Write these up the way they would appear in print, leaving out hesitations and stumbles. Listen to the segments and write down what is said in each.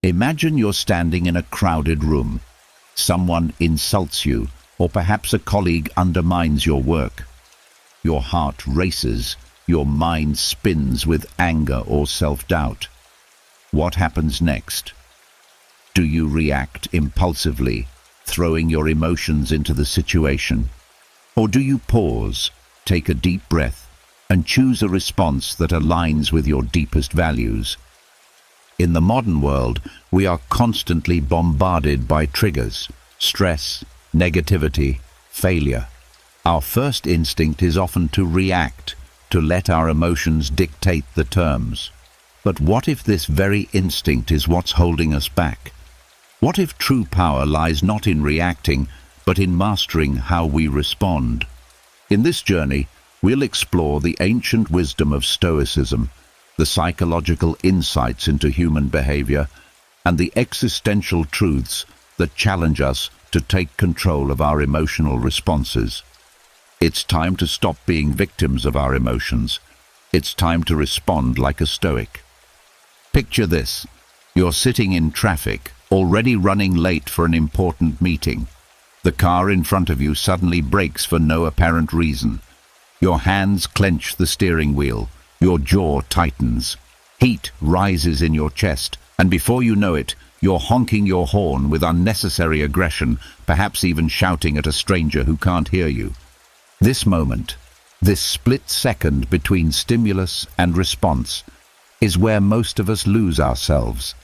Imagine you're standing in a crowded room. Someone insults you, or perhaps a colleague undermines your work. Your heart races, your mind spins with anger or self-doubt. What happens next? Do you react impulsively, throwing your emotions into the situation? Or do you pause, take a deep breath, and choose a response that aligns with your deepest values? In the modern world, we are constantly bombarded by triggers, stress, negativity, failure. Our first instinct is often to react, to let our emotions dictate the terms. But what if this very instinct is what's holding us back? What if true power lies not in reacting, but in mastering how we respond? In this journey, we'll explore the ancient wisdom of Stoicism, the psychological insights into human behavior, and the existential truths that challenge us to take control of our emotional responses. It's time to stop being victims of our emotions. It's time to respond like a Stoic. Picture this. You're sitting in traffic, already running late for an important meeting. The car in front of you suddenly brakes for no apparent reason. Your hands clench the steering wheel. Your jaw tightens. Heat rises in your chest, and before you know it, you're honking your horn with unnecessary aggression, perhaps even shouting at a stranger who can't hear you. This moment, this split second between stimulus and response, is where most of us lose ourselves.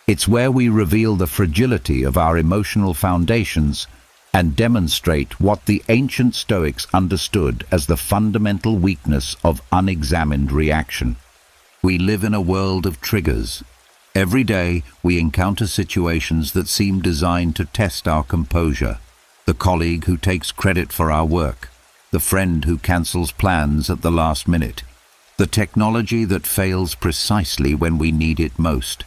It's where we reveal the fragility of our emotional foundations and demonstrate what the ancient Stoics understood as the fundamental weakness of unexamined reaction. We live in a world of triggers. Every day we encounter situations that seem designed to test our composure. The colleague who takes credit for our work, the friend who cancels plans at the last minute, the technology that fails precisely when we need it most.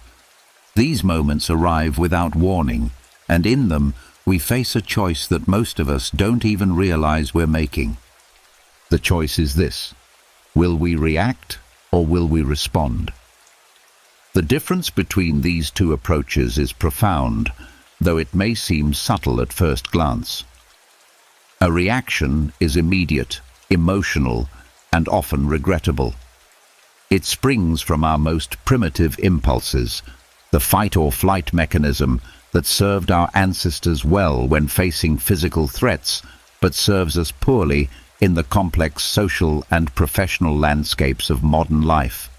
These moments arrive without warning, and in them we face a choice that most of us don't even realize we're making. The choice is this: will we react or will we respond? The difference between these two approaches is profound, though it may seem subtle at first glance. A reaction is immediate, emotional, and often regrettable. It springs from our most primitive impulses, the fight-or-flight mechanism that served our ancestors well when facing physical threats, but serves us poorly in the complex social and professional landscapes of modern life.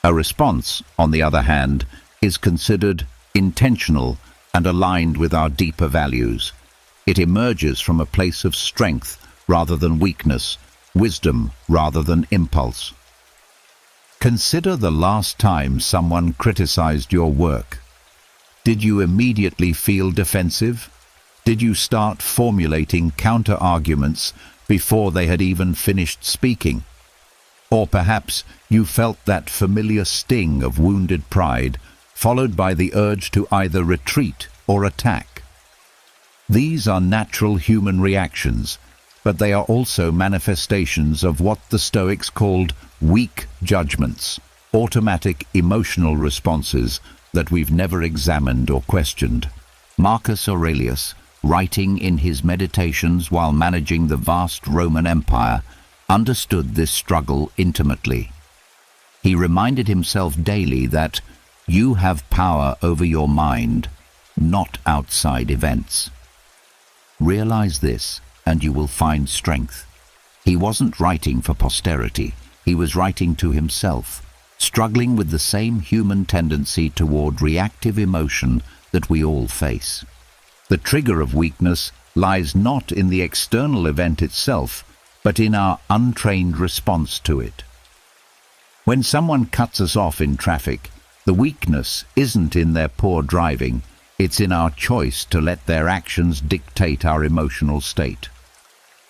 A response, on the other hand, is considered intentional and aligned with our deeper values. It emerges from a place of strength rather than weakness, wisdom rather than impulse. Consider the last time someone criticized your work. Did you immediately feel defensive? Did you start formulating counter-arguments before they had even finished speaking? Or perhaps you felt that familiar sting of wounded pride, followed by the urge to either retreat or attack. These are natural human reactions, but they are also manifestations of what the Stoics called weak judgments, automatic emotional responses that we've never examined or questioned. Marcus Aurelius, writing in his Meditations while managing the vast Roman Empire, understood this struggle intimately. He reminded himself daily that you have power over your mind, not outside events. Realize this, and you will find strength. He wasn't writing for posterity. He was writing to himself, struggling with the same human tendency toward reactive emotion that we all face. The trigger of weakness lies not in the external event itself, but in our untrained response to it. When someone cuts us off in traffic, the weakness isn't in their poor driving, it's in our choice to let their actions dictate our emotional state.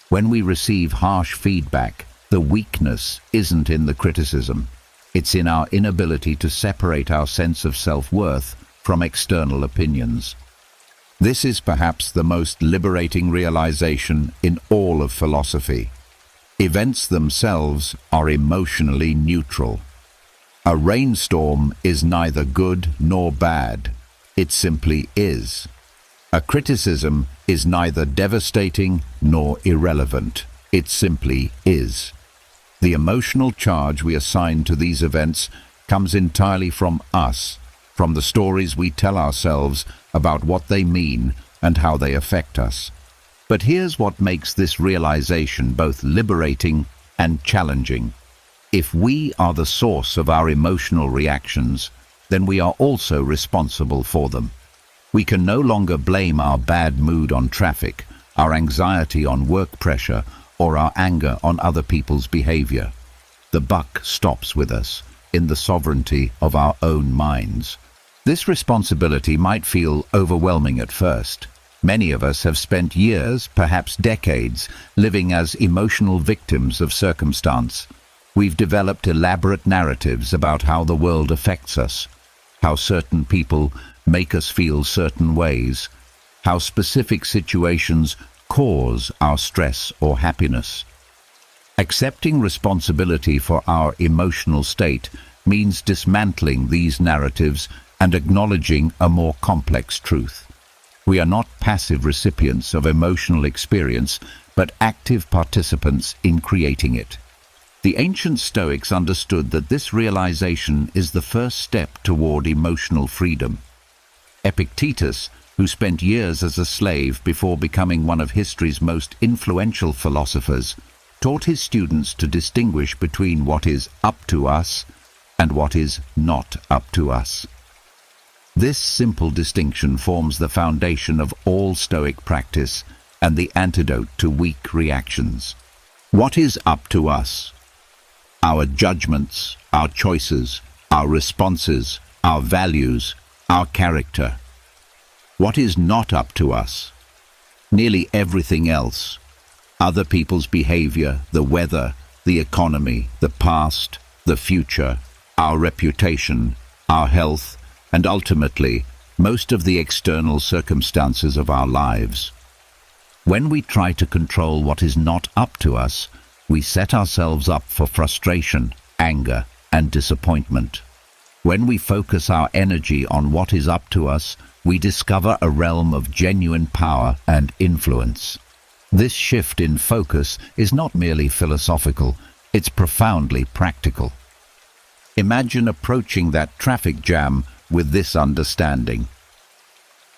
When we receive harsh feedback, the weakness isn't in the criticism, it's in our inability to separate our sense of self-worth from external opinions. This is perhaps the most liberating realization in all of philosophy. Events themselves are emotionally neutral. A rainstorm is neither good nor bad. It simply is. A criticism is neither devastating nor irrelevant. It simply is. The emotional charge we assign to these events comes entirely from us, from the stories we tell ourselves about what they mean and how they affect us. But here's what makes this realization both liberating and challenging. If we are the source of our emotional reactions, then we are also responsible for them. We can no longer blame our bad mood on traffic, our anxiety on work pressure, or our anger on other people's behavior. The buck stops with us, in the sovereignty of our own minds. This responsibility might feel overwhelming at first. Many of us have spent years, perhaps decades, living as emotional victims of circumstance. We've developed elaborate narratives about how the world affects us, how certain people make us feel certain ways, how specific situations cause our stress or happiness. Accepting responsibility for our emotional state means dismantling these narratives and acknowledging a more complex truth. We are not passive recipients of emotional experience, but active participants in creating it. The ancient Stoics understood that this realization is the first step toward emotional freedom. Epictetus, who spent years as a slave before becoming one of history's most influential philosophers, taught his students to distinguish between what is up to us and what is not up to us. This simple distinction forms the foundation of all Stoic practice and the antidote to weak reactions. What is up to us? Our judgments, our choices, our responses, our values, our character. What is not up to us? Nearly everything else. Other people's behavior, the weather, the economy, the past, the future, our reputation, our health, and ultimately, most of the external circumstances of our lives. When we try to control what is not up to us, we set ourselves up for frustration, anger, and disappointment. When we focus our energy on what is up to us, we discover a realm of genuine power and influence. This shift in focus is not merely philosophical, it's profoundly practical. Imagine approaching that traffic jam with this understanding.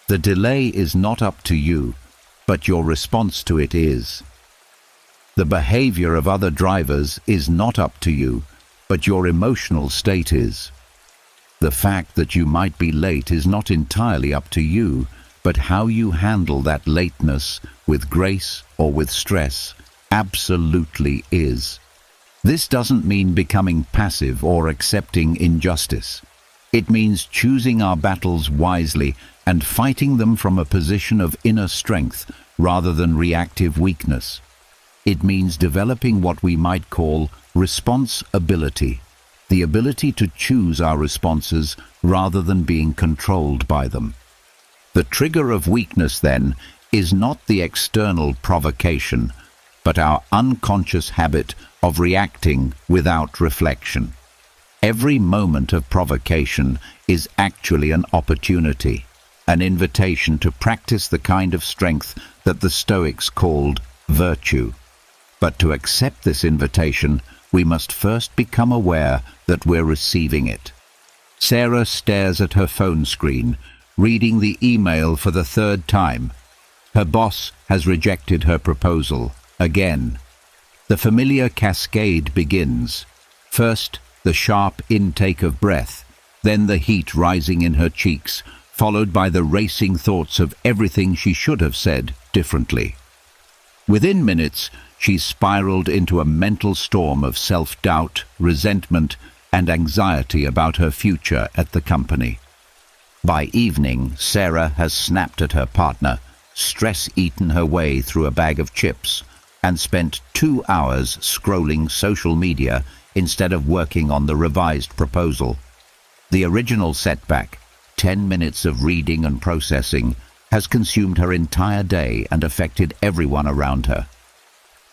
The delay is not up to you, but your response to it is. The behavior of other drivers is not up to you, but your emotional state is. The fact that you might be late is not entirely up to you, but how you handle that lateness with grace or with stress absolutely is. This doesn't mean becoming passive or accepting injustice. It means choosing our battles wisely and fighting them from a position of inner strength rather than reactive weakness. It means developing what we might call response ability, the ability to choose our responses rather than being controlled by them. The trigger of weakness, then, is not the external provocation, but our unconscious habit of reacting without reflection. Every moment of provocation is actually an opportunity, an invitation to practice the kind of strength that the Stoics called virtue. But to accept this invitation, we must first become aware that we're receiving it. Sarah stares at her phone screen, reading the email for the third time. Her boss has rejected her proposal, again. The familiar cascade begins. First, the sharp intake of breath, then the heat rising in her cheeks, followed by the racing thoughts of everything she should have said differently. Within minutes, she spiraled into a mental storm of self-doubt, resentment, and anxiety about her future at the company. By evening, Sarah has snapped at her partner, stress-eaten her way through a bag of chips, and spent 2 hours scrolling social media instead of working on the revised proposal. The original setback, 10 minutes of reading and processing, has consumed her entire day and affected everyone around her.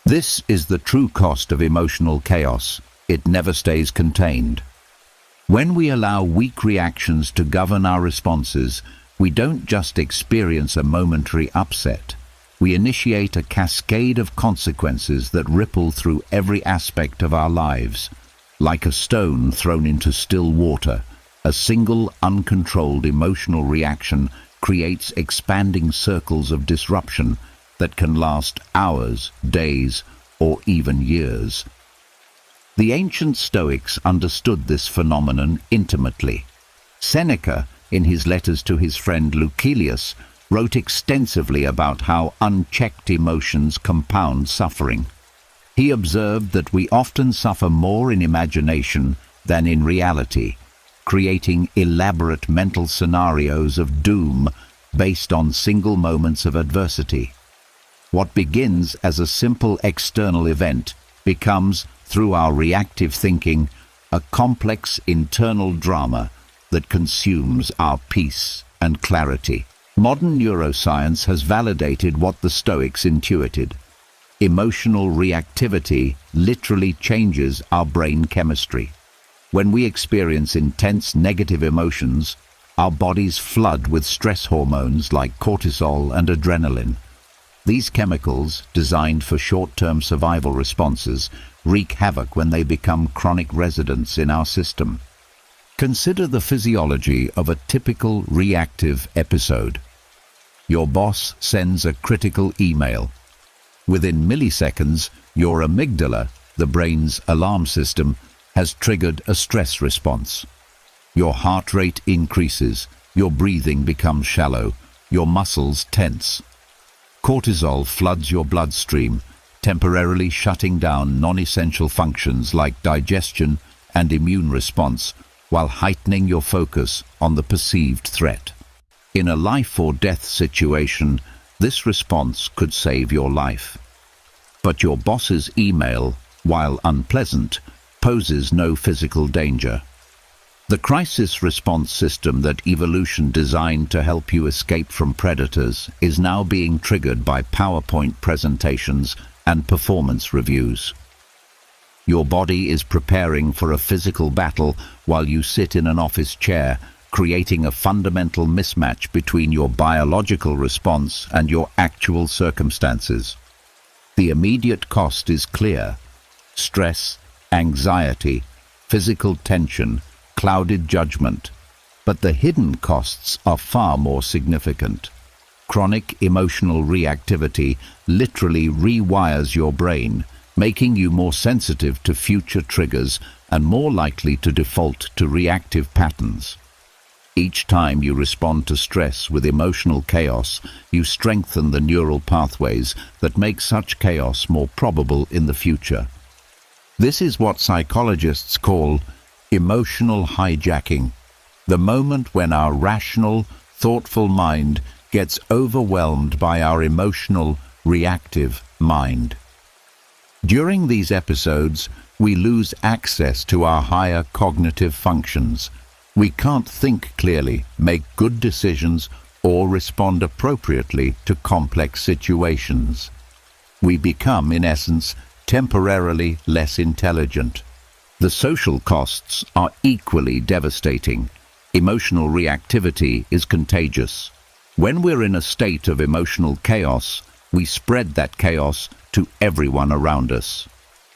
This is the true cost of emotional chaos. It never stays contained. When we allow weak reactions to govern our responses, we don't just experience a momentary upset. We initiate a cascade of consequences that ripple through every aspect of our lives. Like a stone thrown into still water, a single uncontrolled emotional reaction creates expanding circles of disruption that can last hours, days, or even years. The ancient Stoics understood this phenomenon intimately. Seneca, in his letters to his friend Lucilius, wrote extensively about how unchecked emotions compound suffering. He observed that we often suffer more in imagination than in reality, creating elaborate mental scenarios of doom based on single moments of adversity. What begins as a simple external event becomes, through our reactive thinking, a complex internal drama that consumes our peace and clarity. Modern neuroscience has validated what the Stoics intuited. Emotional reactivity literally changes our brain chemistry. When we experience intense negative emotions, our bodies flood with stress hormones like cortisol and adrenaline. These chemicals, designed for short-term survival responses, wreak havoc when they become chronic residents in our system. Consider the physiology of a typical reactive episode. Your boss sends a critical email. Within milliseconds, your amygdala, the brain's alarm system, has triggered a stress response. Your heart rate increases, your breathing becomes shallow, your muscles tense. Cortisol floods your bloodstream, temporarily shutting down non-essential functions like digestion and immune response, while heightening your focus on the perceived threat. In a life-or-death situation, this response could save your life. But your boss's email, while unpleasant, poses no physical danger. The crisis response system that evolution designed to help you escape from predators is now being triggered by PowerPoint presentations and performance reviews. Your body is preparing for a physical battle while you sit in an office chair, creating a fundamental mismatch between your biological response and your actual circumstances. The immediate cost is clear: stress, anxiety, physical tension, clouded judgment. But the hidden costs are far more significant. Chronic emotional reactivity literally rewires your brain, making you more sensitive to future triggers and more likely to default to reactive patterns. Each time you respond to stress with emotional chaos, you strengthen the neural pathways that make such chaos more probable in the future. This is what psychologists call emotional hijacking, the moment when our rational, thoughtful mind gets overwhelmed by our emotional, reactive mind. During these episodes, we lose access to our higher cognitive functions. We can't think clearly, make good decisions, or respond appropriately to complex situations. We become, in essence, temporarily less intelligent. The social costs are equally devastating. Emotional reactivity is contagious. When we're in a state of emotional chaos, we spread that chaos to everyone around us.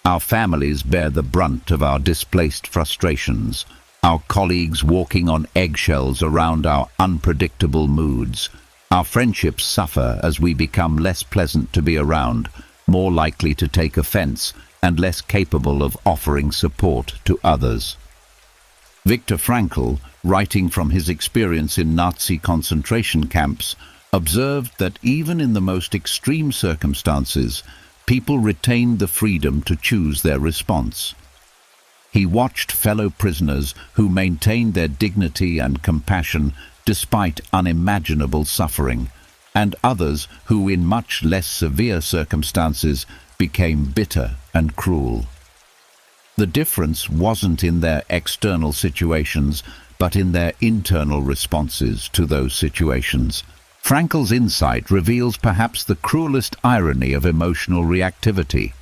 Our families bear the brunt of our displaced frustrations, our colleagues walking on eggshells around our unpredictable moods. Our friendships suffer as we become less pleasant to be around, more likely to take offense, and less capable of offering support to others. Viktor Frankl, writing from his experience in Nazi concentration camps, observed that even in the most extreme circumstances, people retained the freedom to choose their response. He watched fellow prisoners who maintained their dignity and compassion despite unimaginable suffering, and others who, in much less severe circumstances, became bitter and cruel. The difference wasn't in their external situations, but in their internal responses to those situations. Frankl's insight reveals perhaps the cruelest irony of emotional reactivity.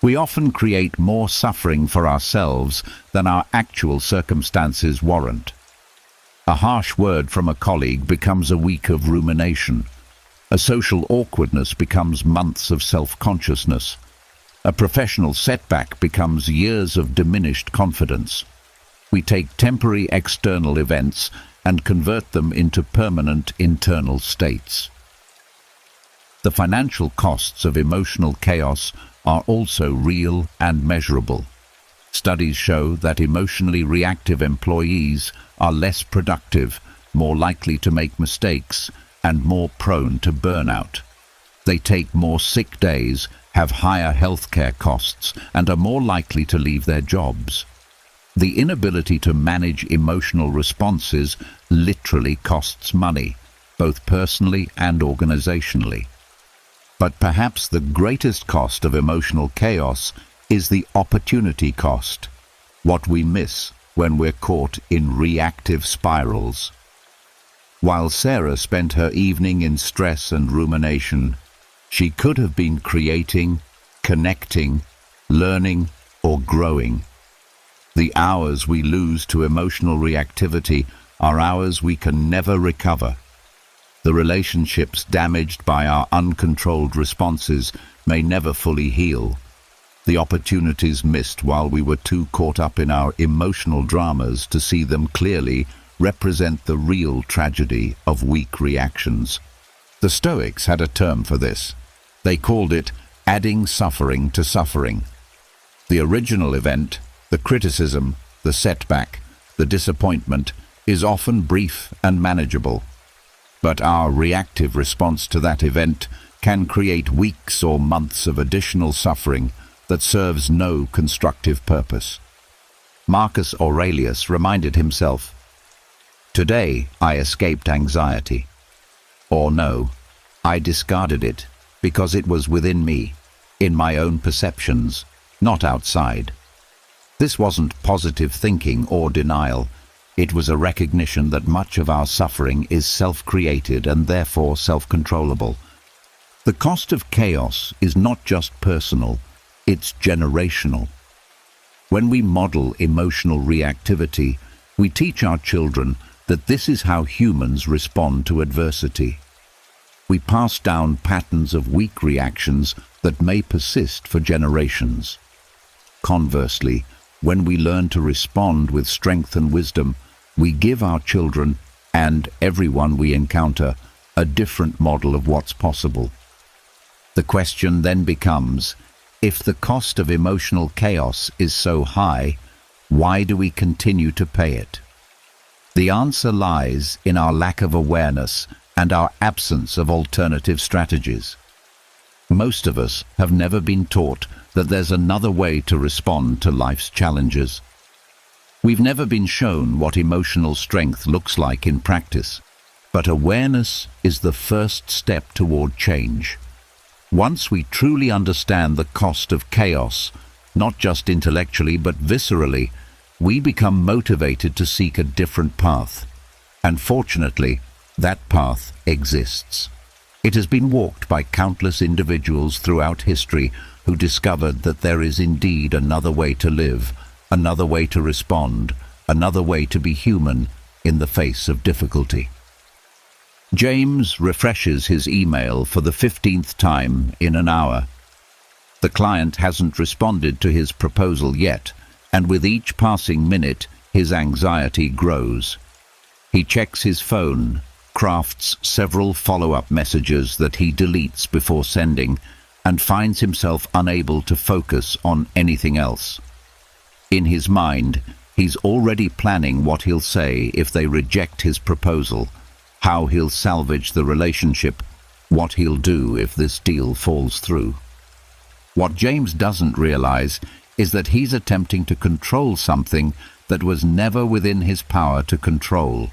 We often create more suffering for ourselves than our actual circumstances warrant. A harsh word from a colleague becomes a week of rumination. A social awkwardness becomes months of self-consciousness. A professional setback becomes years of diminished confidence. We take temporary external events and convert them into permanent internal states. The financial costs of emotional chaos are also real and measurable. Studies show that emotionally reactive employees are less productive, more likely to make mistakes, and more prone to burnout. They take more sick days, have higher healthcare costs, and are more likely to leave their jobs. The inability to manage emotional responses literally costs money, both personally and organizationally. But perhaps the greatest cost of emotional chaos is the opportunity cost, what we miss when we're caught in reactive spirals. While Sarah spent her evening in stress and rumination, she could have been creating, connecting, learning, or growing. The hours we lose to emotional reactivity are hours we can never recover. The relationships damaged by our uncontrolled responses may never fully heal. The opportunities missed while we were too caught up in our emotional dramas to see them clearly represent the real tragedy of weak reactions. The Stoics had a term for this. They called it adding suffering to suffering. The original event, the criticism, the setback, the disappointment, is often brief and manageable. But our reactive response to that event can create weeks or months of additional suffering that serves no constructive purpose. Marcus Aurelius reminded himself, "Today I escaped anxiety." Or no, I discarded it because it was within me, in my own perceptions, not outside. This wasn't positive thinking or denial. It was a recognition that much of our suffering is self-created and therefore self-controllable. The cost of chaos is not just personal, it's generational. When we model emotional reactivity, we teach our children that this is how humans respond to adversity. We pass down patterns of weak reactions that may persist for generations. Conversely, when we learn to respond with strength and wisdom, we give our children, and everyone we encounter, a different model of what's possible. The question then becomes, if the cost of emotional chaos is so high, why do we continue to pay it? The answer lies in our lack of awareness and our absence of alternative strategies. Most of us have never been taught that there's another way to respond to life's challenges. We've never been shown what emotional strength looks like in practice, but awareness is the first step toward change. Once we truly understand the cost of chaos, not just intellectually but viscerally, we become motivated to seek a different path. And fortunately, that path exists. It has been walked by countless individuals throughout history who discovered that there is indeed another way to live, another way to respond, another way to be human in the face of difficulty. James refreshes his email for the 15th time in an hour. The client hasn't responded to his proposal yet, and with each passing minute, his anxiety grows. He checks his phone, crafts several follow-up messages that he deletes before sending, and finds himself unable to focus on anything else. In his mind, he's already planning what he'll say if they reject his proposal, how he'll salvage the relationship, what he'll do if this deal falls through. What James doesn't realize is that he's attempting to control something that was never within his power to control,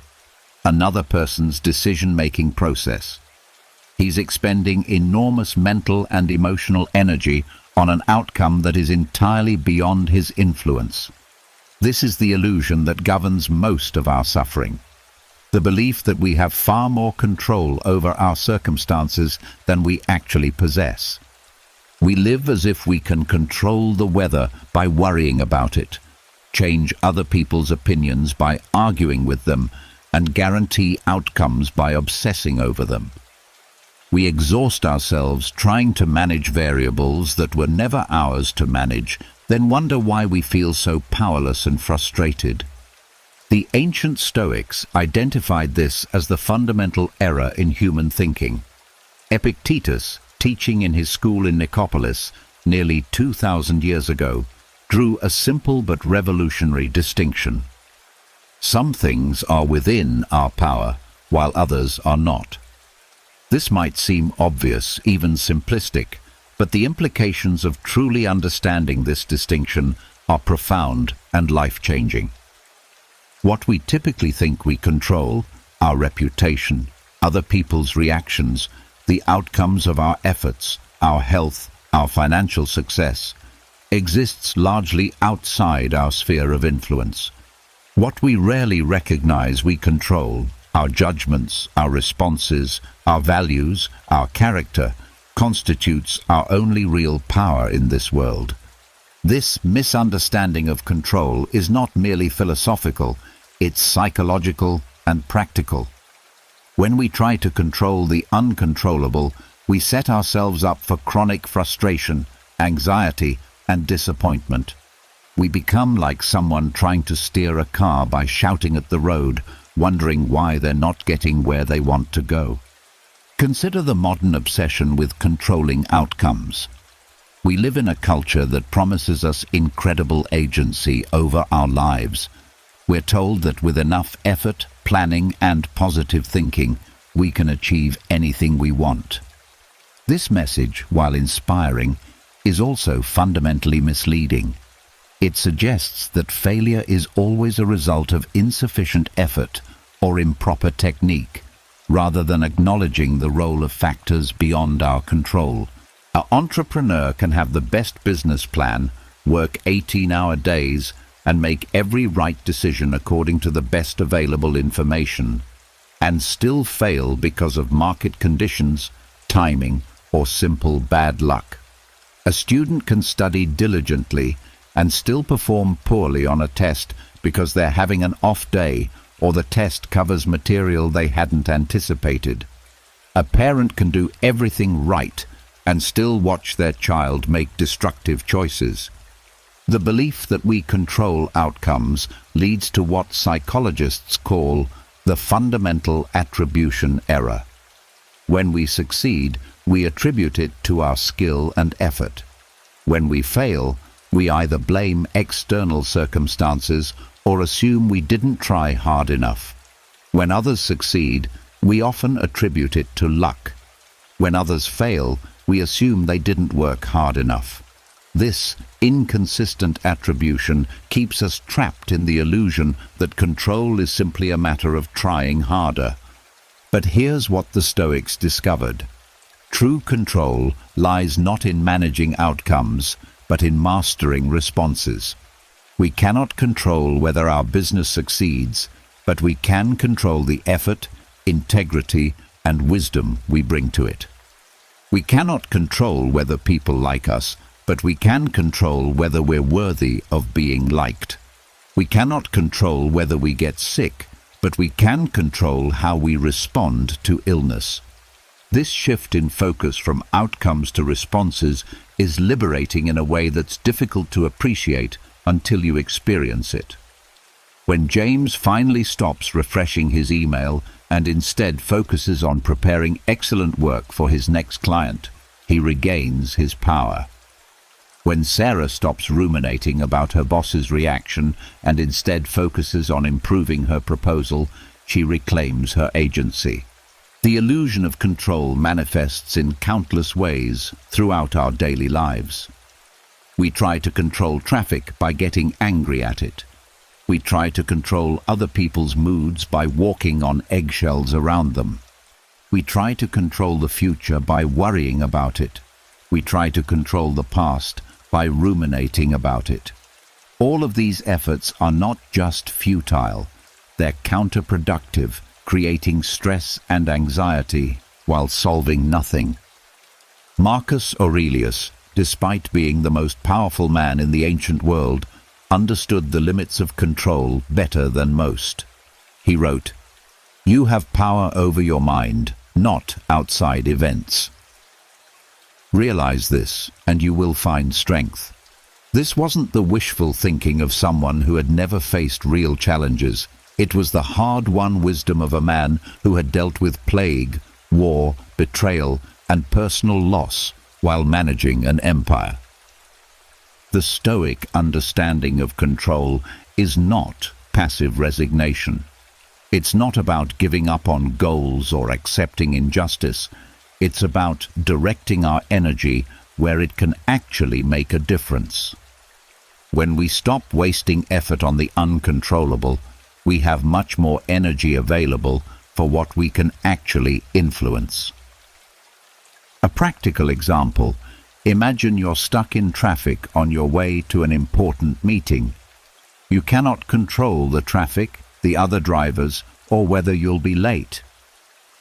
another person's decision-making process. He's expending enormous mental and emotional energy on an outcome that is entirely beyond his influence. This is the illusion that governs most of our suffering. The belief that we have far more control over our circumstances than we actually possess. We live as if we can control the weather by worrying about it, change other people's opinions by arguing with them, and guarantee outcomes by obsessing over them. We exhaust ourselves trying to manage variables that were never ours to manage, then wonder why we feel so powerless and frustrated. The ancient Stoics identified this as the fundamental error in human thinking. Epictetus, teaching in his school in Nicopolis nearly 2,000 years ago, drew a simple but revolutionary distinction. Some things are within our power, while others are not. This might seem obvious, even simplistic, but the implications of truly understanding this distinction are profound and life-changing. What we typically think we control, our reputation, other people's reactions, the outcomes of our efforts, our health, our financial success, exists largely outside our sphere of influence. What we rarely recognize we control, our judgments, our responses, our values, our character, constitutes our only real power in this world. This misunderstanding of control is not merely philosophical, it's psychological and practical. When we try to control the uncontrollable, we set ourselves up for chronic frustration, anxiety, and disappointment. We become like someone trying to steer a car by shouting at the road, wondering why they're not getting where they want to go. Consider the modern obsession with controlling outcomes. We live in a culture that promises us incredible agency over our lives. We're told that with enough effort, planning, and positive thinking, we can achieve anything we want. This message, while inspiring, is also fundamentally misleading. It suggests that failure is always a result of insufficient effort or improper technique, rather than acknowledging the role of factors beyond our control. An entrepreneur can have the best business plan, work 18-hour days, and make every right decision according to the best available information, and still fail because of market conditions, timing, or simple bad luck. A student can study diligently and still perform poorly on a test because they're having an off day or the test covers material they hadn't anticipated. A parent can do everything right and still watch their child make destructive choices. The belief that we control outcomes leads to what psychologists call the fundamental attribution error. When we succeed, we attribute it to our skill and effort. When we fail, we either blame external circumstances or assume we didn't try hard enough. When others succeed, we often attribute it to luck. When others fail, we assume they didn't work hard enough. This inconsistent attribution keeps us trapped in the illusion that control is simply a matter of trying harder. But here's what the Stoics discovered. True control lies not in managing outcomes, but in mastering responses. We cannot control whether our business succeeds, but we can control the effort, integrity, and wisdom we bring to it. We cannot control whether people like us, but we can control whether we're worthy of being liked. We cannot control whether we get sick, but we can control how we respond to illness. This shift in focus from outcomes to responses is liberating in a way that's difficult to appreciate until you experience it. When James finally stops refreshing his email and instead focuses on preparing excellent work for his next client, he regains his power. When Sarah stops ruminating about her boss's reaction and instead focuses on improving her proposal, she reclaims her agency. The illusion of control manifests in countless ways throughout our daily lives. We try to control traffic by getting angry at it. We try to control other people's moods by walking on eggshells around them. We try to control the future by worrying about it. We try to control the past by ruminating about it. All of these efforts are not just futile, they're counterproductive, creating stress and anxiety while solving nothing. Marcus Aurelius, despite being the most powerful man in the ancient world, understood the limits of control better than most. He wrote, "You have power over your mind, not outside events. Realize this, and you will find strength." This wasn't the wishful thinking of someone who had never faced real challenges. It was the hard-won wisdom of a man who had dealt with plague, war, betrayal, and personal loss while managing an empire. The Stoic understanding of control is not passive resignation. It's not about giving up on goals or accepting injustice. It's about directing our energy where it can actually make a difference. When we stop wasting effort on the uncontrollable, we have much more energy available for what we can actually influence. A practical example: imagine you're stuck in traffic on your way to an important meeting. You cannot control the traffic, the other drivers, or whether you'll be late.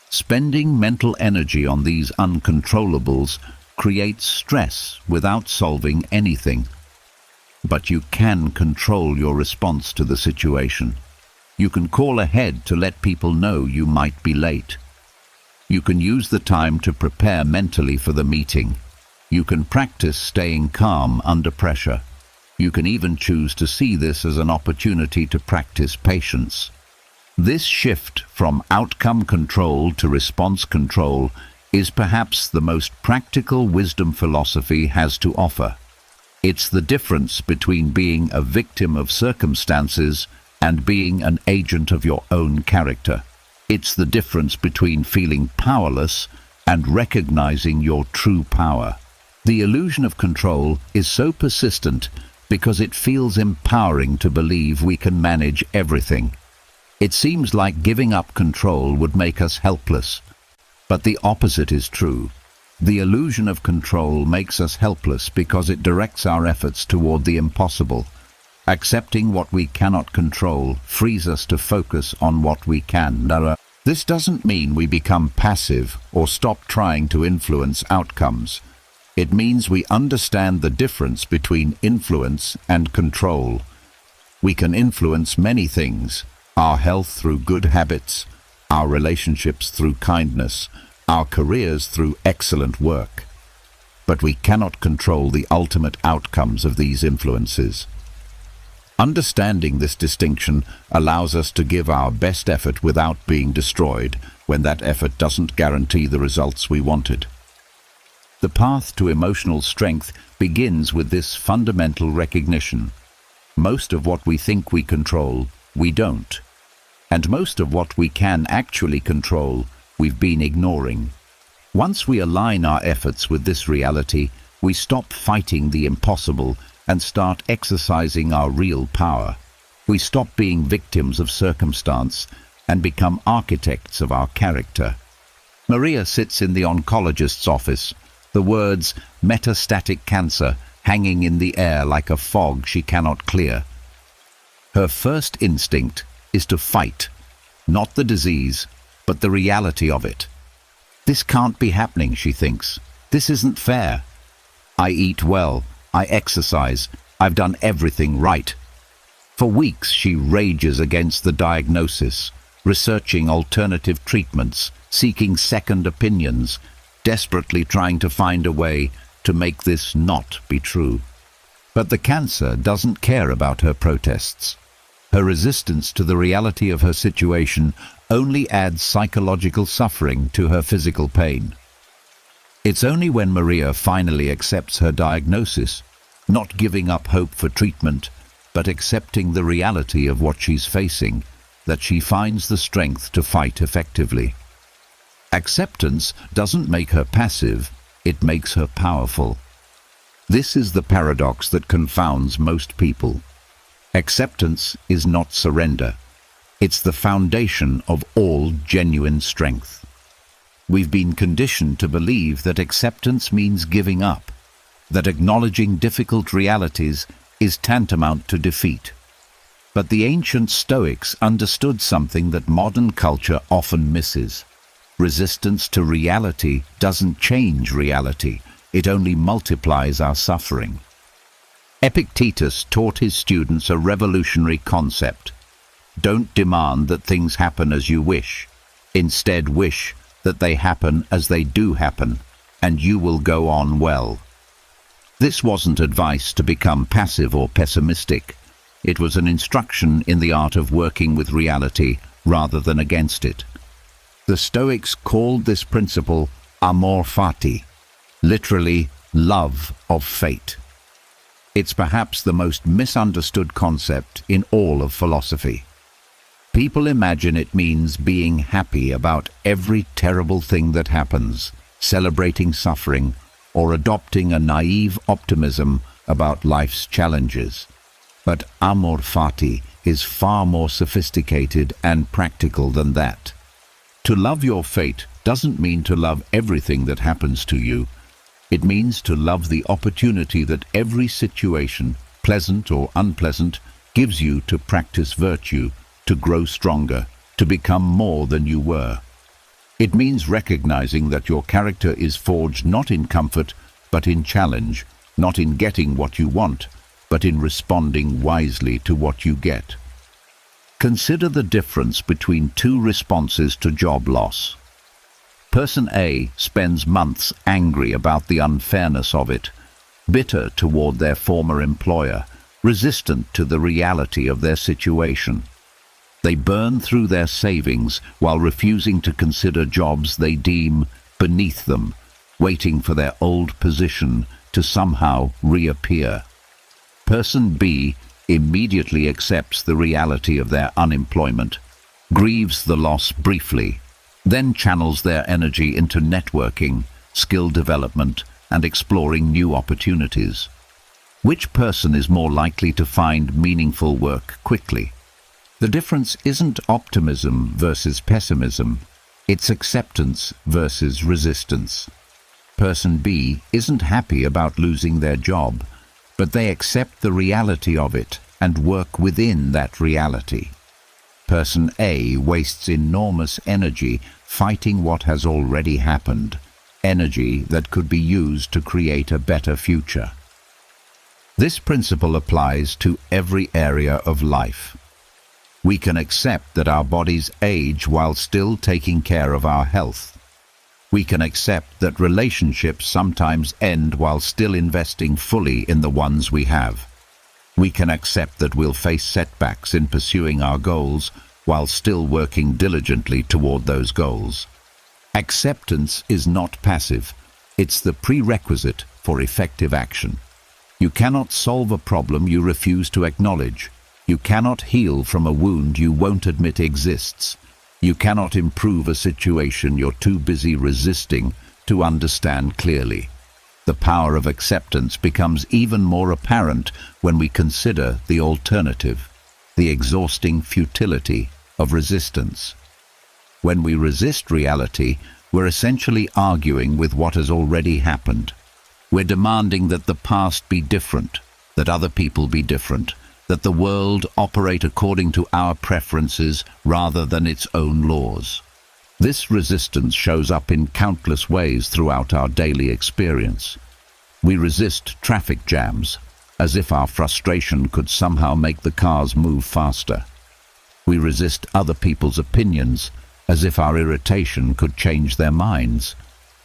Spending mental energy on these uncontrollables creates stress without solving anything. But you can control your response to the situation. You can call ahead to let people know you might be late. You can use the time to prepare mentally for the meeting. You can practice staying calm under pressure. You can even choose to see this as an opportunity to practice patience. This shift from outcome control to response control is perhaps the most practical wisdom philosophy has to offer. It's the difference between being a victim of circumstances and being an agent of your own character. It's the difference between feeling powerless and recognizing your true power. The illusion of control is so persistent because it feels empowering to believe we can manage everything. It seems like giving up control would make us helpless, but the opposite is true. The illusion of control makes us helpless because it directs our efforts toward the impossible. Accepting what we cannot control frees us to focus on what we can. This doesn't mean we become passive or stop trying to influence outcomes. It means we understand the difference between influence and control. We can influence many things: our health through good habits, our relationships through kindness, our careers through excellent work. But we cannot control the ultimate outcomes of these influences. Understanding this distinction allows us to give our best effort without being destroyed when that effort doesn't guarantee the results we wanted. The path to emotional strength begins with this fundamental recognition. Most of what we think we control, we don't. And most of what we can actually control, we've been ignoring. Once we align our efforts with this reality, we stop fighting the impossible and start exercising our real power. We stop being victims of circumstance and become architects of our character. Maria sits in the oncologist's office, the words "metastatic cancer" hanging in the air like a fog she cannot clear. Her first instinct is to fight, not the disease, but the reality of it. This can't be happening, she thinks. This isn't fair. I eat well, I exercise, I've done everything right. For weeks she rages against the diagnosis, researching alternative treatments, seeking second opinions, desperately trying to find a way to make this not be true. But the cancer doesn't care about her protests. Her resistance to the reality of her situation only adds psychological suffering to her physical pain. It's only when Maria finally accepts her diagnosis, not giving up hope for treatment, but accepting the reality of what she's facing, that she finds the strength to fight effectively. Acceptance doesn't make her passive, it makes her powerful. This is the paradox that confounds most people. Acceptance is not surrender. It's the foundation of all genuine strength. We've been conditioned to believe that acceptance means giving up, that acknowledging difficult realities is tantamount to defeat. But the ancient Stoics understood something that modern culture often misses. Resistance to reality doesn't change reality. It only multiplies our suffering. Epictetus taught his students a revolutionary concept. Don't demand that things happen as you wish. Instead, wish that they happen as they do happen, and you will go on well. This wasn't advice to become passive or pessimistic. It was an instruction in the art of working with reality rather than against it. The Stoics called this principle amor fati, literally love of fate. It's perhaps the most misunderstood concept in all of philosophy. People imagine it means being happy about every terrible thing that happens, celebrating suffering, or adopting a naive optimism about life's challenges. But amor fati is far more sophisticated and practical than that. To love your fate doesn't mean to love everything that happens to you. It means to love the opportunity that every situation, pleasant or unpleasant, gives you to practice virtue, to grow stronger, to become more than you were. It means recognizing that your character is forged not in comfort, but in challenge, not in getting what you want, but in responding wisely to what you get. Consider the difference between two responses to job loss. Person A spends months angry about the unfairness of it, bitter toward their former employer, resistant to the reality of their situation. They burn through their savings while refusing to consider jobs they deem beneath them, waiting for their old position to somehow reappear. Person B immediately accepts the reality of their unemployment, grieves the loss briefly, then channels their energy into networking, skill development, and exploring new opportunities. Which person is more likely to find meaningful work quickly? The difference isn't optimism versus pessimism, it's acceptance versus resistance. Person B isn't happy about losing their job, but they accept the reality of it and work within that reality. Person A wastes enormous energy fighting what has already happened, energy that could be used to create a better future. This principle applies to every area of life. We can accept that our bodies age while still taking care of our health. We can accept that relationships sometimes end while still investing fully in the ones we have. We can accept that we'll face setbacks in pursuing our goals while still working diligently toward those goals. Acceptance is not passive. It's the prerequisite for effective action. You cannot solve a problem you refuse to acknowledge. You cannot heal from a wound you won't admit exists. You cannot improve a situation you're too busy resisting to understand clearly. The power of acceptance becomes even more apparent when we consider the alternative, the exhausting futility of resistance. When we resist reality, we're essentially arguing with what has already happened. We're demanding that the past be different, that other people be different, that the world operate according to our preferences rather than its own laws. This resistance shows up in countless ways throughout our daily experience. We resist traffic jams, as if our frustration could somehow make the cars move faster. We resist other people's opinions, as if our irritation could change their minds.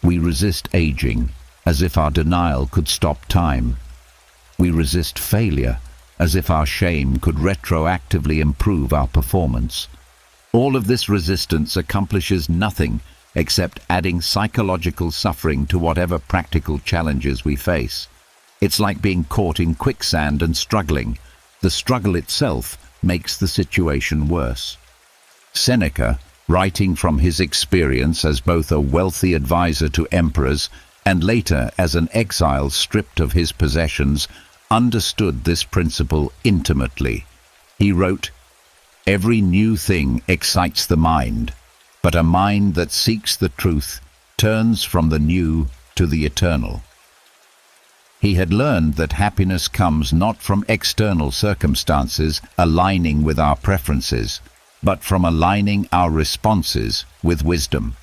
We resist aging, as if our denial could stop time. We resist failure, as if our shame could retroactively improve our performance. All of this resistance accomplishes nothing except adding psychological suffering to whatever practical challenges we face. It's like being caught in quicksand and struggling. The struggle itself makes the situation worse. Seneca, writing from his experience as both a wealthy advisor to emperors and later as an exile stripped of his possessions, understood this principle intimately. He wrote, "Every new thing excites the mind, but a mind that seeks the truth turns from the new to the eternal." He had learned that happiness comes not from external circumstances aligning with our preferences, but from aligning our responses with wisdom.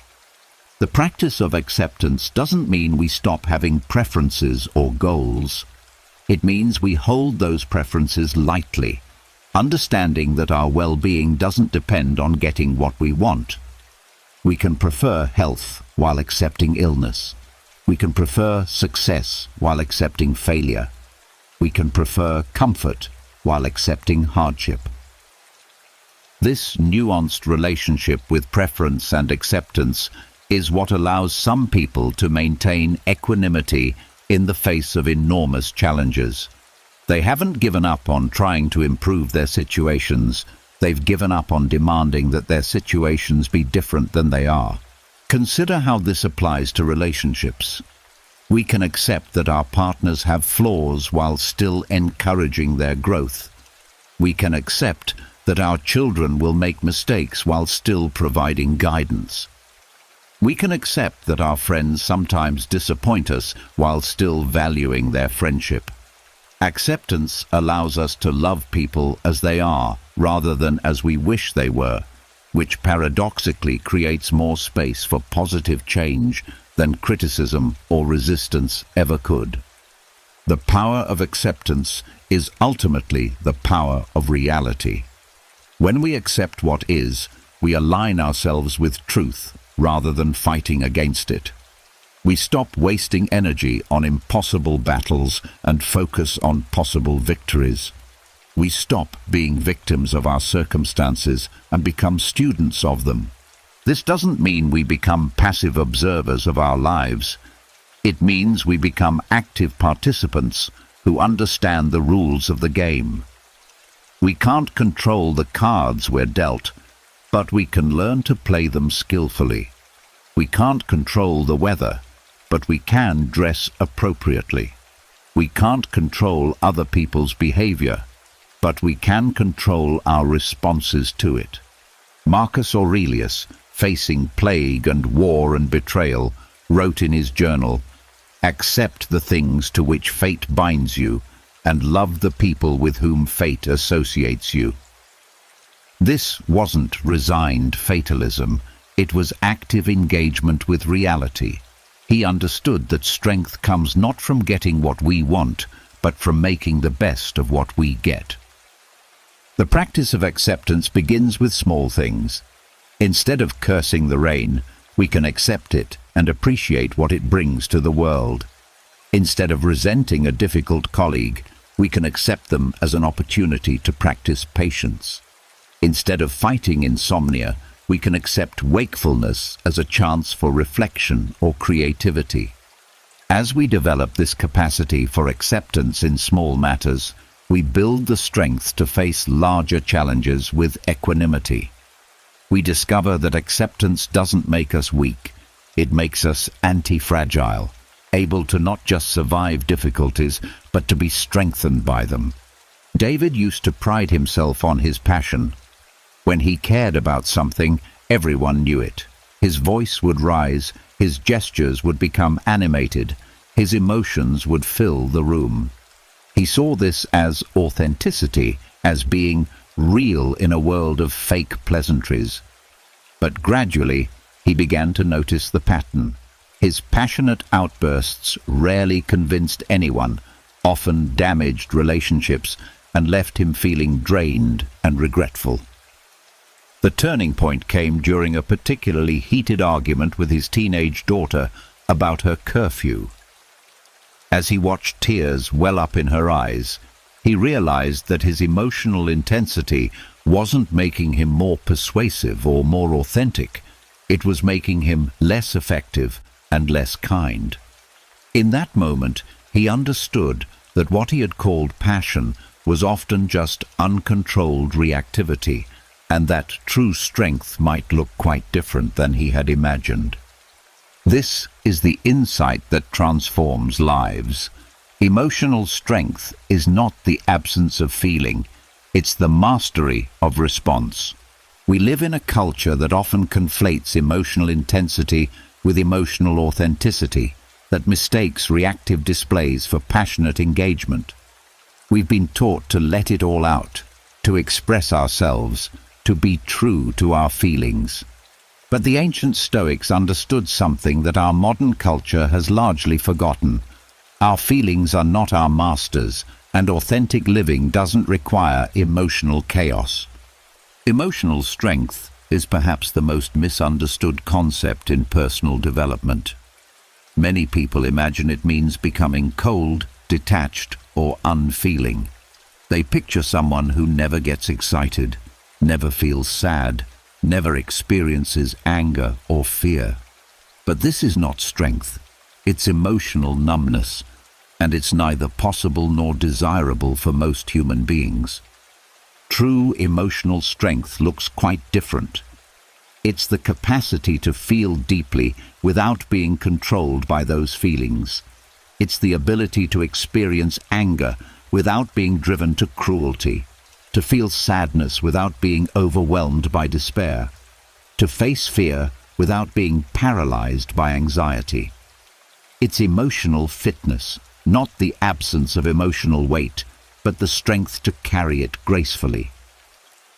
The practice of acceptance doesn't mean we stop having preferences or goals. It means we hold those preferences lightly, understanding that our well-being doesn't depend on getting what we want. We can prefer health while accepting illness. We can prefer success while accepting failure. We can prefer comfort while accepting hardship. This nuanced relationship with preference and acceptance is what allows some people to maintain equanimity in the face of enormous challenges. They haven't given up on trying to improve their situations. They've given up on demanding that their situations be different than they are. Consider how this applies to relationships. We can accept that our partners have flaws while still encouraging their growth. We can accept that our children will make mistakes while still providing guidance. We can accept that our friends sometimes disappoint us while still valuing their friendship. Acceptance allows us to love people as they are rather than as we wish they were, which paradoxically creates more space for positive change than criticism or resistance ever could. The power of acceptance is ultimately the power of reality. When we accept what is, we align ourselves with truth rather than fighting against it. We stop wasting energy on impossible battles and focus on possible victories. We stop being victims of our circumstances and become students of them. This doesn't mean we become passive observers of our lives. It means we become active participants who understand the rules of the game. We can't control the cards we're dealt, but we can learn to play them skillfully. We can't control the weather, but we can dress appropriately. We can't control other people's behavior, but we can control our responses to it. Marcus Aurelius, facing plague and war and betrayal, wrote in his journal, "Accept the things to which fate binds you, and love the people with whom fate associates you." This wasn't resigned fatalism, it was active engagement with reality. He understood that strength comes not from getting what we want, but from making the best of what we get. The practice of acceptance begins with small things. Instead of cursing the rain, we can accept it and appreciate what it brings to the world. Instead of resenting a difficult colleague, we can accept them as an opportunity to practice patience. Instead of fighting insomnia, we can accept wakefulness as a chance for reflection or creativity. As we develop this capacity for acceptance in small matters, we build the strength to face larger challenges with equanimity. We discover that acceptance doesn't make us weak, it makes us anti-fragile, able to not just survive difficulties, but to be strengthened by them. David used to pride himself on his passion. When he cared about something, everyone knew it. His voice would rise, his gestures would become animated, his emotions would fill the room. He saw this as authenticity, as being real in a world of fake pleasantries. But gradually, he began to notice the pattern. His passionate outbursts rarely convinced anyone, often damaged relationships, and left him feeling drained and regretful. The turning point came during a particularly heated argument with his teenage daughter about her curfew. As he watched tears well up in her eyes, he realized that his emotional intensity wasn't making him more persuasive or more authentic. It was making him less effective and less kind. In that moment, he understood that what he had called passion was often just uncontrolled reactivity, and that true strength might look quite different than he had imagined. This is the insight that transforms lives. Emotional strength is not the absence of feeling, it's the mastery of response. We live in a culture that often conflates emotional intensity with emotional authenticity, that mistakes reactive displays for passionate engagement. We've been taught to let it all out, to express ourselves, to be true to our feelings. But the ancient Stoics understood something that our modern culture has largely forgotten. Our feelings are not our masters, and authentic living doesn't require emotional chaos. Emotional strength is perhaps the most misunderstood concept in personal development. Many people imagine it means becoming cold, detached, or unfeeling. They picture someone who never gets excited, never feels sad, never experiences anger or fear. But this is not strength. It's emotional numbness, and it's neither possible nor desirable for most human beings. True emotional strength looks quite different. It's the capacity to feel deeply without being controlled by those feelings. It's the ability to experience anger without being driven to cruelty, to feel sadness without being overwhelmed by despair, to face fear without being paralyzed by anxiety. It's emotional fitness, not the absence of emotional weight, but the strength to carry it gracefully.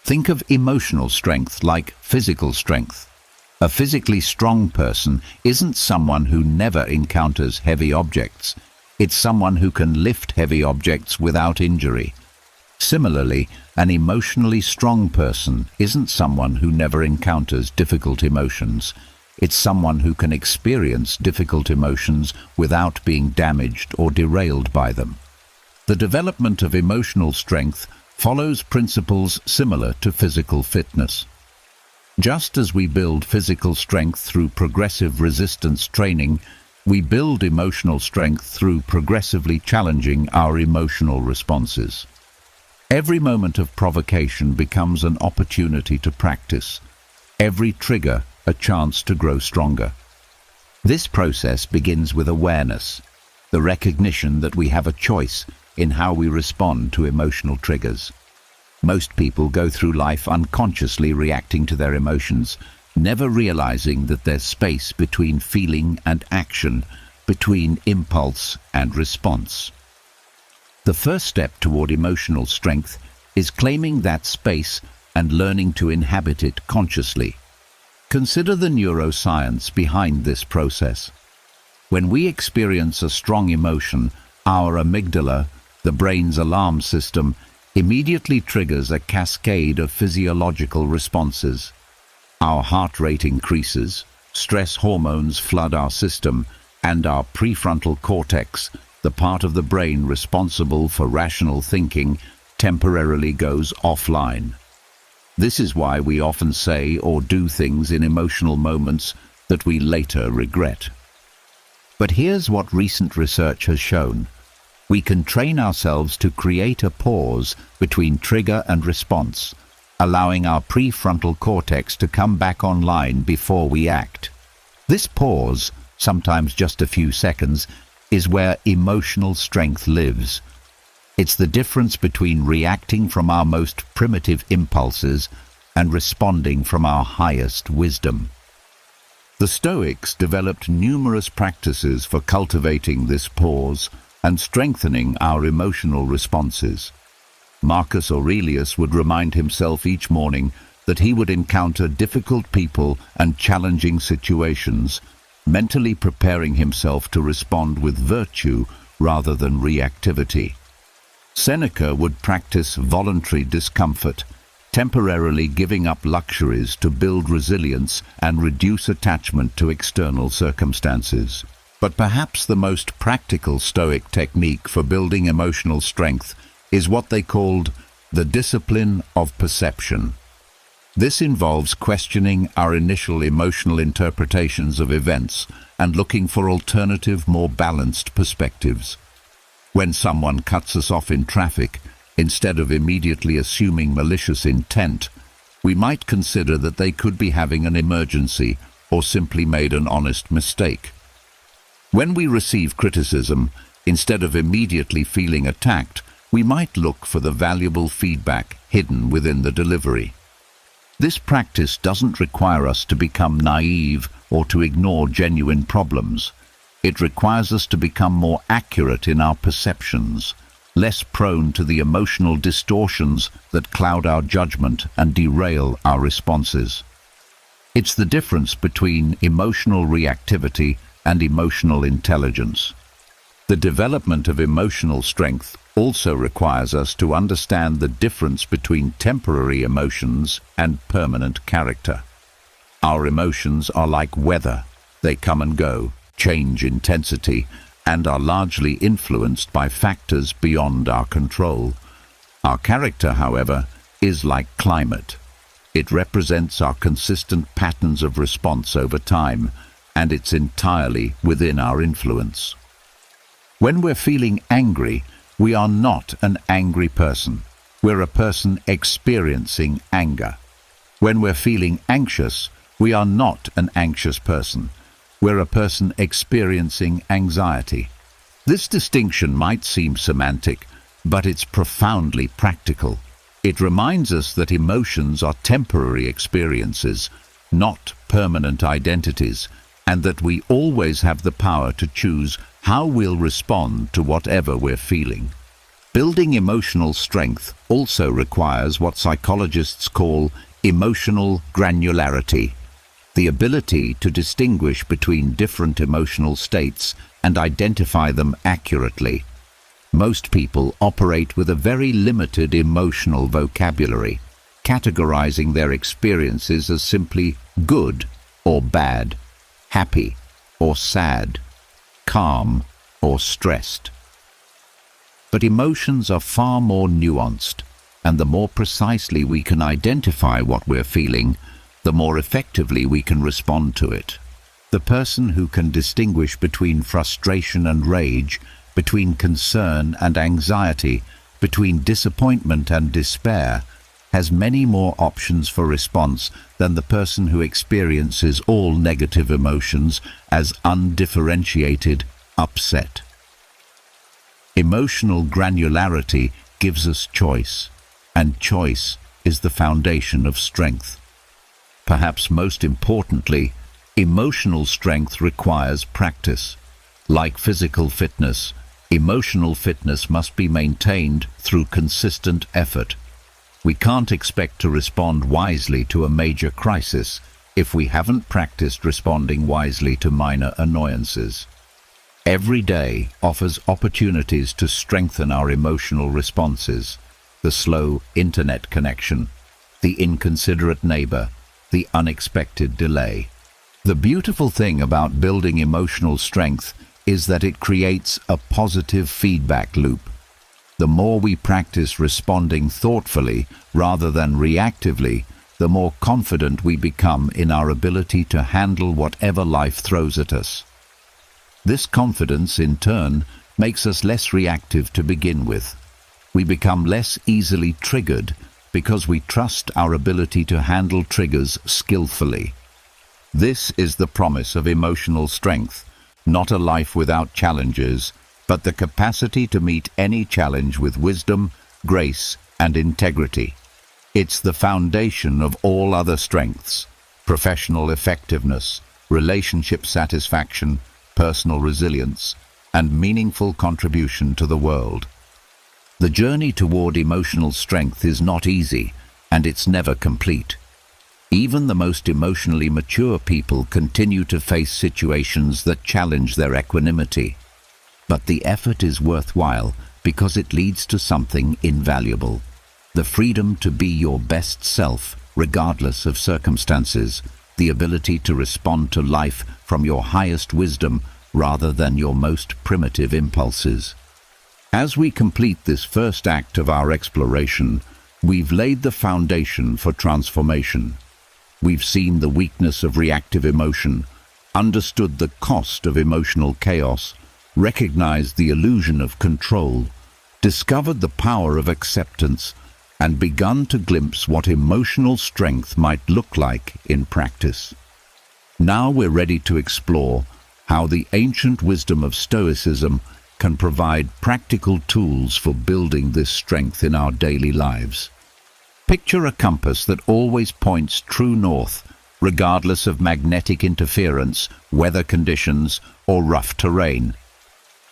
Think of emotional strength like physical strength. A physically strong person isn't someone who never encounters heavy objects. It's someone who can lift heavy objects without injury. Similarly, an emotionally strong person isn't someone who never encounters difficult emotions. It's someone who can experience difficult emotions without being damaged or derailed by them. The development of emotional strength follows principles similar to physical fitness. Just as we build physical strength through progressive resistance training, we build emotional strength through progressively challenging our emotional responses. Every moment of provocation becomes an opportunity to practice. Every trigger a chance to grow stronger. This process begins with awareness, the recognition that we have a choice in how we respond to emotional triggers. Most people go through life unconsciously reacting to their emotions, never realizing that there's space between feeling and action, between impulse and response. The first step toward emotional strength is claiming that space and learning to inhabit it consciously. Consider the neuroscience behind this process. When we experience a strong emotion, our amygdala, the brain's alarm system, immediately triggers a cascade of physiological responses. Our heart rate increases, stress hormones flood our system, and our prefrontal cortex, the part of the brain responsible for rational thinking, temporarily goes offline. This is why we often say or do things in emotional moments that we later regret. But here's what recent research has shown. We can train ourselves to create a pause between trigger and response, allowing our prefrontal cortex to come back online before we act. This pause, sometimes just a few seconds, is where emotional strength lives. It's the difference between reacting from our most primitive impulses and responding from our highest wisdom. The Stoics developed numerous practices for cultivating this pause and strengthening our emotional responses. Marcus Aurelius would remind himself each morning that he would encounter difficult people and challenging situations, mentally preparing himself to respond with virtue rather than reactivity. Seneca would practice voluntary discomfort, temporarily giving up luxuries to build resilience and reduce attachment to external circumstances. But perhaps the most practical Stoic technique for building emotional strength is what they called the discipline of perception. This involves questioning our initial emotional interpretations of events and looking for alternative, more balanced perspectives. When someone cuts us off in traffic, instead of immediately assuming malicious intent, we might consider that they could be having an emergency or simply made an honest mistake. When we receive criticism, instead of immediately feeling attacked, we might look for the valuable feedback hidden within the delivery. This practice doesn't require us to become naive or to ignore genuine problems. It requires us to become more accurate in our perceptions, less prone to the emotional distortions that cloud our judgment and derail our responses. It's the difference between emotional reactivity and emotional intelligence. The development of emotional strength also requires us to understand the difference between temporary emotions and permanent character. Our emotions are like weather. They come and go, change intensity, and are largely influenced by factors beyond our control. Our character, however, is like climate. It represents our consistent patterns of response over time, and it's entirely within our influence. When we're feeling angry, we are not an angry person. We're a person experiencing anger. When we're feeling anxious, we are not an anxious person. We're a person experiencing anxiety. This distinction might seem semantic, but it's profoundly practical. It reminds us that emotions are temporary experiences, not permanent identities, and that we always have the power to choose how we'll respond to whatever we're feeling. Building emotional strength also requires what psychologists call emotional granularity, the ability to distinguish between different emotional states and identify them accurately. Most people operate with a very limited emotional vocabulary, categorizing their experiences as simply good or bad, happy or sad, calm or stressed. But emotions are far more nuanced, and the more precisely we can identify what we're feeling, the more effectively we can respond to it. The person who can distinguish between frustration and rage, between concern and anxiety, between disappointment and despair, has many more options for response than the person who experiences all negative emotions as undifferentiated upset. Emotional granularity gives us choice, and choice is the foundation of strength. Perhaps most importantly, emotional strength requires practice. Like physical fitness, emotional fitness must be maintained through consistent effort. We can't expect to respond wisely to a major crisis if we haven't practiced responding wisely to minor annoyances. Every day offers opportunities to strengthen our emotional responses. The slow internet connection, the inconsiderate neighbor, the unexpected delay. The beautiful thing about building emotional strength is that it creates a positive feedback loop. The more we practice responding thoughtfully rather than reactively, the more confident we become in our ability to handle whatever life throws at us. This confidence, in turn, makes us less reactive to begin with. We become less easily triggered because we trust our ability to handle triggers skillfully. This is the promise of emotional strength, not a life without challenges, but the capacity to meet any challenge with wisdom, grace, and integrity. It's the foundation of all other strengths: professional effectiveness, relationship satisfaction, personal resilience, and meaningful contribution to the world. The journey toward emotional strength is not easy, and it's never complete. Even the most emotionally mature people continue to face situations that challenge their equanimity. But the effort is worthwhile because it leads to something invaluable: the freedom to be your best self, regardless of circumstances, the ability to respond to life from your highest wisdom rather than your most primitive impulses. As we complete this first act of our exploration, we've laid the foundation for transformation. We've seen the weakness of reactive emotion, understood the cost of emotional chaos, recognized the illusion of control, discovered the power of acceptance, and begun to glimpse what emotional strength might look like in practice. Now we're ready to explore how the ancient wisdom of Stoicism can provide practical tools for building this strength in our daily lives. Picture a compass that always points true north, regardless of magnetic interference, weather conditions, or rough terrain.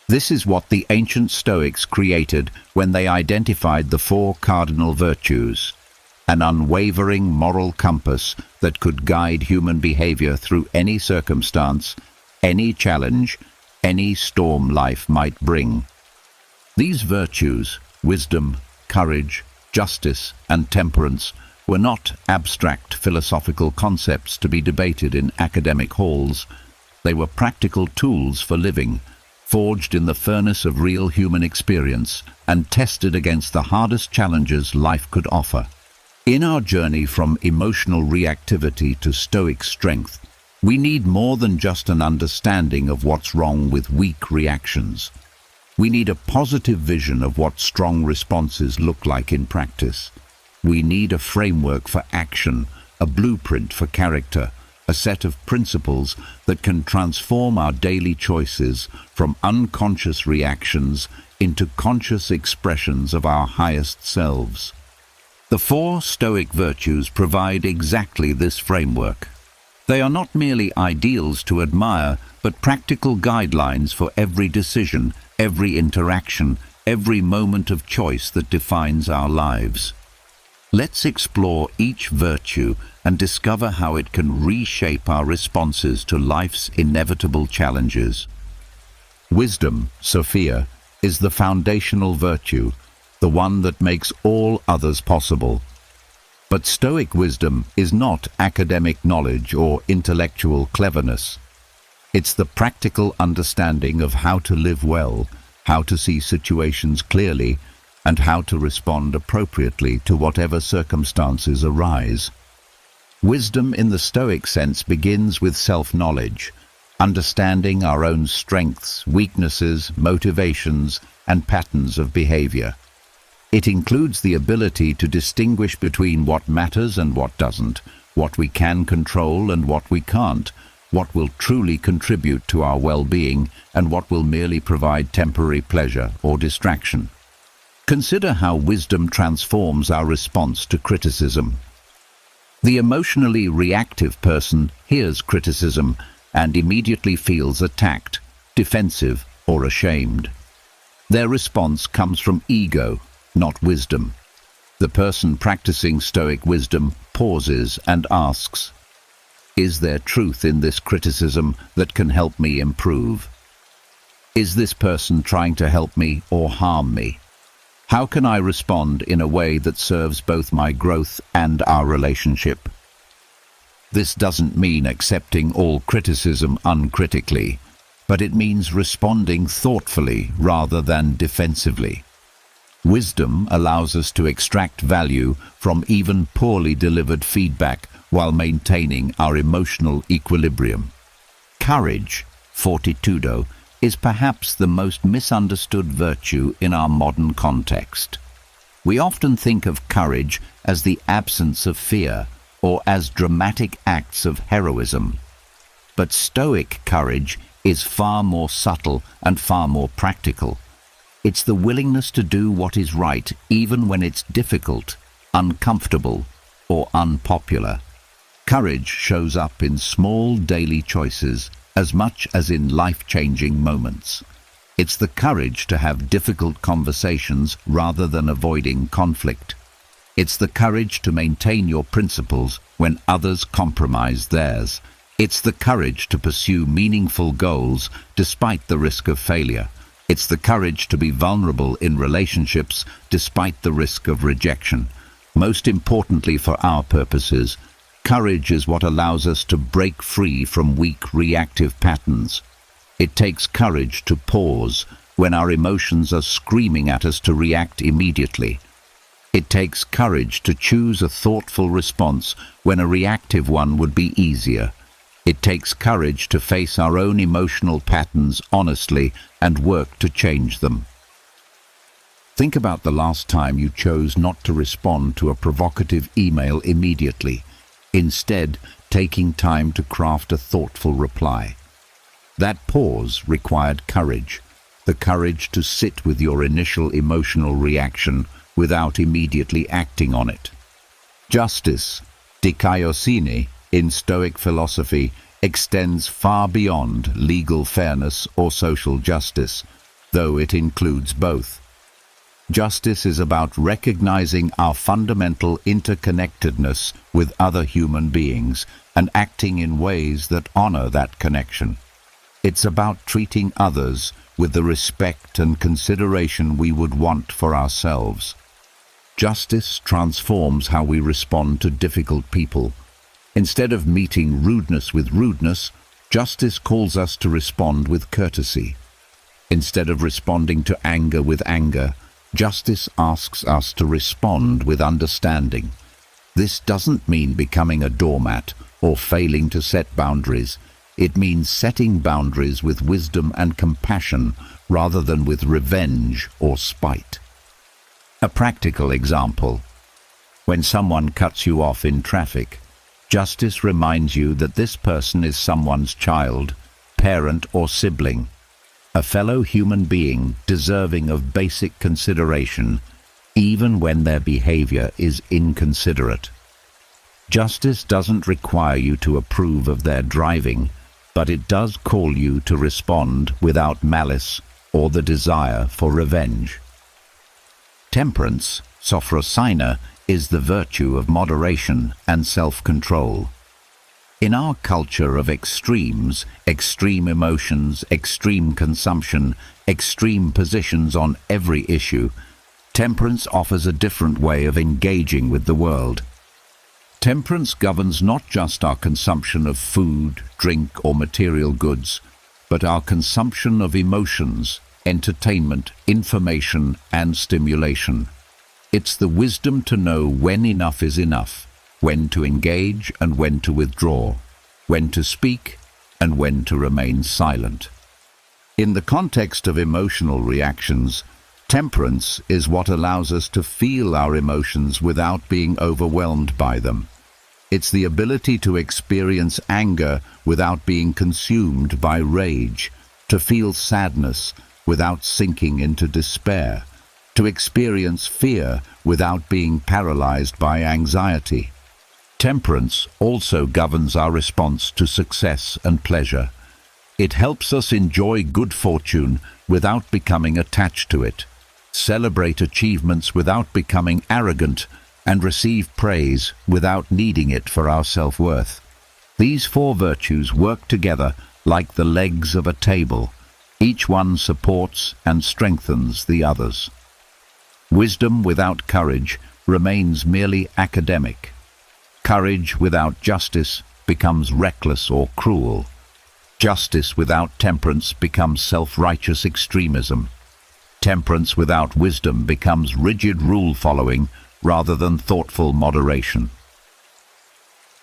This is what the ancient Stoics created when they identified the four cardinal virtues: an unwavering moral compass that could guide human behavior through any circumstance, any challenge, any storm life might bring. These virtues, wisdom, courage, justice, and temperance, were not abstract philosophical concepts to be debated in academic halls. They were practical tools for living, forged in the furnace of real human experience and tested against the hardest challenges life could offer. In our journey from emotional reactivity to stoic strength, we need more than just an understanding of what's wrong with weak reactions. We need a positive vision of what strong responses look like in practice. We need a framework for action, a blueprint for character, a set of principles that can transform our daily choices from unconscious reactions into conscious expressions of our highest selves. The 4 Stoic virtues provide exactly this framework. They are not merely ideals to admire, but practical guidelines for every decision, every interaction, every moment of choice that defines our lives. Let's explore each virtue and discover how it can reshape our responses to life's inevitable challenges. Wisdom, Sophia, is the foundational virtue, the one that makes all others possible. But Stoic wisdom is not academic knowledge or intellectual cleverness. It's the practical understanding of how to live well, how to see situations clearly, and how to respond appropriately to whatever circumstances arise. Wisdom in the Stoic sense begins with self-knowledge, understanding our own strengths, weaknesses, motivations, and patterns of behavior. It includes the ability to distinguish between what matters and what doesn't, what we can control and what we can't, what will truly contribute to our well-being and what will merely provide temporary pleasure or distraction. Consider how wisdom transforms our response to criticism. The emotionally reactive person hears criticism and immediately feels attacked, defensive, or ashamed. Their response comes from ego, not wisdom. The person practicing Stoic wisdom pauses and asks, "Is there truth in this criticism that can help me improve? Is this person trying to help me or harm me? How can I respond in a way that serves both my growth and our relationship?" This doesn't mean accepting all criticism uncritically, but it means responding thoughtfully rather than defensively. Wisdom allows us to extract value from even poorly delivered feedback while maintaining our emotional equilibrium. Courage, fortitudo, is perhaps the most misunderstood virtue in our modern context. We often think of courage as the absence of fear or as dramatic acts of heroism. But Stoic courage is far more subtle and far more practical. It's the willingness to do what is right even when it's difficult, uncomfortable, or unpopular. Courage shows up in small daily choices as much as in life-changing moments. It's the courage to have difficult conversations rather than avoiding conflict. It's the courage to maintain your principles when others compromise theirs. It's the courage to pursue meaningful goals despite the risk of failure. It's the courage to be vulnerable in relationships despite the risk of rejection. Most importantly for our purposes, courage is what allows us to break free from weak reactive patterns. It takes courage to pause when our emotions are screaming at us to react immediately. It takes courage to choose a thoughtful response when a reactive one would be easier. It takes courage to face our own emotional patterns honestly and work to change them. Think about the last time you chose not to respond to a provocative email immediately, instead taking time to craft a thoughtful reply. That pause required courage, the courage to sit with your initial emotional reaction without immediately acting on it. Justice, dikaiosune, in Stoic philosophy, extends far beyond legal fairness or social justice, though it includes both. Justice is about recognizing our fundamental interconnectedness with other human beings and acting in ways that honor that connection. It's about treating others with the respect and consideration we would want for ourselves. Justice transforms how we respond to difficult people. Instead of meeting rudeness with rudeness, justice calls us to respond with courtesy. Instead of responding to anger with anger, justice asks us to respond with understanding. This doesn't mean becoming a doormat or failing to set boundaries. It means setting boundaries with wisdom and compassion rather than with revenge or spite. A practical example. When someone cuts you off in traffic, justice reminds you that this person is someone's child, parent, or sibling, a fellow human being deserving of basic consideration, even when their behavior is inconsiderate. Justice doesn't require you to approve of their driving, but it does call you to respond without malice or the desire for revenge. Temperance, sophrosina, is the virtue of moderation and self-control. In our culture of extremes, extreme emotions, extreme consumption, extreme positions on every issue, temperance offers a different way of engaging with the world. Temperance governs not just our consumption of food, drink, or material goods, but our consumption of emotions, entertainment, information, and stimulation. It's the wisdom to know when enough is enough, when to engage and when to withdraw, when to speak and when to remain silent. In the context of emotional reactions, temperance is what allows us to feel our emotions without being overwhelmed by them. It's the ability to experience anger without being consumed by rage, to feel sadness without sinking into despair, to experience fear without being paralyzed by anxiety. Temperance also governs our response to success and pleasure. It helps us enjoy good fortune without becoming attached to it, celebrate achievements without becoming arrogant, and receive praise without needing it for our self-worth. These four virtues work together like the legs of a table. Each one supports and strengthens the others. Wisdom without courage remains merely academic. Courage without justice becomes reckless or cruel. Justice without temperance becomes self-righteous extremism. Temperance without wisdom becomes rigid rule-following rather than thoughtful moderation.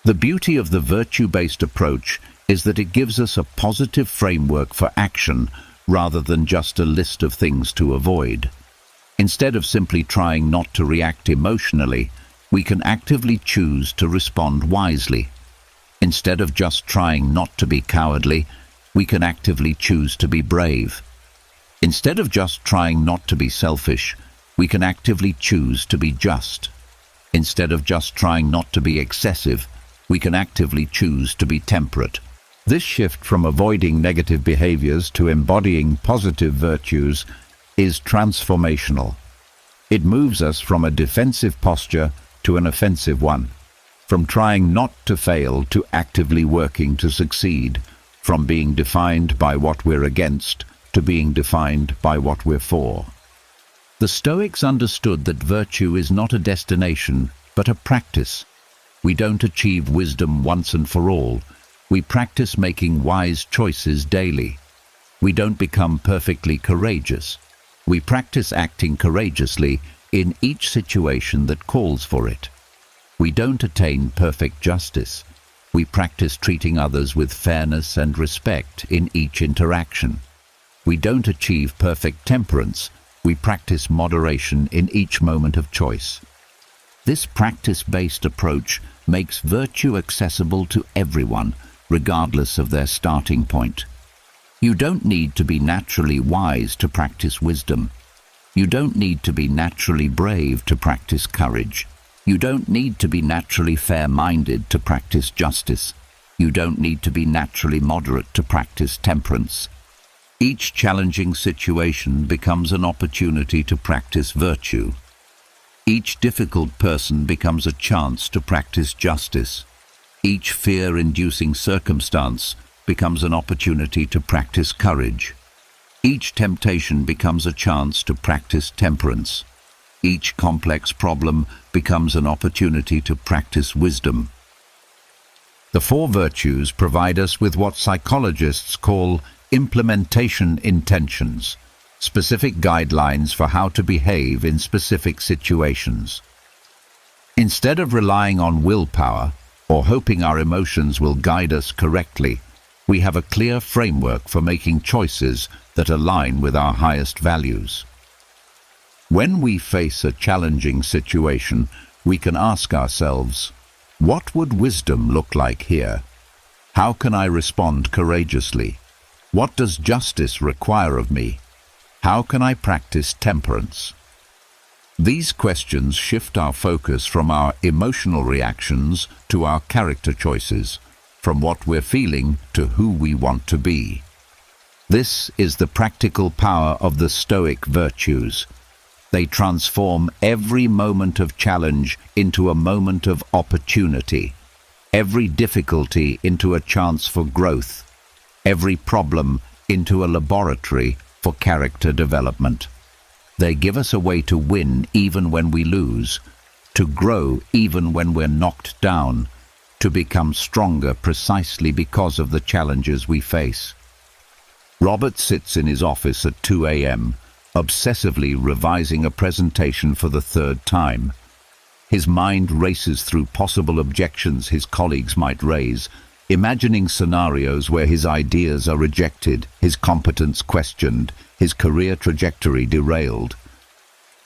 The beauty of the virtue-based approach is that it gives us a positive framework for action rather than just a list of things to avoid. Instead of simply trying not to react emotionally, we can actively choose to respond wisely. Instead of just trying not to be cowardly, we can actively choose to be brave. Instead of just trying not to be selfish, we can actively choose to be just. Instead of just trying not to be excessive, we can actively choose to be temperate. This shift from avoiding negative behaviors to embodying positive virtues is transformational. It moves us from a defensive posture to an offensive one, from trying not to fail to actively working to succeed, from being defined by what we're against to being defined by what we're for. The Stoics understood that virtue is not a destination, but a practice. We don't achieve wisdom once and for all. We practice making wise choices daily. We don't become perfectly courageous. We practice acting courageously in each situation that calls for it. We don't attain perfect justice. We practice treating others with fairness and respect in each interaction. We don't achieve perfect temperance. We practice moderation in each moment of choice. This practice-based approach makes virtue accessible to everyone, regardless of their starting point. You don't need to be naturally wise to practice wisdom. You don't need to be naturally brave to practice courage. You don't need to be naturally fair-minded to practice justice. You don't need to be naturally moderate to practice temperance. Each challenging situation becomes an opportunity to practice virtue. Each difficult person becomes a chance to practice justice. Each fear-inducing circumstance becomes an opportunity to practice courage. Each temptation becomes a chance to practice temperance. Each complex problem becomes an opportunity to practice wisdom. The four virtues provide us with what psychologists call implementation intentions, specific guidelines for how to behave in specific situations. Instead of relying on willpower or hoping our emotions will guide us correctly, we have a clear framework for making choices that align with our highest values. When we face a challenging situation, we can ask ourselves, what would wisdom look like here? How can I respond courageously? What does justice require of me? How can I practice temperance? These questions shift our focus from our emotional reactions to our character choices, from what we're feeling to who we want to be. This is the practical power of the Stoic virtues. They transform every moment of challenge into a moment of opportunity, every difficulty into a chance for growth, every problem into a laboratory for character development. They give us a way to win even when we lose, to grow even when we're knocked down, to become stronger precisely because of the challenges we face. Robert sits in his office at 2 a.m., obsessively revising a presentation for the third time. His mind races through possible objections his colleagues might raise, imagining scenarios where his ideas are rejected, his competence questioned, his career trajectory derailed.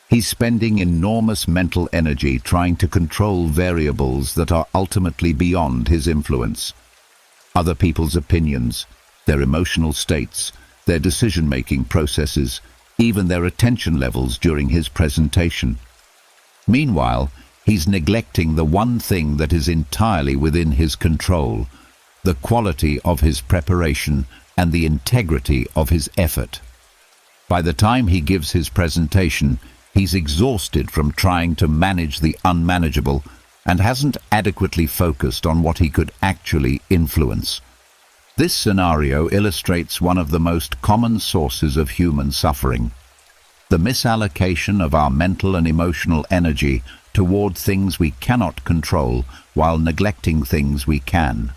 He's spending enormous mental energy trying to control variables that are ultimately beyond his influence. Other people's opinions, their emotional states, their decision-making processes, even their attention levels during his presentation. Meanwhile, he's neglecting the one thing that is entirely within his control, the quality of his preparation and the integrity of his effort. By the time he gives his presentation, he's exhausted from trying to manage the unmanageable and hasn't adequately focused on what he could actually influence. This scenario illustrates one of the most common sources of human suffering: the misallocation of our mental and emotional energy toward things we cannot control while neglecting things we can.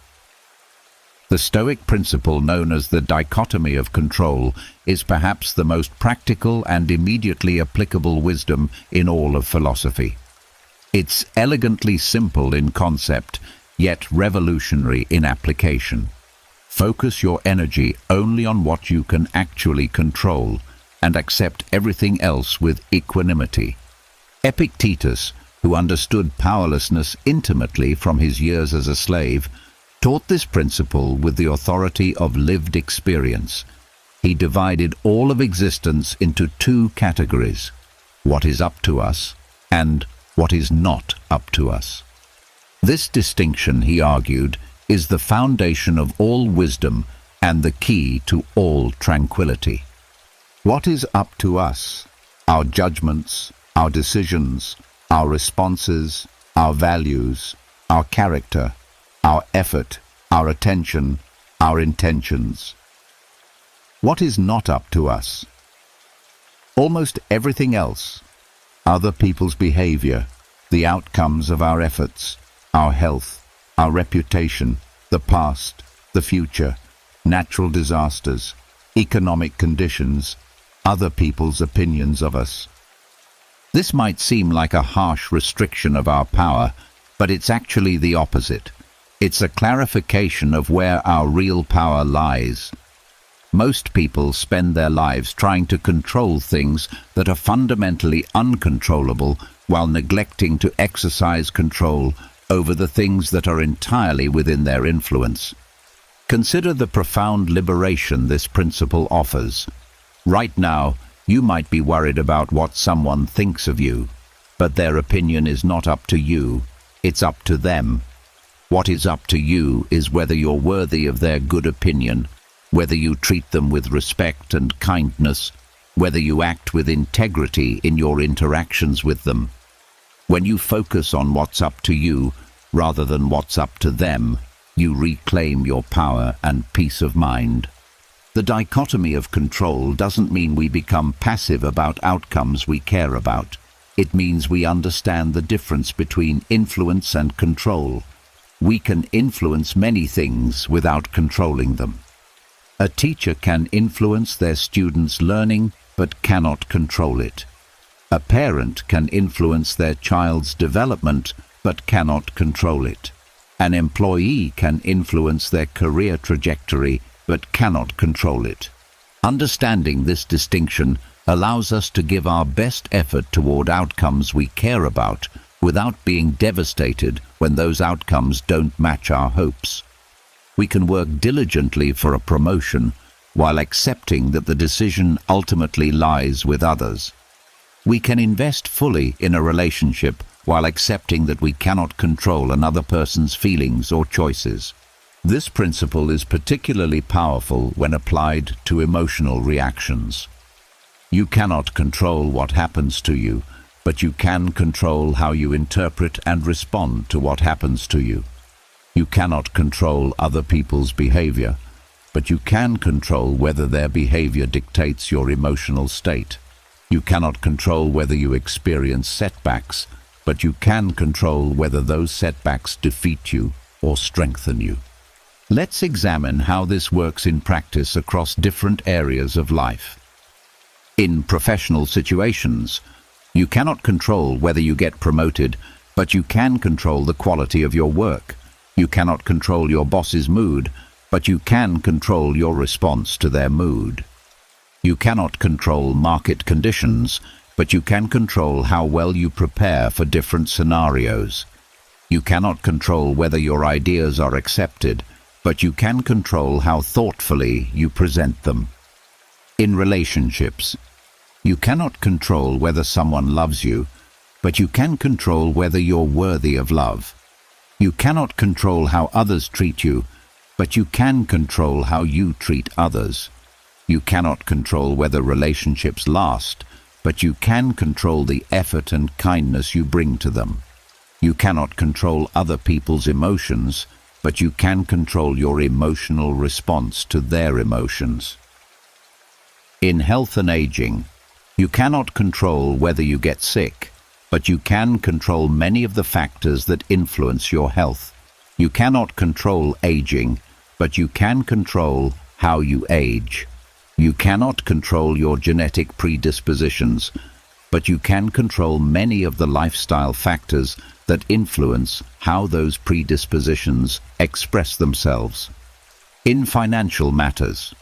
The Stoic principle known as the dichotomy of control is perhaps the most practical and immediately applicable wisdom in all of philosophy. It's elegantly simple in concept, yet revolutionary in application. Focus your energy only on what you can actually control and accept everything else with equanimity. Epictetus, who understood powerlessness intimately from his years as a slave, taught this principle with the authority of lived experience. He divided all of existence into two categories: what is up to us and what is not up to us. This distinction, he argued, is the foundation of all wisdom and the key to all tranquility. What is up to us? Our judgments, our decisions, our responses, our values, our character, our effort, our attention, our intentions. What is not up to us? Almost everything else. Other people's behavior, the outcomes of our efforts, our health, our reputation, the past, the future, natural disasters, economic conditions, other people's opinions of us. This might seem like a harsh restriction of our power, but it's actually the opposite. It's a clarification of where our real power lies. Most people spend their lives trying to control things that are fundamentally uncontrollable while neglecting to exercise control over the things that are entirely within their influence. Consider the profound liberation this principle offers. Right now, you might be worried about what someone thinks of you, but their opinion is not up to you, it's up to them. What is up to you is whether you're worthy of their good opinion, whether you treat them with respect and kindness, whether you act with integrity in your interactions with them. When you focus on what's up to you rather than what's up to them, you reclaim your power and peace of mind. The dichotomy of control doesn't mean we become passive about outcomes we care about. It means we understand the difference between influence and control. We can influence many things without controlling them. A teacher can influence their students' learning but cannot control it. A parent can influence their child's development but cannot control it. An employee can influence their career trajectory but cannot control it. Understanding this distinction allows us to give our best effort toward outcomes we care about without being devastated when those outcomes don't match our hopes. We can work diligently for a promotion while accepting that the decision ultimately lies with others. We can invest fully in a relationship while accepting that we cannot control another person's feelings or choices. This principle is particularly powerful when applied to emotional reactions. You cannot control what happens to you, but you can control how you interpret and respond to what happens to you. You cannot control other people's behavior, but you can control whether their behavior dictates your emotional state. You cannot control whether you experience setbacks, but you can control whether those setbacks defeat you or strengthen you. Let's examine how this works in practice across different areas of life. In professional situations, you cannot control whether you get promoted, but you can control the quality of your work. You cannot control your boss's mood, but you can control your response to their mood. You cannot control market conditions, but you can control how well you prepare for different scenarios. You cannot control whether your ideas are accepted, but you can control how thoughtfully you present them. In relationships, you cannot control whether someone loves you, but you can control whether you're worthy of love. You cannot control how others treat you, but you can control how you treat others. You cannot control whether relationships last, but you can control the effort and kindness you bring to them. You cannot control other people's emotions, but you can control your emotional response to their emotions. In health and aging, you cannot control whether you get sick, but you can control many of the factors that influence your health. You cannot control aging, but you can control how you age. You cannot control your genetic predispositions, but you can control many of the lifestyle factors that influence how those predispositions express themselves. In financial matters,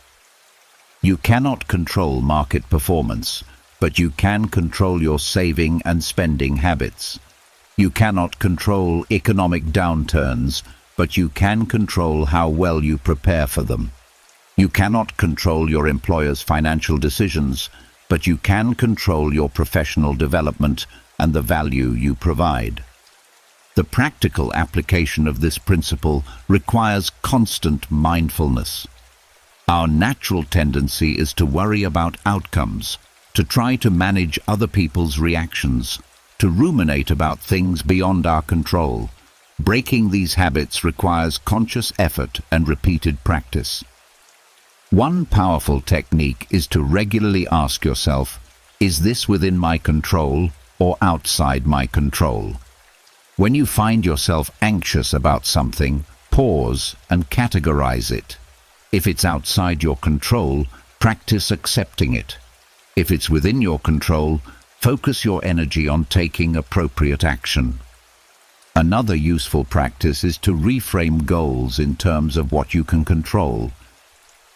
you cannot control market performance, but you can control your saving and spending habits. You cannot control economic downturns, but you can control how well you prepare for them. You cannot control your employer's financial decisions, but you can control your professional development and the value you provide. The practical application of this principle requires constant mindfulness. Our natural tendency is to worry about outcomes, to try to manage other people's reactions, to ruminate about things beyond our control. Breaking these habits requires conscious effort and repeated practice. One powerful technique is to regularly ask yourself, is this within my control or outside my control? When you find yourself anxious about something, pause and categorize it. If it's outside your control, practice accepting it. If it's within your control, focus your energy on taking appropriate action. Another useful practice is to reframe goals in terms of what you can control.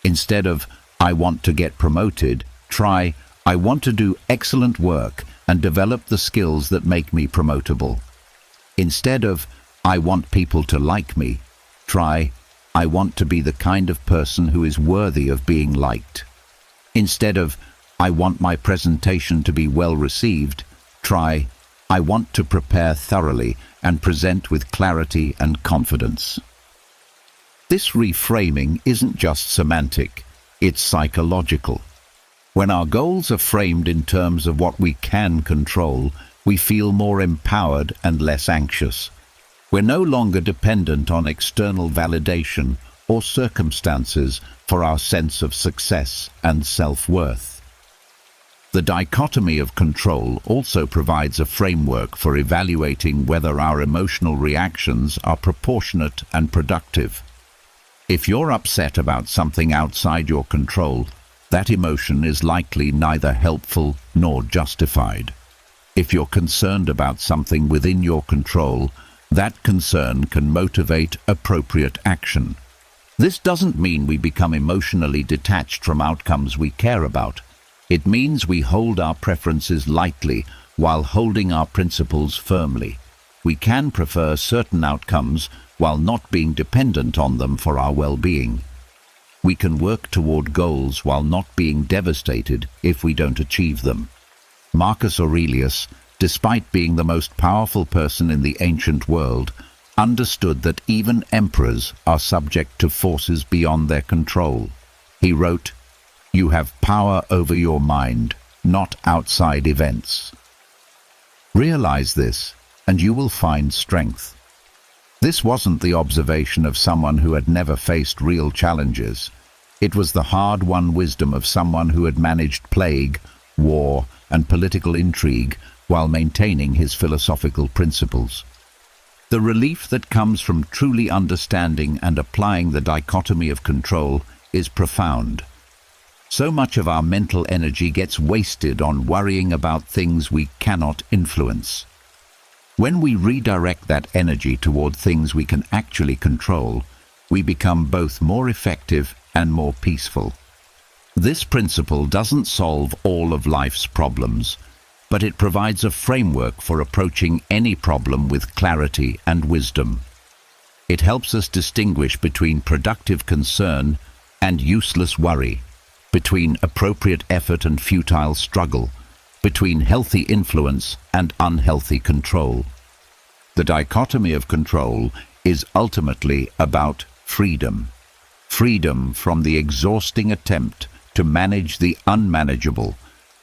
Instead of, I want to get promoted, try, I want to do excellent work and develop the skills that make me promotable. Instead of, I want people to like me, try, I want to be the kind of person who is worthy of being liked. Instead of, I want my presentation to be well received, try, I want to prepare thoroughly and present with clarity and confidence. This reframing isn't just semantic, it's psychological. When our goals are framed in terms of what we can control, we feel more empowered and less anxious. We're no longer dependent on external validation or circumstances for our sense of success and self-worth. The dichotomy of control also provides a framework for evaluating whether our emotional reactions are proportionate and productive. If you're upset about something outside your control, that emotion is likely neither helpful nor justified. If you're concerned about something within your control, that concern can motivate appropriate action. This doesn't mean we become emotionally detached from outcomes we care about. It means we hold our preferences lightly while holding our principles firmly. We can prefer certain outcomes while not being dependent on them for our well-being. We can work toward goals while not being devastated if we don't achieve them. Marcus Aurelius, despite being the most powerful person in the ancient world, understood that even emperors are subject to forces beyond their control. He wrote, "You have power over your mind, not outside events." Realize this, and you will find strength. This wasn't the observation of someone who had never faced real challenges. It was the hard-won wisdom of someone who had managed plague, war, and political intrigue while maintaining his philosophical principles. The relief that comes from truly understanding and applying the dichotomy of control is profound. So much of our mental energy gets wasted on worrying about things we cannot influence. When we redirect that energy toward things we can actually control, we become both more effective and more peaceful. This principle doesn't solve all of life's problems, but it provides a framework for approaching any problem with clarity and wisdom. It helps us distinguish between productive concern and useless worry, between appropriate effort and futile struggle, between healthy influence and unhealthy control. The dichotomy of control is ultimately about freedom. Freedom from the exhausting attempt to manage the unmanageable.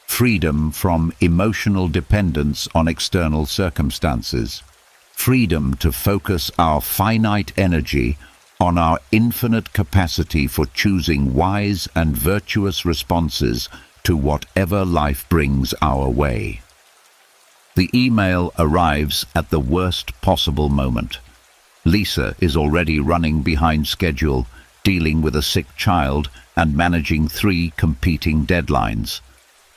Freedom from emotional dependence on external circumstances. Freedom to focus our finite energy on our infinite capacity for choosing wise and virtuous responses to whatever life brings our way. The email arrives at the worst possible moment. Lisa is already running behind schedule, dealing with a sick child and managing 3 competing deadlines.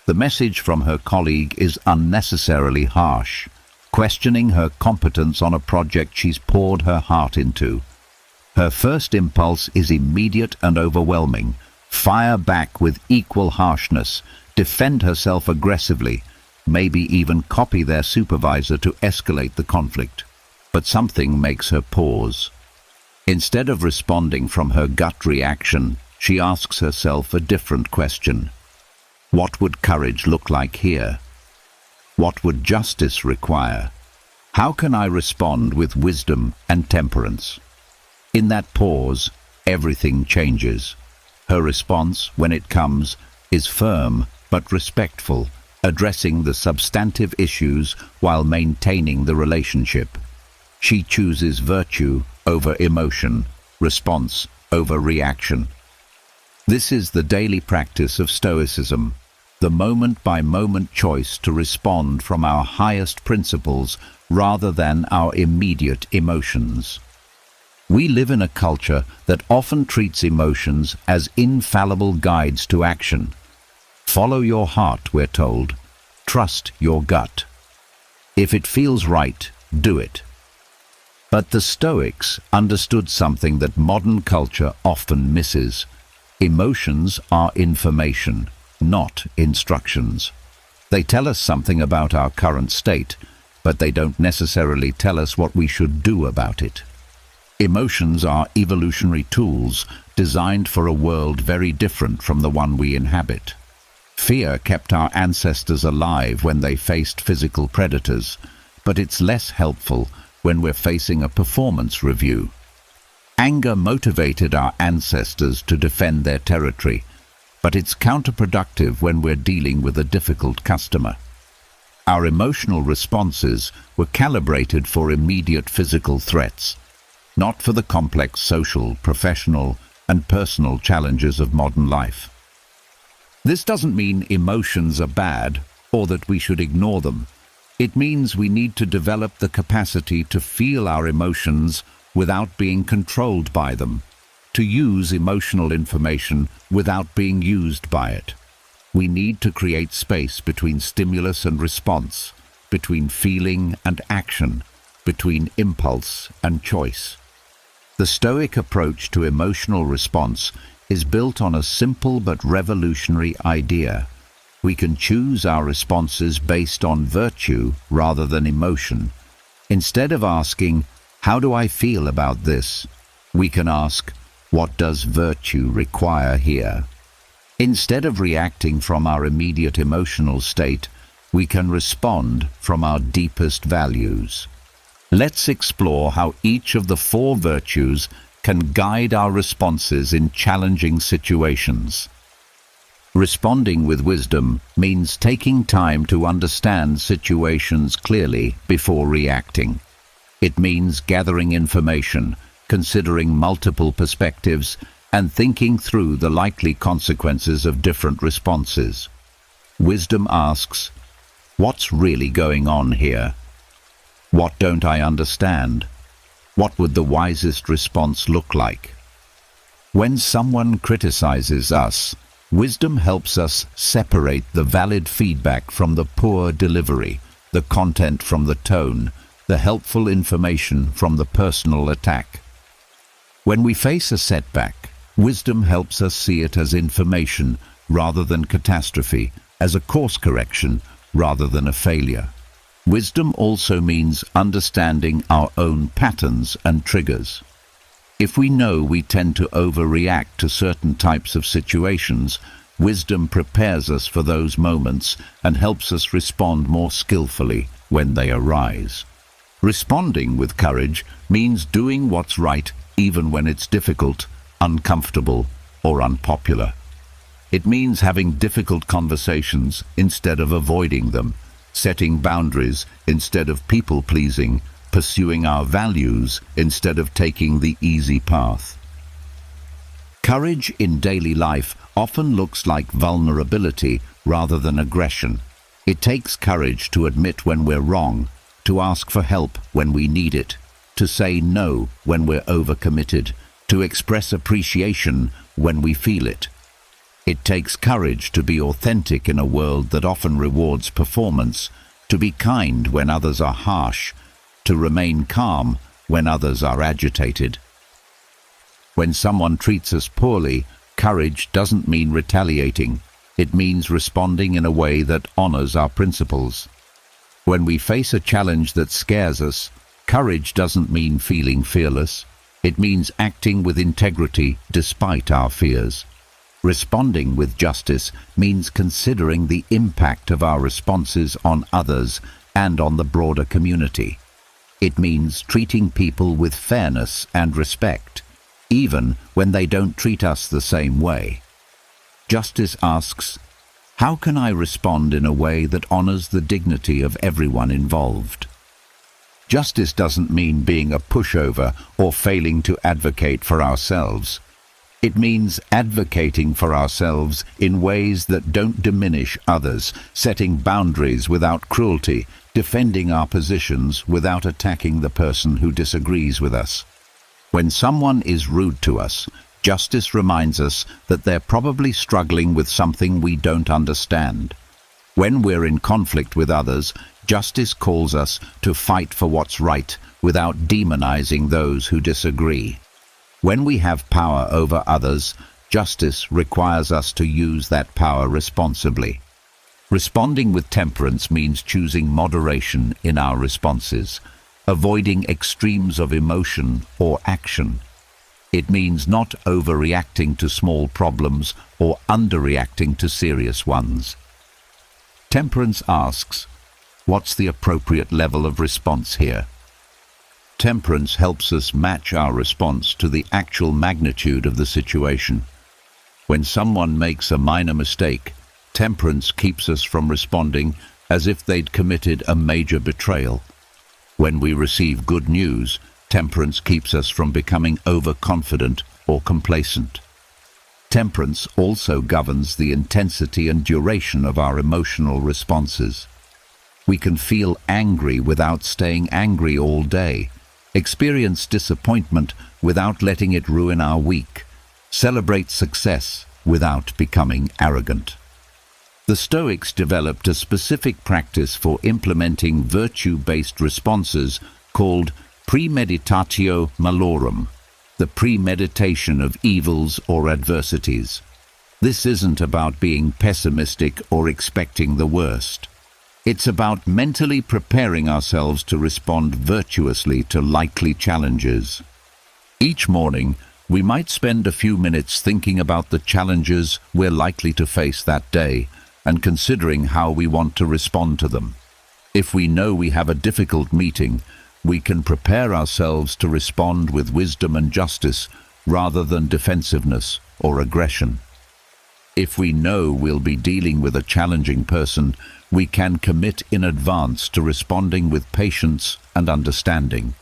The message from her colleague is unnecessarily harsh, questioning her competence on a project she's poured her heart into. Her first impulse is immediate and overwhelming: fire back with equal harshness, defend herself aggressively, maybe even copy their supervisor to escalate the conflict. But something makes her pause. Instead of responding from her gut reaction, she asks herself a different question. What would courage look like here? What would justice require? How can I respond with wisdom and temperance? In that pause, everything changes. Her response, when it comes, is firm but respectful, addressing the substantive issues while maintaining the relationship. She chooses virtue over emotion, response over reaction. This is the daily practice of Stoicism, the moment-by-moment choice to respond from our highest principles rather than our immediate emotions. We live in a culture that often treats emotions as infallible guides to action. Follow your heart, we're told. Trust your gut. If it feels right, do it. But the Stoics understood something that modern culture often misses. Emotions are information, not instructions. They tell us something about our current state, but they don't necessarily tell us what we should do about it. Emotions are evolutionary tools designed for a world very different from the one we inhabit. Fear kept our ancestors alive when they faced physical predators, but it's less helpful when we're facing a performance review. Anger motivated our ancestors to defend their territory, but it's counterproductive when we're dealing with a difficult customer. Our emotional responses were calibrated for immediate physical threats, not for the complex social, professional, and personal challenges of modern life. This doesn't mean emotions are bad or that we should ignore them. It means we need to develop the capacity to feel our emotions without being controlled by them, to use emotional information without being used by it. We need to create space between stimulus and response, between feeling and action, between impulse and choice. The Stoic approach to emotional response is built on a simple but revolutionary idea. We can choose our responses based on virtue rather than emotion. Instead of asking, "How do I feel about this?" we can ask, "What does virtue require here?" Instead of reacting from our immediate emotional state, we can respond from our deepest values. Let's explore how each of the 4 virtues can guide our responses in challenging situations. Responding with wisdom means taking time to understand situations clearly before reacting. It means gathering information, considering multiple perspectives, and thinking through the likely consequences of different responses. Wisdom asks, what's really going on here? What don't I understand? What would the wisest response look like? When someone criticizes us, wisdom helps us separate the valid feedback from the poor delivery, the content from the tone, the helpful information from the personal attack. When we face a setback, wisdom helps us see it as information rather than catastrophe, as a course correction rather than a failure. Wisdom also means understanding our own patterns and triggers. If we know we tend to overreact to certain types of situations, wisdom prepares us for those moments and helps us respond more skillfully when they arise. Responding with courage means doing what's right even when it's difficult, uncomfortable, or unpopular. It means having difficult conversations instead of avoiding them, setting boundaries instead of people-pleasing, pursuing our values instead of taking the easy path. Courage in daily life often looks like vulnerability rather than aggression. It takes courage to admit when we're wrong, to ask for help when we need it, to say no when we're overcommitted, to express appreciation when we feel it. It takes courage to be authentic in a world that often rewards performance, to be kind when others are harsh, to remain calm when others are agitated. When someone treats us poorly, courage doesn't mean retaliating. It means responding in a way that honors our principles. When we face a challenge that scares us, courage doesn't mean feeling fearless. It means acting with integrity despite our fears. Responding with justice means considering the impact of our responses on others and on the broader community. It means treating people with fairness and respect, even when they don't treat us the same way. Justice asks, how can I respond in a way that honors the dignity of everyone involved? Justice doesn't mean being a pushover or failing to advocate for ourselves. It means advocating for ourselves in ways that don't diminish others, setting boundaries without cruelty, defending our positions without attacking the person who disagrees with us. When someone is rude to us, justice reminds us that they're probably struggling with something we don't understand. When we're in conflict with others, justice calls us to fight for what's right without demonizing those who disagree. When we have power over others, justice requires us to use that power responsibly. Responding with temperance means choosing moderation in our responses, avoiding extremes of emotion or action. It means not overreacting to small problems or underreacting to serious ones. Temperance asks, what's the appropriate level of response here? Temperance helps us match our response to the actual magnitude of the situation. When someone makes a minor mistake, temperance keeps us from responding as if they'd committed a major betrayal. When we receive good news, temperance keeps us from becoming overconfident or complacent. Temperance also governs the intensity and duration of our emotional responses. We can feel angry without staying angry all day, experience disappointment without letting it ruin our week, celebrate success without becoming arrogant. The Stoics developed a specific practice for implementing virtue-based responses called premeditatio malorum, the premeditation of evils or adversities. This isn't about being pessimistic or expecting the worst. It's about mentally preparing ourselves to respond virtuously to likely challenges. Each morning, we might spend a few minutes thinking about the challenges we're likely to face that day and considering how we want to respond to them. If we know we have a difficult meeting, we can prepare ourselves to respond with wisdom and justice rather than defensiveness or aggression. If we know we'll be dealing with a challenging person, we can commit in advance to responding with patience and understanding.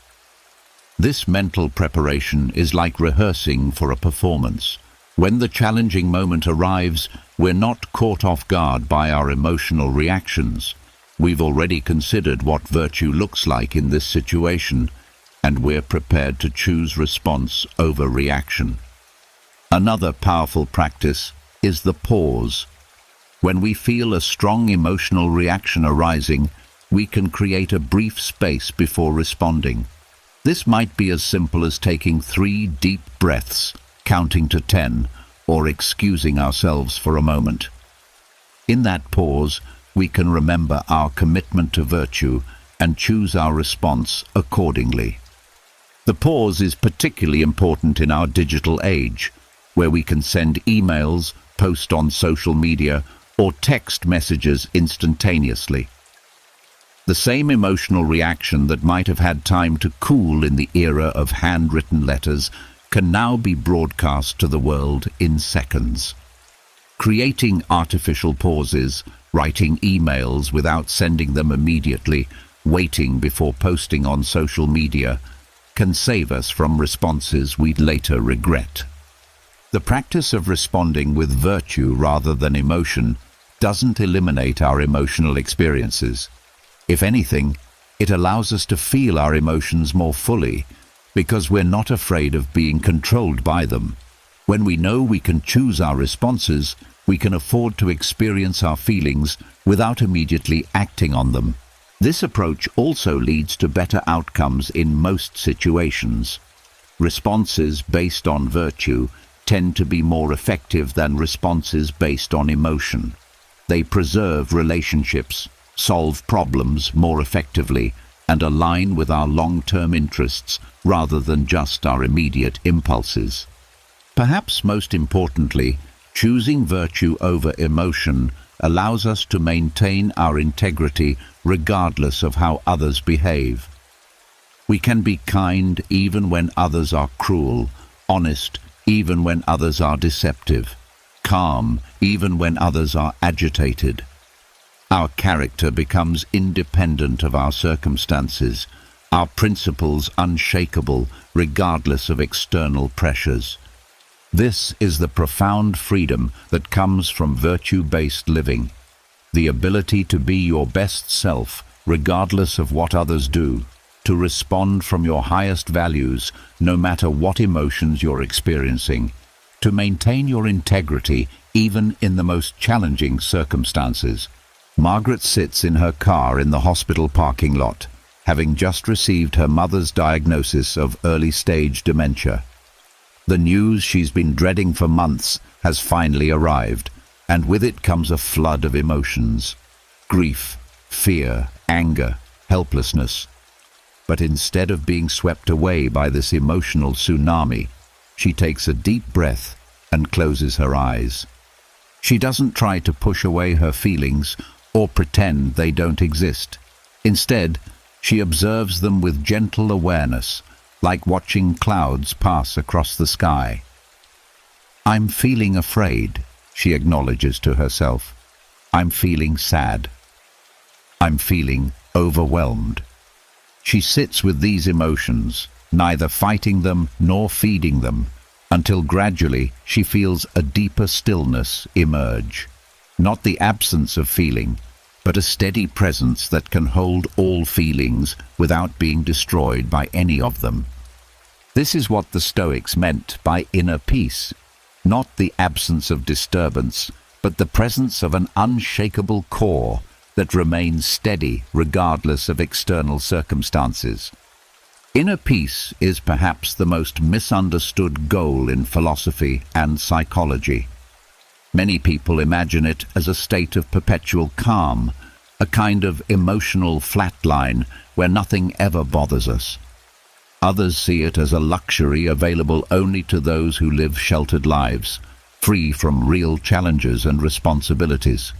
This mental preparation is like rehearsing for a performance. When the challenging moment arrives, we're not caught off guard by our emotional reactions. We've already considered what virtue looks like in this situation, and we're prepared to choose response over reaction. Another powerful practice is the pause. When we feel a strong emotional reaction arising, we can create a brief space before responding. This might be as simple as taking 3 deep breaths, counting to 10, or excusing ourselves for a moment. In that pause, we can remember our commitment to virtue and choose our response accordingly. The pause is particularly important in our digital age, where we can send emails, post on social media, or text messages instantaneously. The same emotional reaction that might have had time to cool in the era of handwritten letters can now be broadcast to the world in seconds. Creating artificial pauses, writing emails without sending them immediately, waiting before posting on social media, can save us from responses we'd later regret. The practice of responding with virtue rather than emotion doesn't eliminate our emotional experiences. If anything, it allows us to feel our emotions more fully, because we're not afraid of being controlled by them. When we know we can choose our responses, we can afford to experience our feelings without immediately acting on them. This approach also leads to better outcomes in most situations. Responses based on virtue tend to be more effective than responses based on emotion. They preserve relationships, solve problems more effectively, and align with our long-term interests rather than just our immediate impulses. Perhaps most importantly, choosing virtue over emotion allows us to maintain our integrity regardless of how others behave. We can be kind even when others are cruel, honest even when others are deceptive, calm even when others are agitated. Our character becomes independent of our circumstances, our principles unshakable regardless of external pressures. This is the profound freedom that comes from virtue-based living, the ability to be your best self regardless of what others do, to respond from your highest values no matter what emotions you're experiencing, to maintain your integrity even in the most challenging circumstances. Margaret sits in her car in the hospital parking lot, having just received her mother's diagnosis of early-stage dementia. The news she's been dreading for months has finally arrived, and with it comes a flood of emotions: grief, fear, anger, helplessness. But instead of being swept away by this emotional tsunami, she takes a deep breath and closes her eyes. She doesn't try to push away her feelings or pretend they don't exist. Instead, She observes them with gentle awareness, like watching clouds pass across the sky. "I'm feeling afraid," she acknowledges to herself. "I'm feeling sad. I'm feeling overwhelmed." She sits with these emotions, neither fighting them nor feeding them, until gradually she feels a deeper stillness emerge. Not the absence of feeling, but a steady presence that can hold all feelings without being destroyed by any of them. This is what the Stoics meant by inner peace, not the absence of disturbance, but the presence of an unshakable core that remains steady regardless of external circumstances. Inner peace is perhaps the most misunderstood goal in philosophy and psychology. Many people imagine it as a state of perpetual calm, a kind of emotional flatline where nothing ever bothers us. Others see it as a luxury available only to those who live sheltered lives, free from real challenges and responsibilities.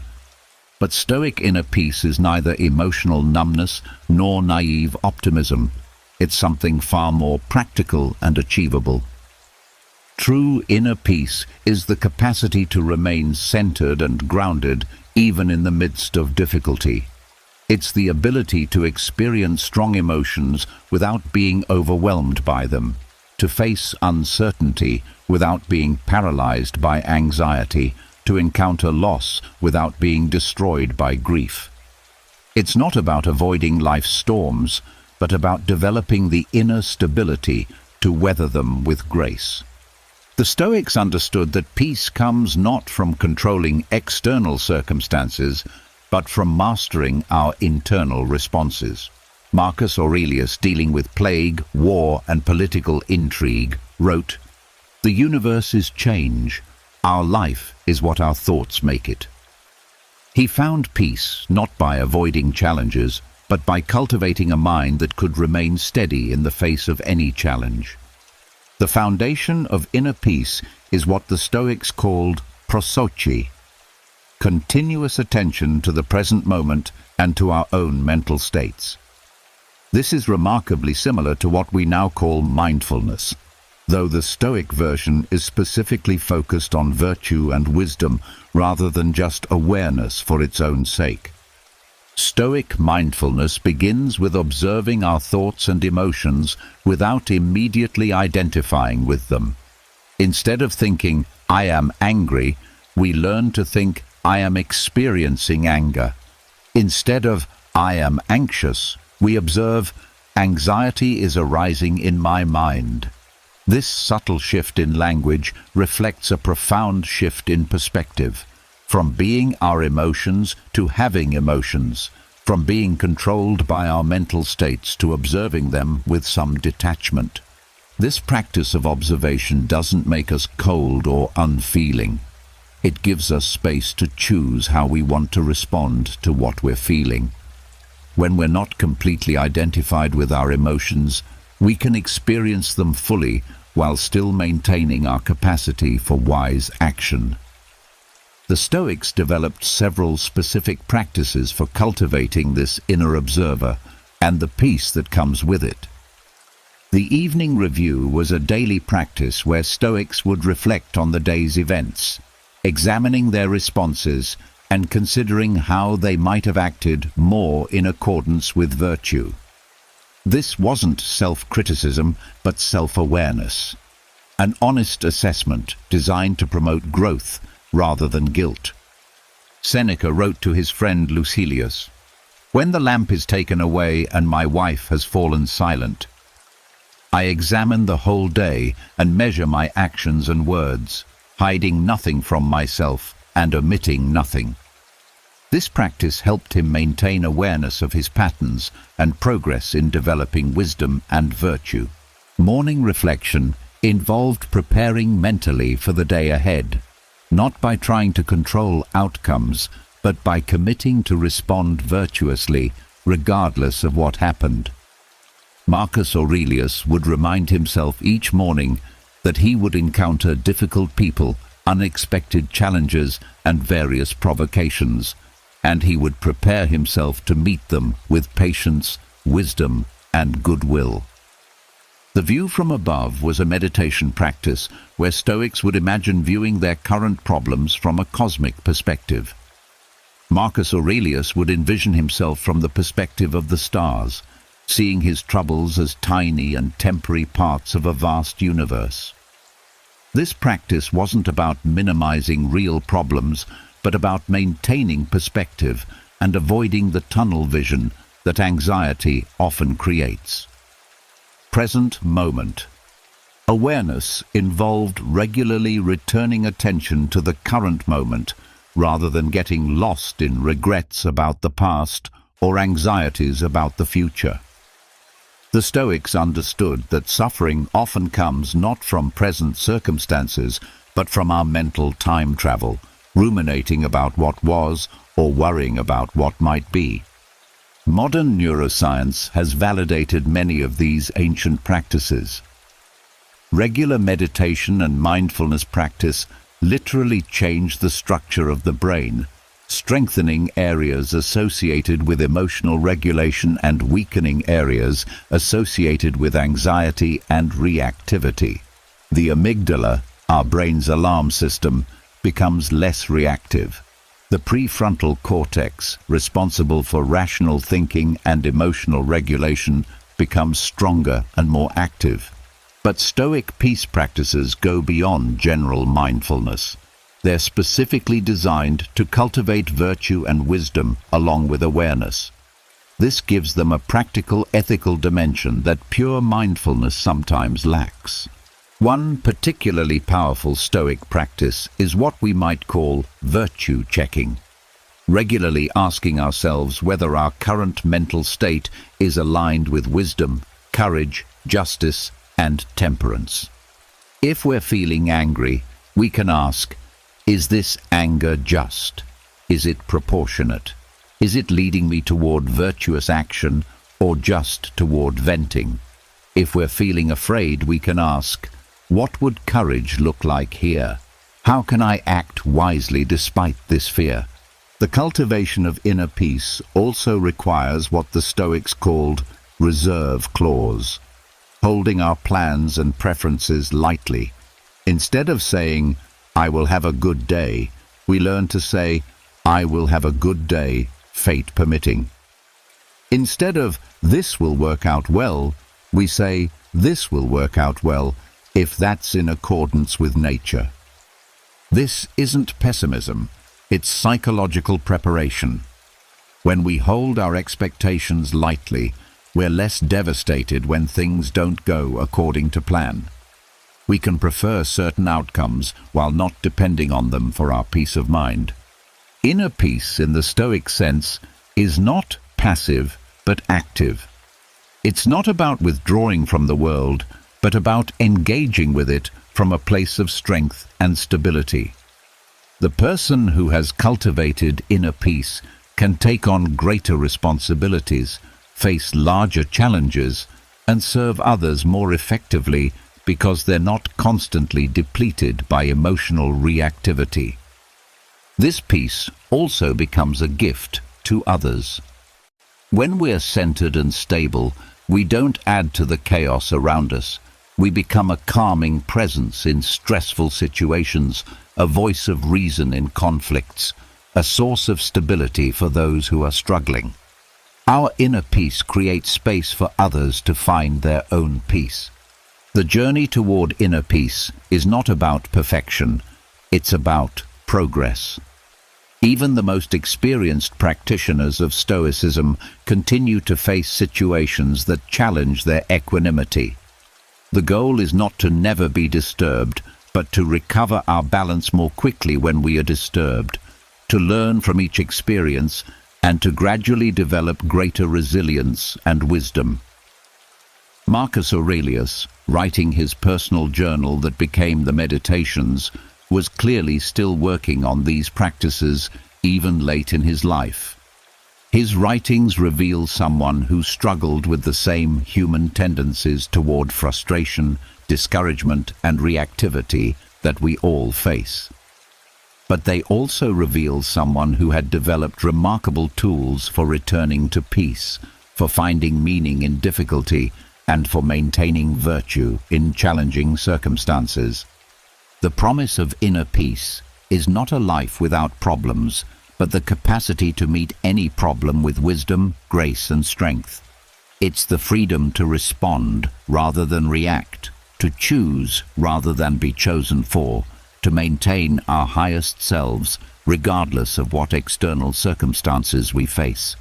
But Stoic inner peace is neither emotional numbness nor naive optimism. It's something far more practical and achievable. True inner peace is the capacity to remain centered and grounded even in the midst of difficulty. It's the ability to experience strong emotions without being overwhelmed by them, to face uncertainty without being paralyzed by anxiety, to encounter loss without being destroyed by grief. It's not about avoiding life's storms, but about developing the inner stability to weather them with grace. The Stoics understood that peace comes not from controlling external circumstances, but from mastering our internal responses. Marcus Aurelius, dealing with plague, war, and political intrigue, wrote, "The universe is change. Our life is what our thoughts make it." He found peace not by avoiding challenges, but by cultivating a mind that could remain steady in the face of any challenge. The foundation of inner peace is what the Stoics called prosochi, continuous attention to the present moment and to our own mental states. This is remarkably similar to what we now call mindfulness, though the Stoic version is specifically focused on virtue and wisdom rather than just awareness for its own sake. Stoic mindfulness begins with observing our thoughts and emotions without immediately identifying with them. Instead of thinking, "I am angry," we learn to think, "I am experiencing anger." Instead of "I am anxious," we observe, "Anxiety is arising in my mind." This subtle shift in language reflects a profound shift in perspective, from being our emotions to having emotions, from being controlled by our mental states to observing them with some detachment. This practice of observation doesn't make us cold or unfeeling. It gives us space to choose how we want to respond to what we're feeling. When we're not completely identified with our emotions, we can experience them fully while still maintaining our capacity for wise action. The Stoics developed several specific practices for cultivating this inner observer and the peace that comes with it. The evening review was a daily practice where Stoics would reflect on the day's events, examining their responses and considering how they might have acted more in accordance with virtue. This wasn't self-criticism, but self-awareness, an honest assessment designed to promote growth rather than guilt. Seneca wrote to his friend Lucilius, "When the lamp is taken away and my wife has fallen silent, I examine the whole day and measure my actions and words, hiding nothing from myself and omitting nothing." This practice helped him maintain awareness of his patterns and progress in developing wisdom and virtue. Morning reflection involved preparing mentally for the day ahead, not by trying to control outcomes, but by committing to respond virtuously, regardless of what happened. Marcus Aurelius would remind himself each morning that he would encounter difficult people, unexpected challenges, and various provocations, and he would prepare himself to meet them with patience, wisdom, and goodwill. The view from above was a meditation practice where Stoics would imagine viewing their current problems from a cosmic perspective. Marcus Aurelius would envision himself from the perspective of the stars, seeing his troubles as tiny and temporary parts of a vast universe. This practice wasn't about minimizing real problems, but about maintaining perspective and avoiding the tunnel vision that anxiety often creates. Present moment. Awareness involved regularly returning attention to the current moment rather than getting lost in regrets about the past or anxieties about the future. The Stoics understood that suffering often comes not from present circumstances, but from our mental time travel, ruminating about what was or worrying about what might be. Modern neuroscience has validated many of these ancient practices. Regular meditation and mindfulness practice literally change the structure of the brain, strengthening areas associated with emotional regulation and weakening areas associated with anxiety and reactivity. The amygdala, our brain's alarm system, becomes less reactive. The prefrontal cortex, responsible for rational thinking and emotional regulation, becomes stronger and more active. But Stoic peace practices go beyond general mindfulness. They're specifically designed to cultivate virtue and wisdom along with awareness. This gives them a practical ethical dimension that pure mindfulness sometimes lacks. One particularly powerful Stoic practice is what we might call virtue checking. Regularly asking ourselves whether our current mental state is aligned with wisdom, courage, justice, and temperance. If we're feeling angry, we can ask, is this anger just? Is it proportionate? Is it leading me toward virtuous action or just toward venting? If we're feeling afraid, we can ask, what would courage look like here? How can I act wisely despite this fear? The cultivation of inner peace also requires what the Stoics called reserve clause, holding our plans and preferences lightly. Instead of saying, I will have a good day, we learn to say, I will have a good day, fate permitting. Instead of, this will work out well, we say, this will work out well, if that's in accordance with nature. This isn't pessimism, it's psychological preparation. When we hold our expectations lightly, we're less devastated when things don't go according to plan. We can prefer certain outcomes while not depending on them for our peace of mind. Inner peace, in the Stoic sense, is not passive but active. It's not about withdrawing from the world, but about engaging with it from a place of strength and stability. The person who has cultivated inner peace can take on greater responsibilities, face larger challenges, and serve others more effectively because they're not constantly depleted by emotional reactivity. This peace also becomes a gift to others. When we're centered and stable, we don't add to the chaos around us. We become a calming presence in stressful situations, a voice of reason in conflicts, a source of stability for those who are struggling. Our inner peace creates space for others to find their own peace. The journey toward inner peace is not about perfection, it's about progress. Even the most experienced practitioners of Stoicism continue to face situations that challenge their equanimity. The goal is not to never be disturbed, but to recover our balance more quickly when we are disturbed, to learn from each experience, and to gradually develop greater resilience and wisdom. Marcus Aurelius, writing his personal journal that became the Meditations, was clearly still working on these practices even late in his life. His writings reveal someone who struggled with the same human tendencies toward frustration, discouragement, and reactivity that we all face. But they also reveal someone who had developed remarkable tools for returning to peace, for finding meaning in difficulty, and for maintaining virtue in challenging circumstances. The promise of inner peace is not a life without problems, but the capacity to meet any problem with wisdom, grace, and strength. It's the freedom to respond rather than react, to choose rather than be chosen for, to maintain our highest selves regardless of what external circumstances we face.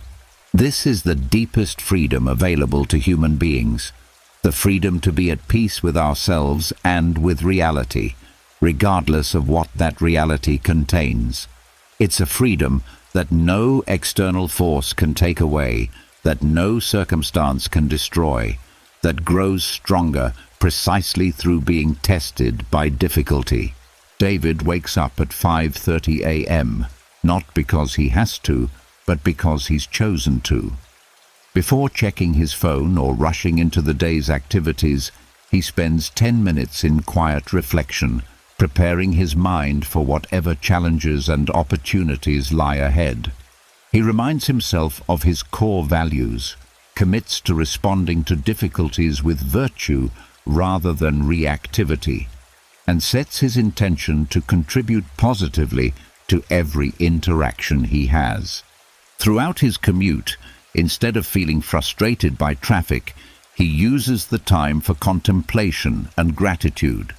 This is the deepest freedom available to human beings, the freedom to be at peace with ourselves and with reality, regardless of what that reality contains. It's a freedom that no external force can take away, that no circumstance can destroy, that grows stronger precisely through being tested by difficulty. David wakes up at 5:30 a.m., not because he has to, but because he's chosen to. Before checking his phone or rushing into the day's activities, he spends 10 minutes in quiet reflection, preparing his mind for whatever challenges and opportunities lie ahead. He reminds himself of his core values, commits to responding to difficulties with virtue rather than reactivity, and sets his intention to contribute positively to every interaction he has. Throughout his commute, instead of feeling frustrated by traffic, he uses the time for contemplation and gratitude.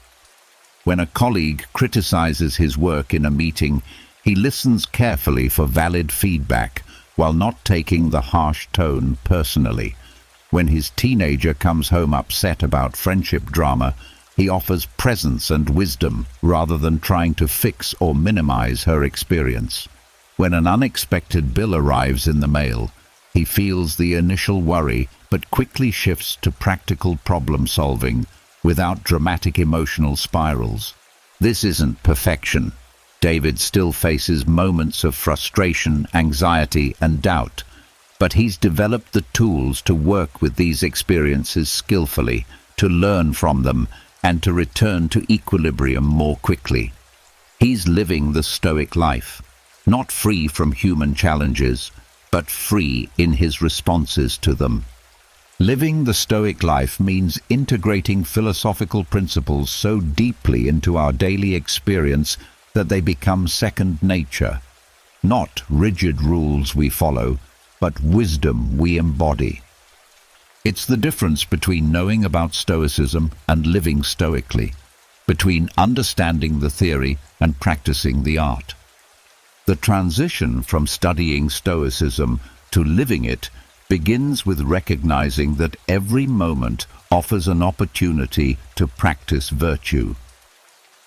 When a colleague criticizes his work in a meeting, he listens carefully for valid feedback while not taking the harsh tone personally. When his teenager comes home upset about friendship drama, he offers presence and wisdom rather than trying to fix or minimize her experience. When an unexpected bill arrives in the mail, he feels the initial worry but quickly shifts to practical problem solving without dramatic emotional spirals. This isn't perfection. David still faces moments of frustration, anxiety, and doubt, but he's developed the tools to work with these experiences skillfully, to learn from them, and to return to equilibrium more quickly. He's living the Stoic life, not free from human challenges, but free in his responses to them. Living the Stoic life means integrating philosophical principles so deeply into our daily experience that they become second nature. Not rigid rules we follow, but wisdom we embody. It's the difference between knowing about Stoicism and living stoically, between understanding the theory and practicing the art. The transition from studying Stoicism to living it begins with recognizing that every moment offers an opportunity to practice virtue.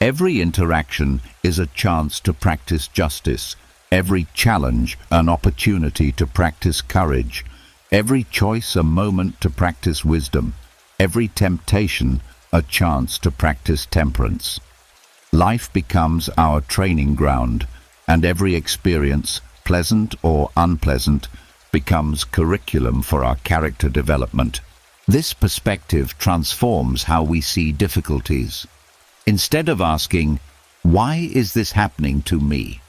Every interaction is a chance to practice justice, every challenge an opportunity to practice courage, every choice a moment to practice wisdom, every temptation a chance to practice temperance. Life becomes our training ground, and every experience, pleasant or unpleasant, becomes curriculum for our character development. This perspective transforms how we see difficulties. Instead of asking, "Why is this happening to me?"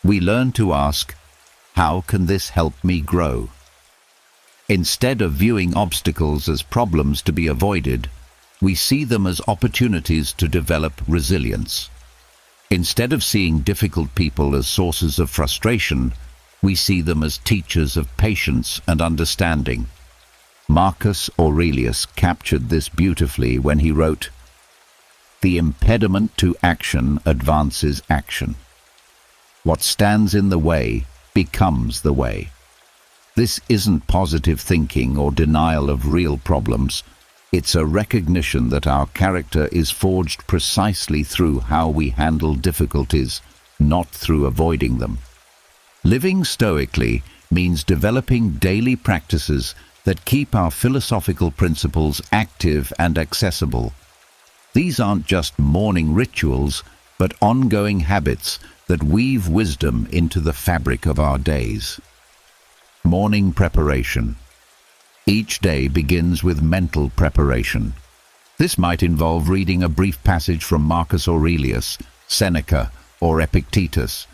we learn to ask, "How can this help me grow?" Instead of viewing obstacles as problems to be avoided, we see them as opportunities to develop resilience. Instead of seeing difficult people as sources of frustration, we see them as teachers of patience and understanding. Marcus Aurelius captured this beautifully when he wrote, "The impediment to action advances action. What stands in the way becomes the way." This isn't positive thinking or denial of real problems. It's a recognition that our character is forged precisely through how we handle difficulties, not through avoiding them. Living stoically means developing daily practices that keep our philosophical principles active and accessible. These aren't just morning rituals, but ongoing habits that weave wisdom into the fabric of our days. Morning preparation. Each day begins with mental preparation. This might involve reading a brief passage from Marcus Aurelius, Seneca, or Epictetus.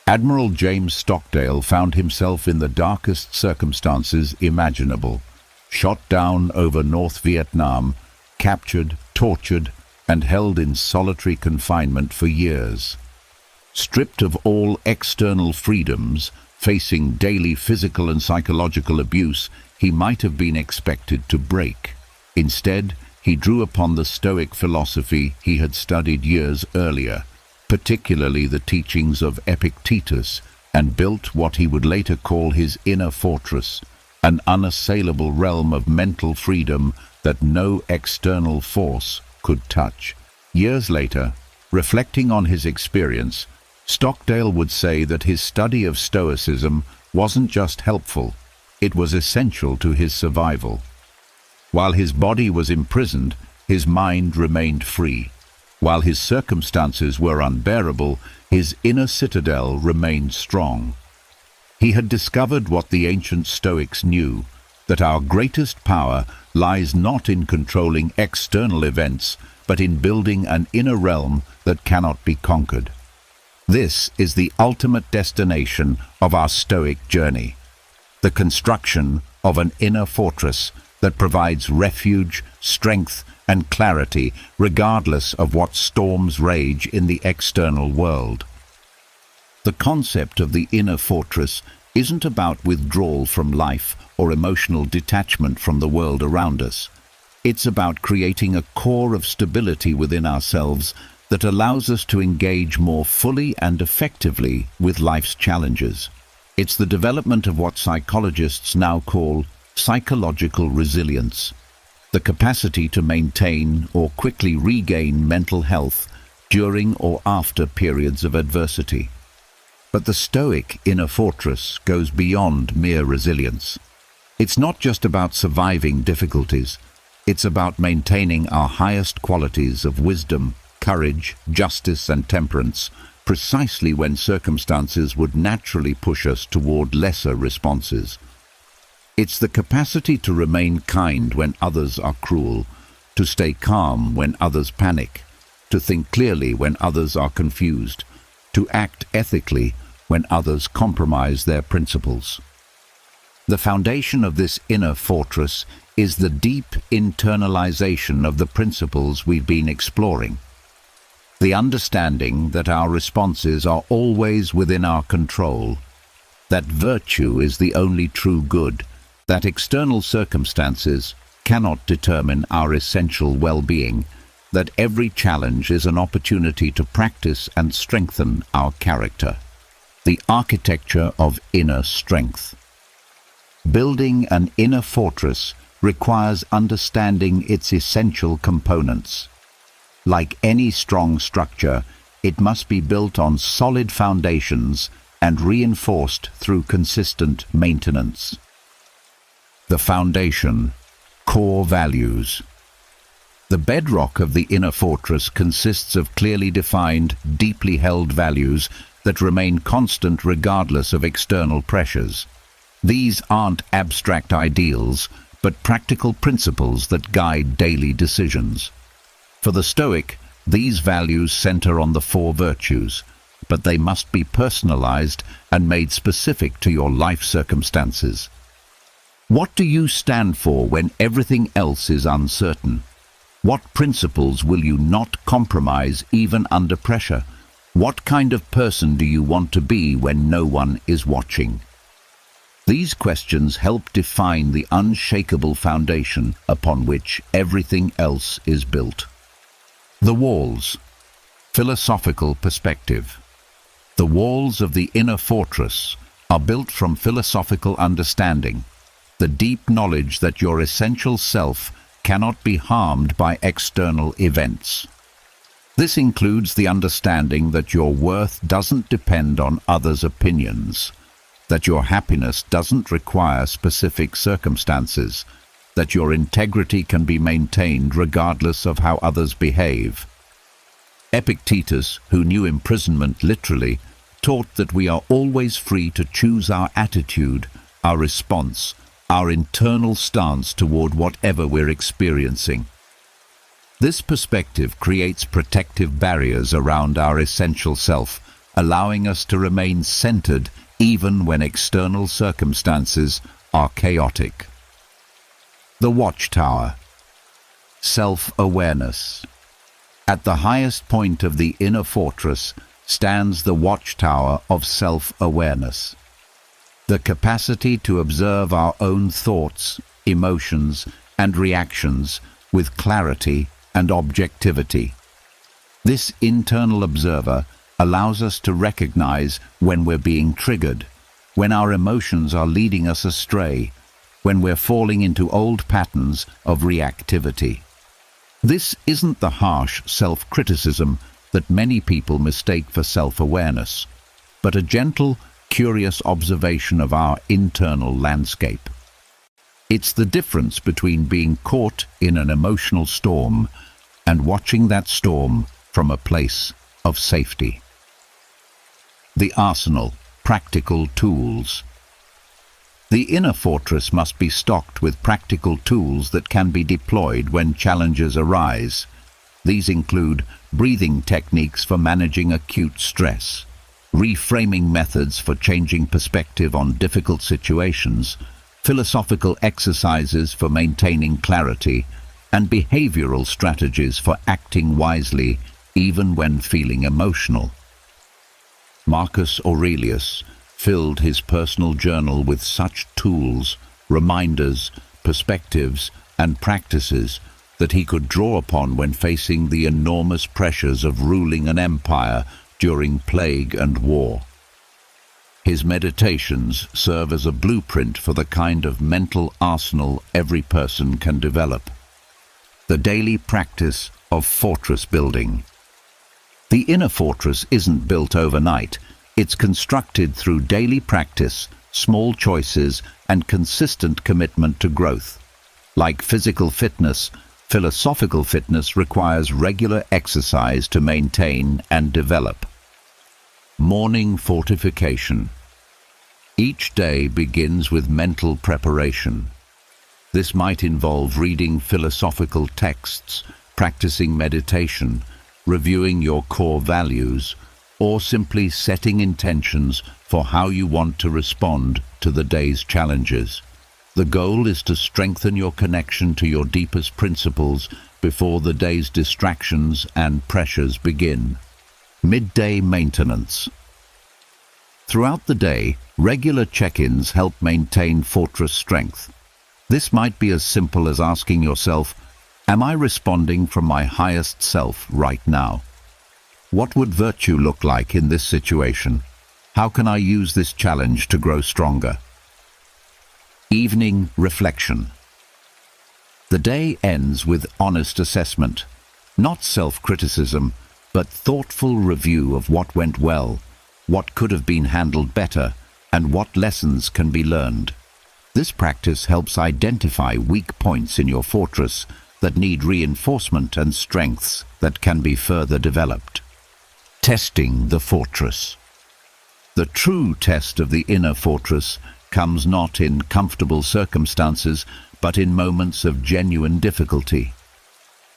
Admiral James Stockdale found himself in the darkest circumstances imaginable, shot down over North Vietnam, captured, tortured, and held in solitary confinement for years. Stripped of all external freedoms, facing daily physical and psychological abuse, he might have been expected to break. Instead, he drew upon the Stoic philosophy he had studied years earlier, particularly the teachings of Epictetus, and built what he would later call his inner fortress, an unassailable realm of mental freedom that no external force could touch. Years later, reflecting on his experience, Stockdale would say that his study of Stoicism wasn't just helpful, it was essential to his survival. While his body was imprisoned, his mind remained free. While his circumstances were unbearable, his inner citadel remained strong. He had discovered what the ancient Stoics knew, that our greatest power lies not in controlling external events, but in building an inner realm that cannot be conquered. This is the ultimate destination of our Stoic journey, the construction of an inner fortress that provides refuge, strength, and clarity regardless of what storms rage in the external world. The concept of the inner fortress isn't about withdrawal from life or emotional detachment from the world around us. It's about creating a core of stability within ourselves that allows us to engage more fully and effectively with life's challenges. It's the development of what psychologists now call psychological resilience, the capacity to maintain or quickly regain mental health during or after periods of adversity. But the Stoic inner fortress goes beyond mere resilience. It's not just about surviving difficulties, it's about maintaining our highest qualities of wisdom, courage, justice, and temperance, precisely when circumstances would naturally push us toward lesser responses. It's the capacity to remain kind when others are cruel, to stay calm when others panic, to think clearly when others are confused, to act ethically when others compromise their principles. The foundation of this inner fortress is the deep internalization of the principles we've been exploring. The understanding that our responses are always within our control, that virtue is the only true good, that external circumstances cannot determine our essential well-being, that every challenge is an opportunity to practice and strengthen our character. The architecture of inner strength. Building an inner fortress requires understanding its essential components. Like any strong structure, it must be built on solid foundations and reinforced through consistent maintenance. The foundation, core values. The bedrock of the inner fortress consists of clearly defined, deeply held values that remain constant regardless of external pressures. These aren't abstract ideals, but practical principles that guide daily decisions. For the Stoic, these values center on the four virtues, but they must be personalized and made specific to your life circumstances. What do you stand for when everything else is uncertain? What principles will you not compromise even under pressure? What kind of person do you want to be when no one is watching? These questions help define the unshakable foundation upon which everything else is built. The walls. Philosophical perspective. The walls of the inner fortress are built from philosophical understanding, the deep knowledge that your essential self cannot be harmed by external events. This includes the understanding that your worth doesn't depend on others' opinions, that your happiness doesn't require specific circumstances, that your integrity can be maintained regardless of how others behave. Epictetus, who knew imprisonment literally, taught that we are always free to choose our attitude, our response, our internal stance toward whatever we're experiencing. This perspective creates protective barriers around our essential self, allowing us to remain centered even when external circumstances are chaotic. The Watchtower. Self-awareness. At the highest point of the inner fortress stands the watchtower of self-awareness. The capacity to observe our own thoughts, emotions, and reactions with clarity and objectivity. This internal observer allows us to recognize when we're being triggered, when our emotions are leading us astray, when we're falling into old patterns of reactivity. This isn't the harsh self-criticism that many people mistake for self-awareness, but a gentle, curious observation of our internal landscape. It's the difference between being caught in an emotional storm and watching that storm from a place of safety. The arsenal, practical tools. The inner fortress must be stocked with practical tools that can be deployed when challenges arise. These include breathing techniques for managing acute stress, reframing methods for changing perspective on difficult situations, philosophical exercises for maintaining clarity, and behavioral strategies for acting wisely even when feeling emotional. Marcus Aurelius filled his personal journal with such tools, reminders, perspectives, and practices that he could draw upon when facing the enormous pressures of ruling an empire during plague and war. His meditations serve as a blueprint for the kind of mental arsenal every person can develop. The daily practice of fortress building. The inner fortress isn't built overnight. It's constructed through daily practice, small choices, and consistent commitment to growth. Like physical fitness, philosophical fitness requires regular exercise to maintain and develop. Morning fortification. Each day begins with mental preparation. This might involve reading philosophical texts, practicing meditation, reviewing your core values, or simply setting intentions for how you want to respond to the day's challenges. The goal is to strengthen your connection to your deepest principles before the day's distractions and pressures begin. Midday maintenance. Throughout the day, regular check-ins help maintain fortress strength. This might be as simple as asking yourself, am I responding from my highest self right now? What would virtue look like in this situation? How can I use this challenge to grow stronger? Evening reflection. The day ends with honest assessment, not self-criticism, but thoughtful review of what went well, what could have been handled better, and what lessons can be learned. This practice helps identify weak points in your fortress that need reinforcement and strengths that can be further developed. Testing the fortress. The true test of the inner fortress comes not in comfortable circumstances, but in moments of genuine difficulty.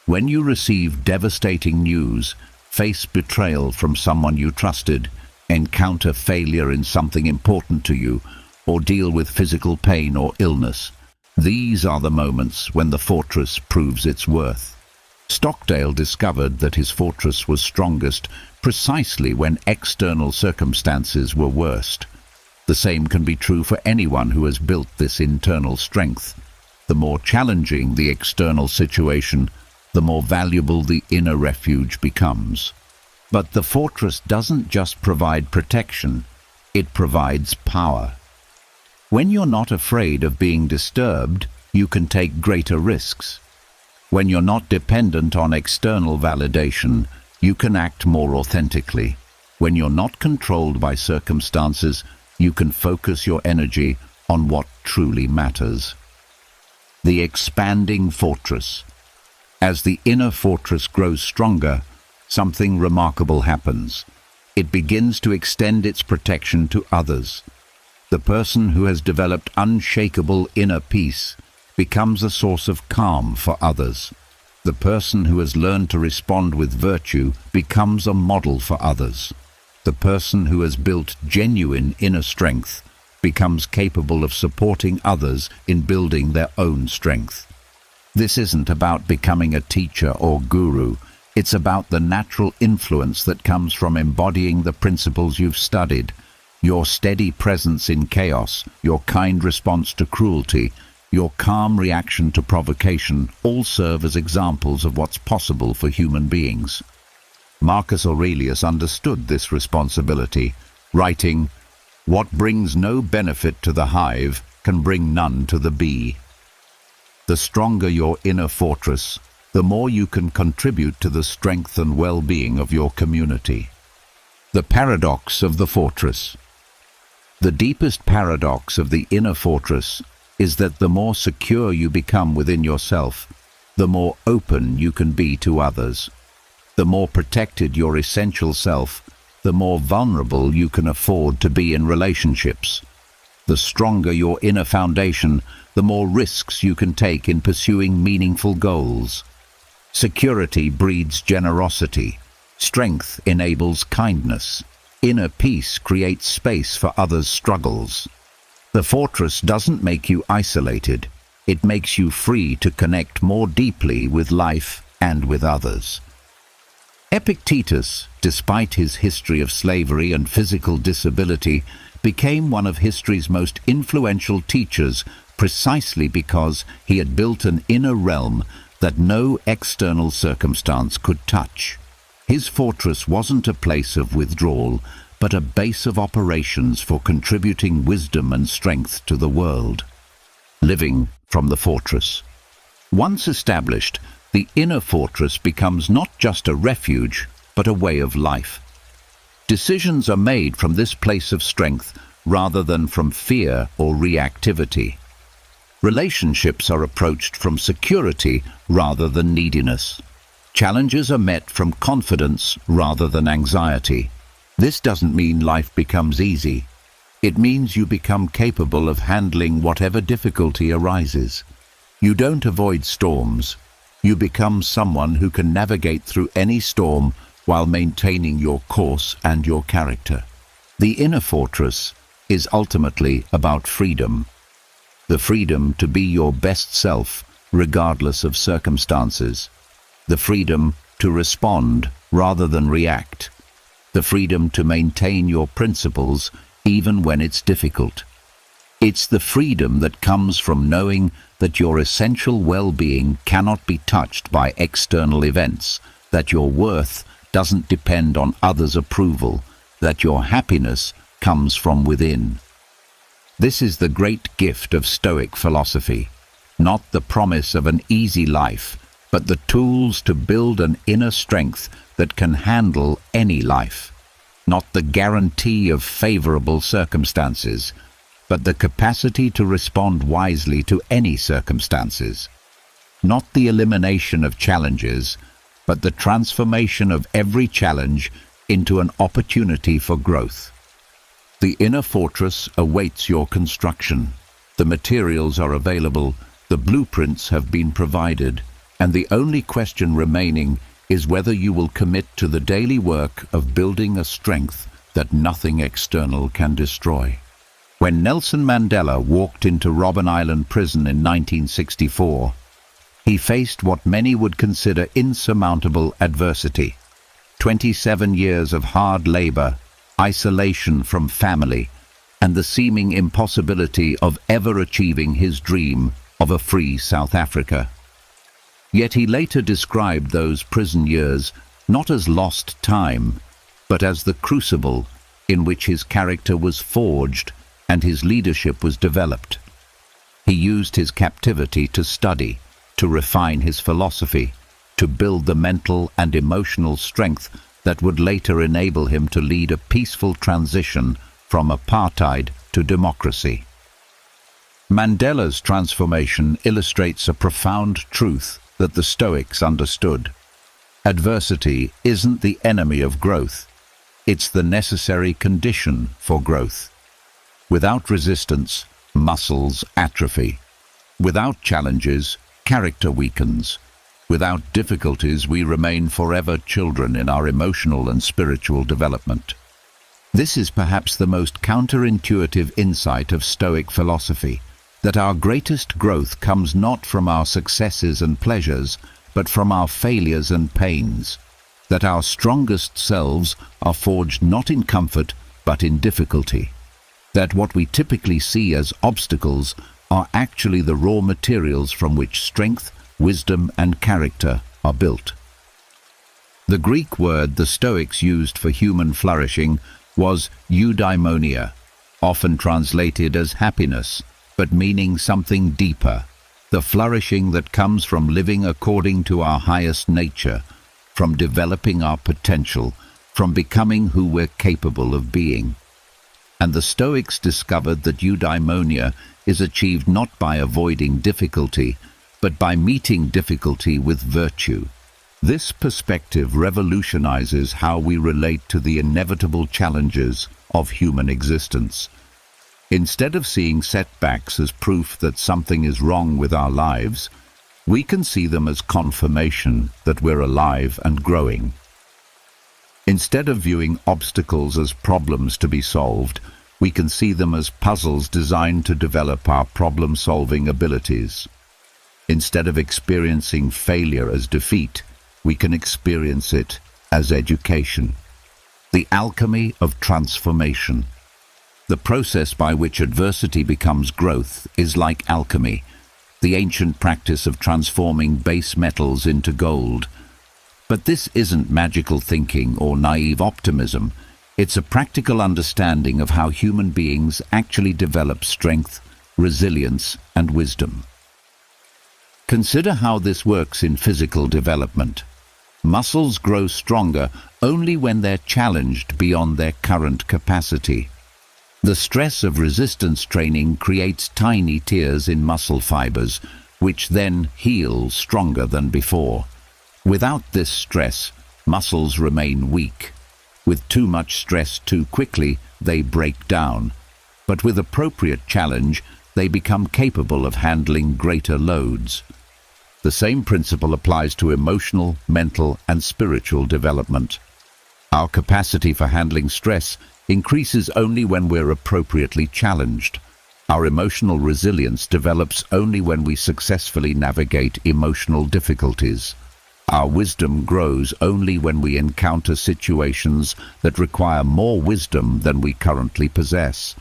When you receive devastating news, face betrayal from someone you trusted, encounter failure in something important to you, or deal with physical pain or illness, these are the moments when the fortress proves its worth. Stockdale discovered that his fortress was strongest precisely when external circumstances were worst. The same can be true for anyone who has built this internal strength. The more challenging the external situation, the more valuable the inner refuge becomes. But the fortress doesn't just provide protection, it provides power. When you're not afraid of being disturbed, you can take greater risks. When you're not dependent on external validation, you can act more authentically. When you're not controlled by circumstances, you can focus your energy on what truly matters. The expanding fortress. As the inner fortress grows stronger, something remarkable happens. It begins to extend its protection to others. The person who has developed unshakable inner peace becomes a source of calm for others. The person who has learned to respond with virtue becomes a model for others. The person who has built genuine inner strength becomes capable of supporting others in building their own strength. This isn't about becoming a teacher or guru. It's about the natural influence that comes from embodying the principles you've studied. Your steady presence in chaos, your kind response to cruelty, your calm reaction to provocation all serve as examples of what's possible for human beings. Marcus Aurelius understood this responsibility, writing, "What brings no benefit to the hive can bring none to the bee." The stronger your inner fortress, the more you can contribute to the strength and well-being of your community. The paradox of the fortress. The deepest paradox of the inner fortress is that the more secure you become within yourself, the more open you can be to others. The more protected your essential self, the more vulnerable you can afford to be in relationships. The stronger your inner foundation, the more risks you can take in pursuing meaningful goals. Security breeds generosity. Strength enables kindness. Inner peace creates space for others' struggles. The fortress doesn't make you isolated. It makes you free to connect more deeply with life and with others. Epictetus, despite his history of slavery and physical disability, became one of history's most influential teachers precisely because he had built an inner realm that no external circumstance could touch. His fortress wasn't a place of withdrawal, but a base of operations for contributing wisdom and strength to the world. Living from the fortress. Once established, the inner fortress becomes not just a refuge, but a way of life. Decisions are made from this place of strength rather than from fear or reactivity. Relationships are approached from security rather than neediness. Challenges are met from confidence rather than anxiety. This doesn't mean life becomes easy. It means you become capable of handling whatever difficulty arises. You don't avoid storms. You become someone who can navigate through any storm while maintaining your course and your character. The inner fortress is ultimately about freedom. The freedom to be your best self regardless of circumstances. The freedom to respond rather than react. The freedom to maintain your principles even when it's difficult. It's the freedom that comes from knowing that your essential well-being cannot be touched by external events, that your worth doesn't depend on others' approval, that your happiness comes from within. This is the great gift of Stoic philosophy, not the promise of an easy life, but the tools to build an inner strength that can handle any life. Not the guarantee of favorable circumstances, but the capacity to respond wisely to any circumstances. Not the elimination of challenges, but the transformation of every challenge into an opportunity for growth. The inner fortress awaits your construction. The materials are available, the blueprints have been provided, and the only question remaining is whether you will commit to the daily work of building a strength that nothing external can destroy. When Nelson Mandela walked into Robben Island prison in 1964, he faced what many would consider insurmountable adversity. 27 years of hard labor, isolation from family, and the seeming impossibility of ever achieving his dream of a free South Africa. Yet he later described those prison years not as lost time, but as the crucible in which his character was forged and his leadership was developed. He used his captivity to study, to refine his philosophy, to build the mental and emotional strength that would later enable him to lead a peaceful transition from apartheid to democracy. Mandela's transformation illustrates a profound truth that the Stoics understood. Adversity isn't the enemy of growth. It's the necessary condition for growth. Without resistance, muscles atrophy. Without challenges, character weakens. Without difficulties, we remain forever children in our emotional and spiritual development. This is perhaps the most counterintuitive insight of Stoic philosophy, that our greatest growth comes not from our successes and pleasures, but from our failures and pains, that our strongest selves are forged not in comfort, but in difficulty, that what we typically see as obstacles are actually the raw materials from which strength, wisdom, and character are built. The Greek word the Stoics used for human flourishing was eudaimonia, often translated as happiness, but meaning something deeper, the flourishing that comes from living according to our highest nature, from developing our potential, from becoming who we're capable of being. And the Stoics discovered that eudaimonia is achieved not by avoiding difficulty, but by meeting difficulty with virtue. This perspective revolutionizes how we relate to the inevitable challenges of human existence. Instead of seeing setbacks as proof that something is wrong with our lives, we can see them as confirmation that we're alive and growing. Instead of viewing obstacles as problems to be solved, we can see them as puzzles designed to develop our problem-solving abilities. Instead of experiencing failure as defeat, we can experience it as education. The alchemy of transformation. The process by which adversity becomes growth is like alchemy, the ancient practice of transforming base metals into gold. But this isn't magical thinking or naive optimism. It's a practical understanding of how human beings actually develop strength, resilience, and wisdom. Consider how this works in physical development. Muscles grow stronger only when they're challenged beyond their current capacity. The stress of resistance training creates tiny tears in muscle fibers, which then heal stronger than before. Without this stress, muscles remain weak. With too much stress too quickly, they break down. But with appropriate challenge, they become capable of handling greater loads. The same principle applies to emotional, mental, and spiritual development. Our capacity for handling stress increases only when we're appropriately challenged. Our emotional resilience develops only when we successfully navigate emotional difficulties. Our wisdom grows only when we encounter situations that require more wisdom than we currently possess.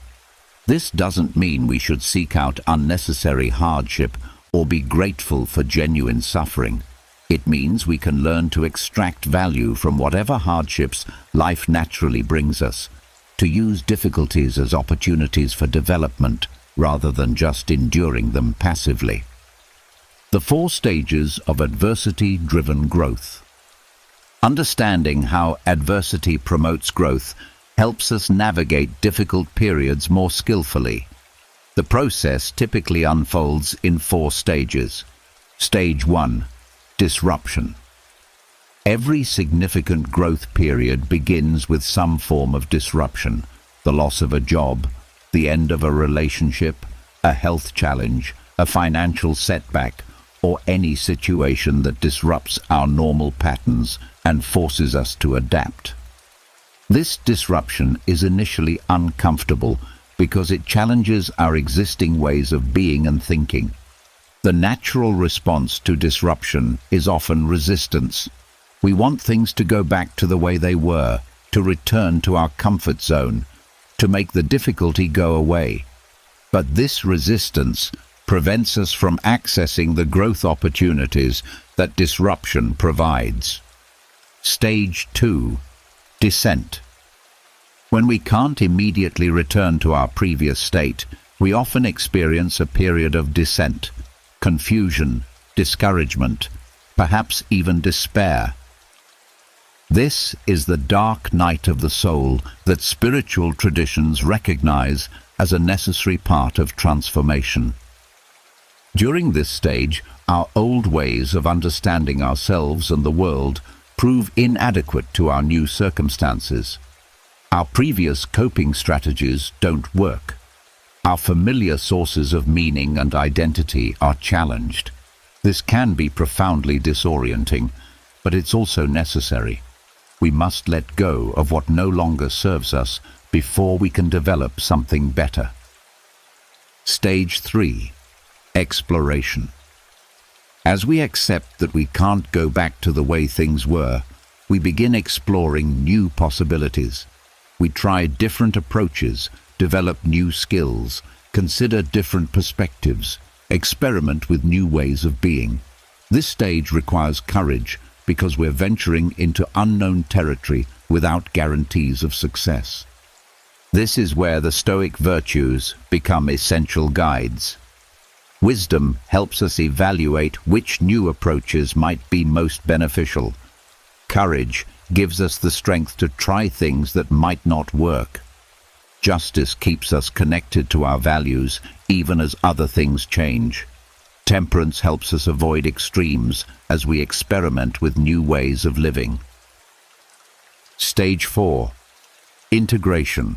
This doesn't mean we should seek out unnecessary hardship or be grateful for genuine suffering. It means we can learn to extract value from whatever hardships life naturally brings us, to use difficulties as opportunities for development rather than just enduring them passively. The 4 stages of adversity-driven growth. Understanding how adversity promotes growth helps us navigate difficult periods more skillfully. The process typically unfolds in 4 stages. Stage 1. Disruption. Every significant growth period begins with some form of disruption: the loss of a job, the end of a relationship, a health challenge, a financial setback, or any situation that disrupts our normal patterns and forces us to adapt. This disruption is initially uncomfortable because it challenges our existing ways of being and thinking. The natural response to disruption is often resistance. We want things to go back to the way they were, to return to our comfort zone, to make the difficulty go away. But this resistance prevents us from accessing the growth opportunities that disruption provides. Stage 2. Descent. When we can't immediately return to our previous state, we often experience a period of descent, confusion, discouragement, perhaps even despair. This is the dark night of the soul that spiritual traditions recognize as a necessary part of transformation. During this stage, our old ways of understanding ourselves and the world prove inadequate to our new circumstances. Our previous coping strategies don't work. Our familiar sources of meaning and identity are challenged. This can be profoundly disorienting, but it's also necessary. We must let go of what no longer serves us before we can develop something better. Stage 3. Exploration. As we accept that we can't go back to the way things were, we begin exploring new possibilities. We try different approaches, develop new skills, consider different perspectives, experiment with new ways of being. This stage requires courage because we're venturing into unknown territory without guarantees of success. This is where the Stoic virtues become essential guides. Wisdom helps us evaluate which new approaches might be most beneficial. Courage gives us the strength to try things that might not work. Justice keeps us connected to our values even as other things change. Temperance helps us avoid extremes as we experiment with new ways of living. Stage 4. Integration.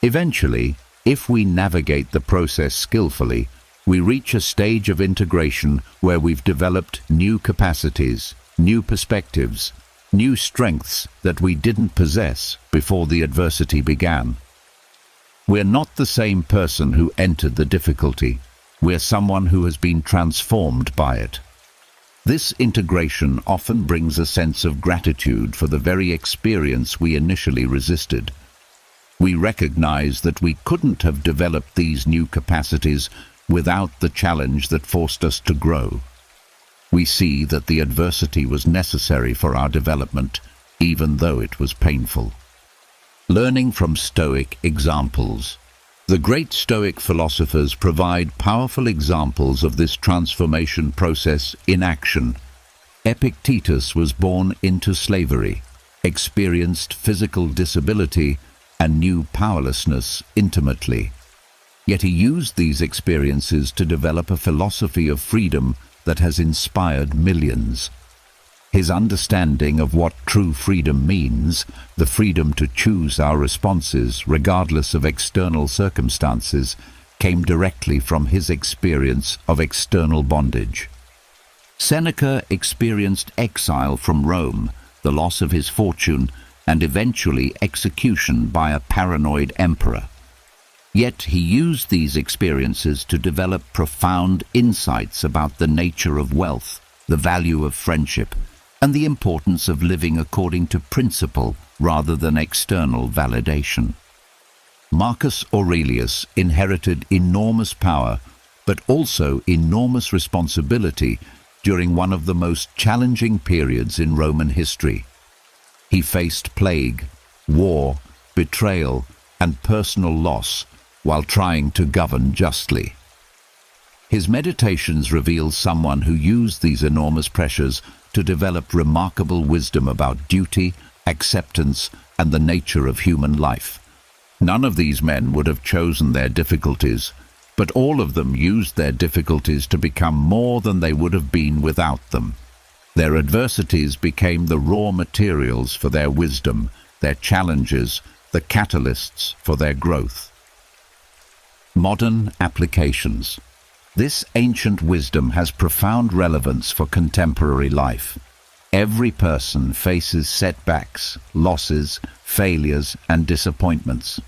Eventually, if we navigate the process skillfully, we reach a stage of integration where we've developed new capacities, new perspectives, new strengths that we didn't possess before the adversity began. We're not the same person who entered the difficulty. We're someone who has been transformed by it. This integration often brings a sense of gratitude for the very experience we initially resisted. We recognize that we couldn't have developed these new capacities without the challenge that forced us to grow. We see that the adversity was necessary for our development, even though it was painful. Learning from Stoic examples. The great Stoic philosophers provide powerful examples of this transformation process in action. Epictetus was born into slavery, experienced physical disability, and knew powerlessness intimately. Yet he used these experiences to develop a philosophy of freedom that has inspired millions. His understanding of what true freedom means, the freedom to choose our responses regardless of external circumstances, came directly from his experience of external bondage. Seneca experienced exile from Rome, the loss of his fortune, and eventually execution by a paranoid emperor. Yet he used these experiences to develop profound insights about the nature of wealth, the value of friendship, and the importance of living according to principle rather than external validation. Marcus Aurelius inherited enormous power, but also enormous responsibility during one of the most challenging periods in Roman history. He faced plague, war, betrayal, and personal loss while trying to govern justly. His meditations reveal someone who used these enormous pressures to develop remarkable wisdom about duty, acceptance, and the nature of human life. None of these men would have chosen their difficulties, but all of them used their difficulties to become more than they would have been without them. Their adversities became the raw materials for their wisdom, their challenges, the catalysts for their growth. Modern applications. This ancient wisdom has profound relevance for contemporary life. Every person faces setbacks, losses, failures, and disappointments.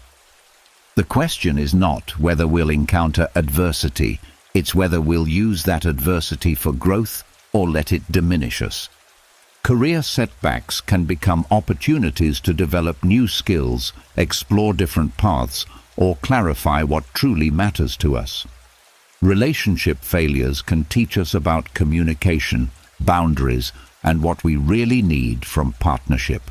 The question is not whether we'll encounter adversity, it's whether we'll use that adversity for growth or let it diminish us. Career setbacks can become opportunities to develop new skills, explore different paths, or clarify what truly matters to us. Relationship failures can teach us about communication, boundaries, and what we really need from partnership.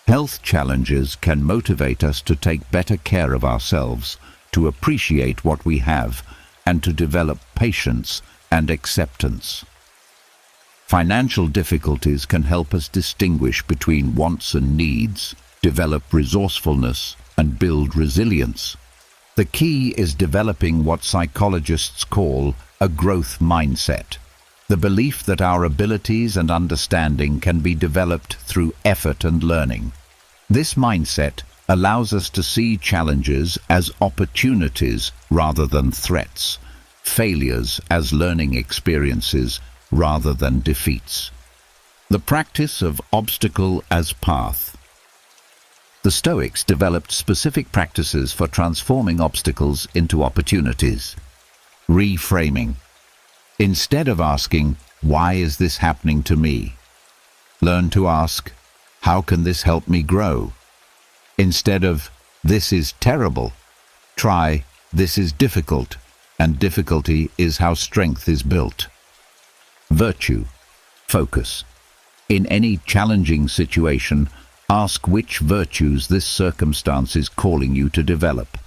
Health challenges can motivate us to take better care of ourselves, to appreciate what we have, and to develop patience and acceptance. Financial difficulties can help us distinguish between wants and needs, develop resourcefulness, and build resilience. The key is developing what psychologists call a growth mindset, the belief that our abilities and understanding can be developed through effort and learning. This mindset allows us to see challenges as opportunities rather than threats, failures as learning experiences rather than defeats. The practice of obstacle as path. The The Stoics developed specific practices for transforming obstacles into opportunities. Reframing. Instead of asking, "Why is this happening to me?" learn to ask, "How can this help me grow?" Instead of, "This is terrible," try, "This is difficult, and difficulty is how strength is built." Virtue. Focus. In any challenging situation, ask which virtues this circumstance is calling you to develop.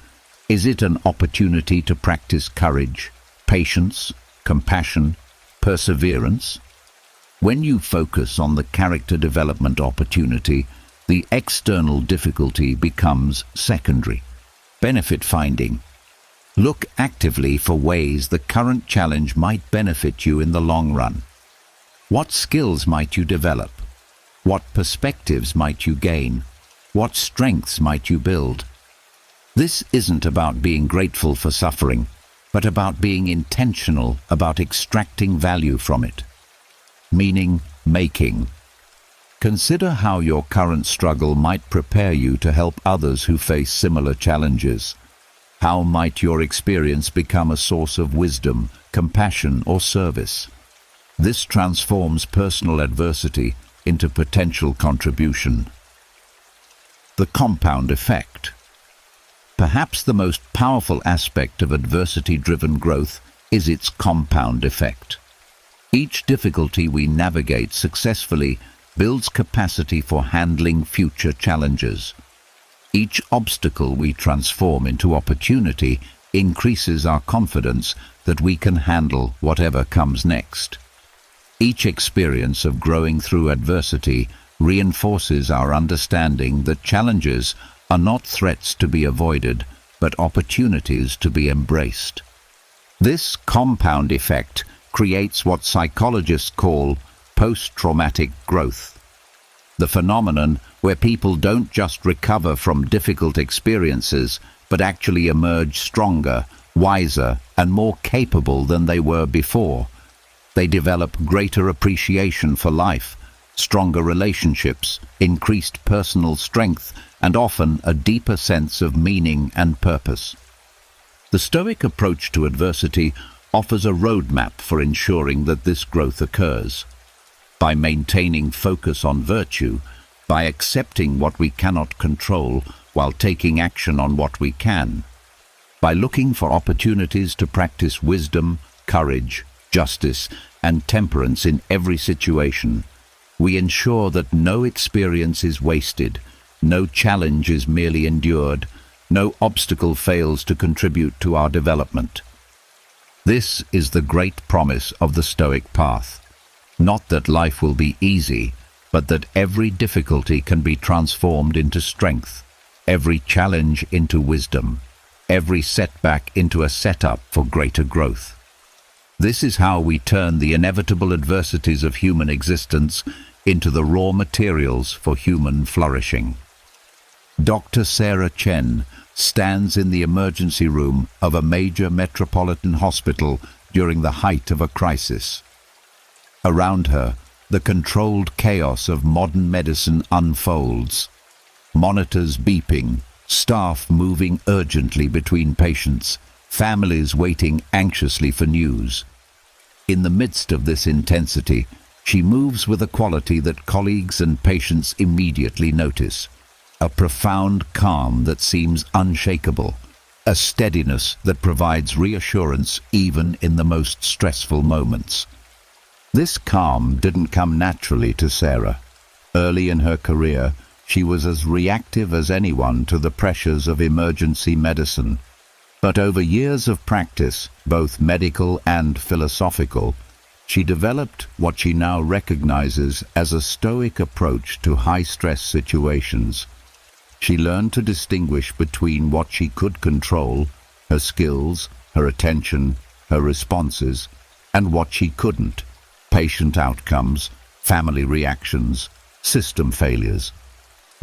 Is it an opportunity to practice courage, patience, compassion, perseverance? When you focus on the character development opportunity, the external difficulty becomes secondary. Benefit finding. Look actively for ways the current challenge might benefit you in the long run. What skills might you develop? What perspectives might you gain? What strengths might you build? This isn't about being grateful for suffering, but about being intentional about extracting value from it. Meaning making. Consider how your current struggle might prepare you to help others who face similar challenges. How might your experience become a source of wisdom, compassion, or service? This transforms personal adversity into potential contribution. The compound effect. Perhaps the most powerful aspect of adversity-driven growth is its compound effect. Each difficulty we navigate successfully builds capacity for handling future challenges. Each obstacle we transform into opportunity increases our confidence that we can handle whatever comes next. Each experience of growing through adversity reinforces our understanding that challenges are not threats to be avoided, but opportunities to be embraced. This compound effect creates what psychologists call post-traumatic growth. The phenomenon where people don't just recover from difficult experiences, but actually emerge stronger, wiser, and more capable than they were before. They develop greater appreciation for life, stronger relationships, increased personal strength, and often a deeper sense of meaning and purpose. The Stoic approach to adversity offers a roadmap for ensuring that this growth occurs. By maintaining focus on virtue, by accepting what we cannot control while taking action on what we can, by looking for opportunities to practice wisdom, courage, justice, and temperance in every situation, we ensure that no experience is wasted, no challenge is merely endured, no obstacle fails to contribute to our development. This is the great promise of the Stoic path. Not that life will be easy, but that every difficulty can be transformed into strength, every challenge into wisdom, every setback into a setup for greater growth. This is how we turn the inevitable adversities of human existence into the raw materials for human flourishing. Dr. Sarah Chen stands in the emergency room of a major metropolitan hospital during the height of a crisis. Around her, the controlled chaos of modern medicine unfolds. Monitors beeping, staff moving urgently between patients, families waiting anxiously for news. In the midst of this intensity, she moves with a quality that colleagues and patients immediately notice. A profound calm that seems unshakable, a steadiness that provides reassurance even in the most stressful moments. This calm didn't come naturally to Sarah. Early in her career, she was as reactive as anyone to the pressures of emergency medicine. But over years of practice, both medical and philosophical, she developed what she now recognizes as a Stoic approach to high-stress situations. She learned to distinguish between what she could control, her skills, her attention, her responses, and what she couldn't, patient outcomes, family reactions, system failures.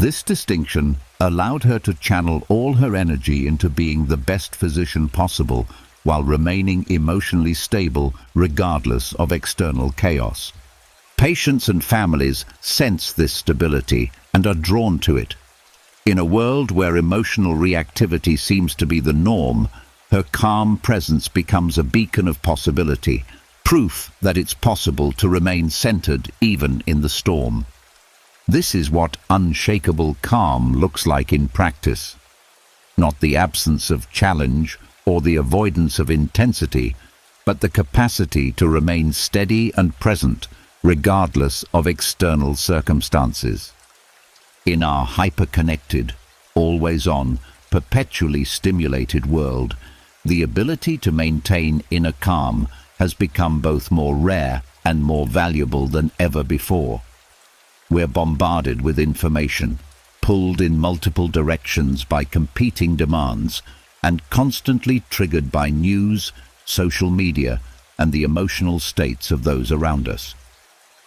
This distinction allowed her to channel all her energy into being the best physician possible while remaining emotionally stable regardless of external chaos. Patients and families sense this stability and are drawn to it. In a world where emotional reactivity seems to be the norm, her calm presence becomes a beacon of possibility, proof that it's possible to remain centered even in the storm. This is what unshakable calm looks like in practice. Not the absence of challenge or the avoidance of intensity, but the capacity to remain steady and present regardless of external circumstances. In our hyper-connected, always-on, perpetually stimulated world, the ability to maintain inner calm has become both more rare and more valuable than ever before. We're bombarded with information, pulled in multiple directions by competing demands, and constantly triggered by news, social media, and the emotional states of those around us.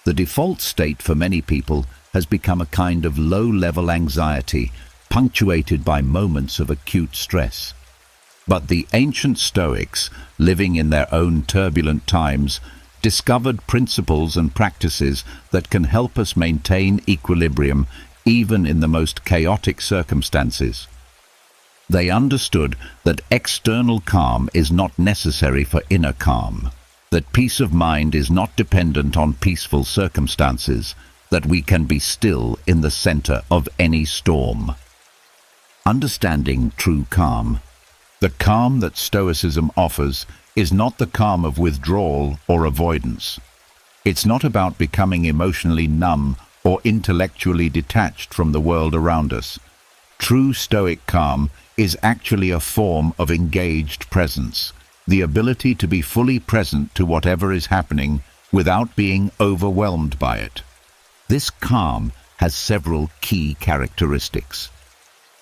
The default state for many people has become a kind of low-level anxiety, punctuated by moments of acute stress. But the ancient Stoics, living in their own turbulent times, discovered principles and practices that can help us maintain equilibrium even in the most chaotic circumstances. They understood that external calm is not necessary for inner calm, that peace of mind is not dependent on peaceful circumstances, that we can be still in the center of any storm. Understanding true calm. The calm that Stoicism offers is not the calm of withdrawal or avoidance. It's not about becoming emotionally numb or intellectually detached from the world around us. True Stoic calm is actually a form of engaged presence, the ability to be fully present to whatever is happening without being overwhelmed by it. This calm has several key characteristics.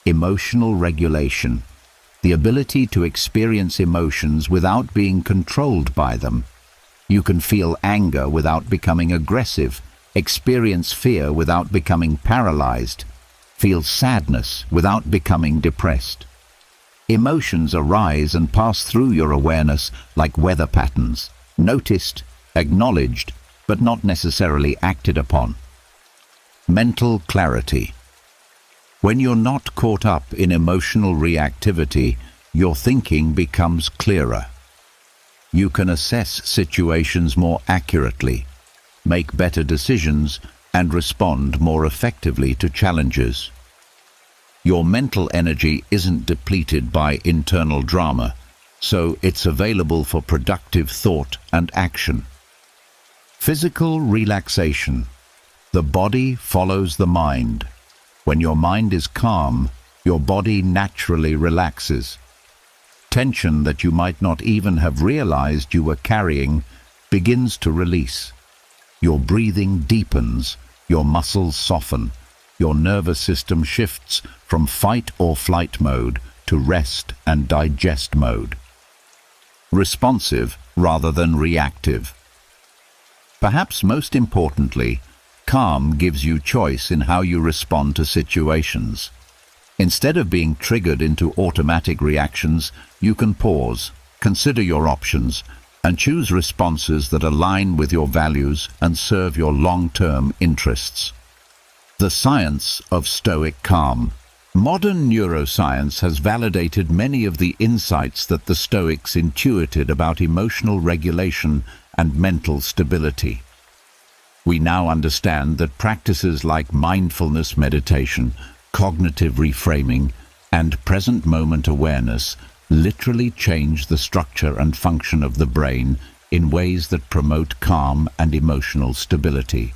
Emotional regulation, the ability to experience emotions without being controlled by them. You can feel anger without becoming aggressive, experience fear without becoming paralyzed, feel sadness without becoming depressed. Emotions arise and pass through your awareness like weather patterns, noticed, acknowledged, but not necessarily acted upon. Mental clarity. When you're not caught up in emotional reactivity, your thinking becomes clearer. You can assess situations more accurately, make better decisions, and respond more effectively to challenges. Your mental energy isn't depleted by internal drama, so it's available for productive thought and action. Physical relaxation. The body follows the mind. When your mind is calm, your body naturally relaxes. Tension that you might not even have realized you were carrying begins to release. Your breathing deepens, your muscles soften, your nervous system shifts from fight or flight mode to rest and digest mode. Responsive rather than reactive. Perhaps most importantly, calm gives you choice in how you respond to situations. Instead of being triggered into automatic reactions, you can pause, consider your options, and choose responses that align with your values and serve your long-term interests. The science of Stoic calm. Modern neuroscience has validated many of the insights that the Stoics intuited about emotional regulation and mental stability. We now understand that practices like mindfulness meditation, cognitive reframing, and present moment awareness literally change the structure and function of the brain in ways that promote calm and emotional stability.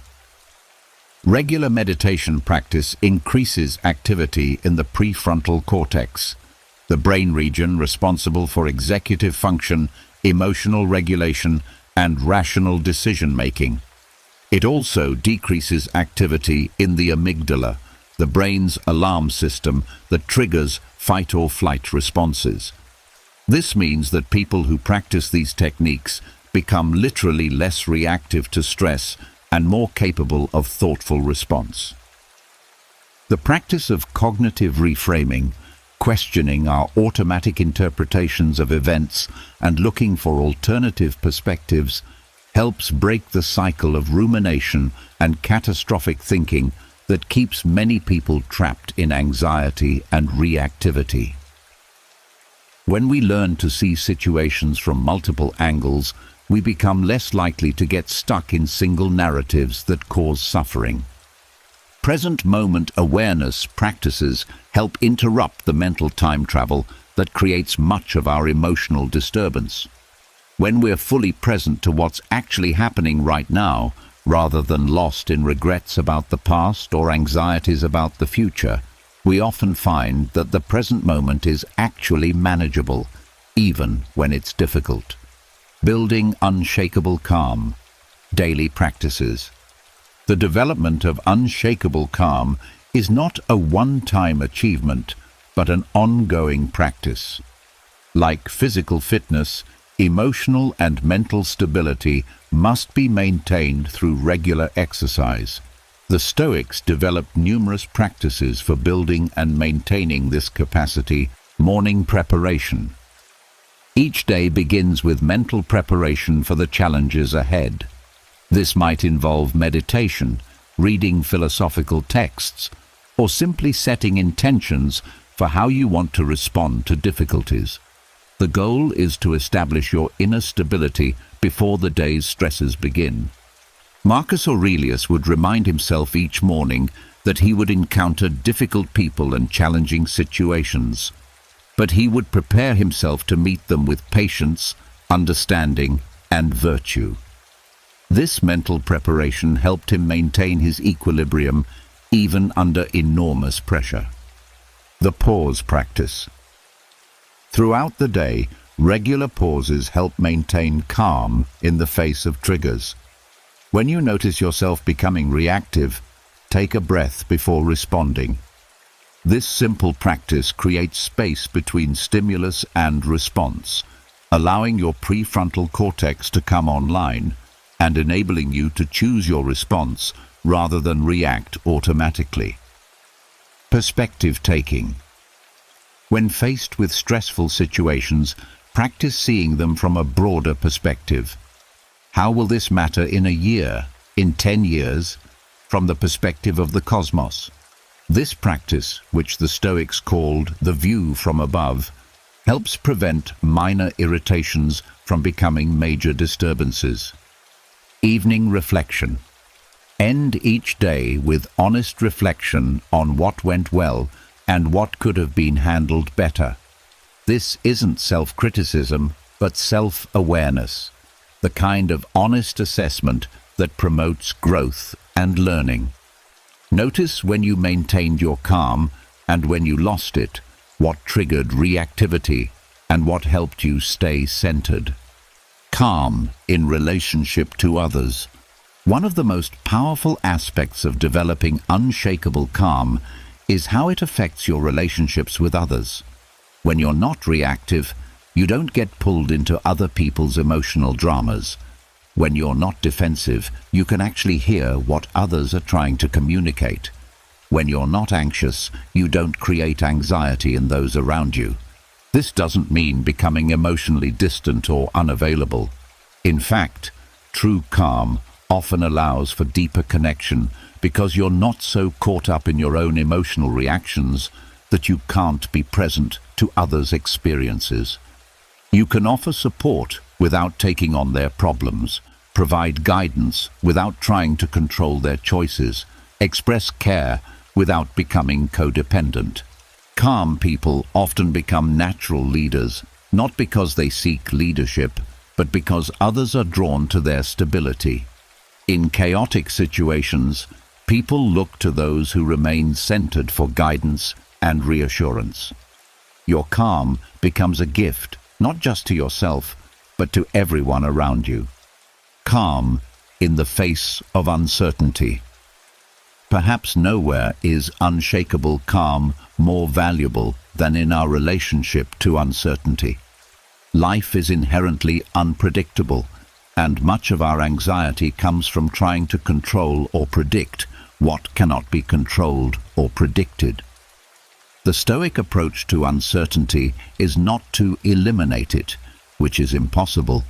Regular meditation practice increases activity in the prefrontal cortex, the brain region responsible for executive function, emotional regulation, and rational decision-making. It also decreases activity in the amygdala, the brain's alarm system that triggers fight or flight responses. This means that people who practice these techniques become literally less reactive to stress and more capable of thoughtful response. The practice of cognitive reframing, questioning our automatic interpretations of events and looking for alternative perspectives, helps break the cycle of rumination and catastrophic thinking that keeps many people trapped in anxiety and reactivity. When we learn to see situations from multiple angles, we become less likely to get stuck in single narratives that cause suffering. Present moment awareness practices help interrupt the mental time travel that creates much of our emotional disturbance. When we're fully present to what's actually happening right now, rather than lost in regrets about the past or anxieties about the future, we often find that the present moment is actually manageable, even when it's difficult. Building unshakable calm. Daily practices. The development of unshakable calm is not a one-time achievement, but an ongoing practice. Like physical fitness, emotional and mental stability must be maintained through regular exercise. The Stoics developed numerous practices for building and maintaining this capacity. Morning preparation. Each day begins with mental preparation for the challenges ahead. This might involve meditation, reading philosophical texts, or simply setting intentions for how you want to respond to difficulties. The goal is to establish your inner stability before the day's stresses begin. Marcus Aurelius would remind himself each morning that he would encounter difficult people and challenging situations, but he would prepare himself to meet them with patience, understanding, and virtue. This mental preparation helped him maintain his equilibrium even under enormous pressure. The pause practice. Throughout the day, regular pauses help maintain calm in the face of triggers. When you notice yourself becoming reactive, take a breath before responding. This simple practice creates space between stimulus and response, allowing your prefrontal cortex to come online and enabling you to choose your response rather than react automatically. Perspective taking. When faced with stressful situations, practice seeing them from a broader perspective. How will this matter in a year, in 10 years, from the perspective of the cosmos? This practice, which the Stoics called the view from above, helps prevent minor irritations from becoming major disturbances. Evening reflection. End each day with honest reflection on what went well and what could have been handled better. This isn't self-criticism, but self-awareness, the kind of honest assessment that promotes growth and learning. Notice when you maintained your calm and when you lost it, what triggered reactivity and what helped you stay centered. Calm in relationship to others. One of the most powerful aspects of developing unshakable calm is how it affects your relationships with others. When you're not reactive, you don't get pulled into other people's emotional dramas. When you're not defensive, you can actually hear what others are trying to communicate. When you're not anxious, you don't create anxiety in those around you. This doesn't mean becoming emotionally distant or unavailable. In fact, true calm often allows for deeper connection because you're not so caught up in your own emotional reactions that you can't be present to others' experiences. You can offer support without taking on their problems, provide guidance without trying to control their choices, express care without becoming codependent. Calm people often become natural leaders, not because they seek leadership, but because others are drawn to their stability. In chaotic situations, people look to those who remain centered for guidance and reassurance. Your calm becomes a gift, not just to yourself, but to everyone around you. Calm in the face of uncertainty. Perhaps nowhere is unshakable calm more valuable than in our relationship to uncertainty. Life is inherently unpredictable, and much of our anxiety comes from trying to control or predict what cannot be controlled or predicted. The Stoic approach to uncertainty is not to eliminate it, which is impossible,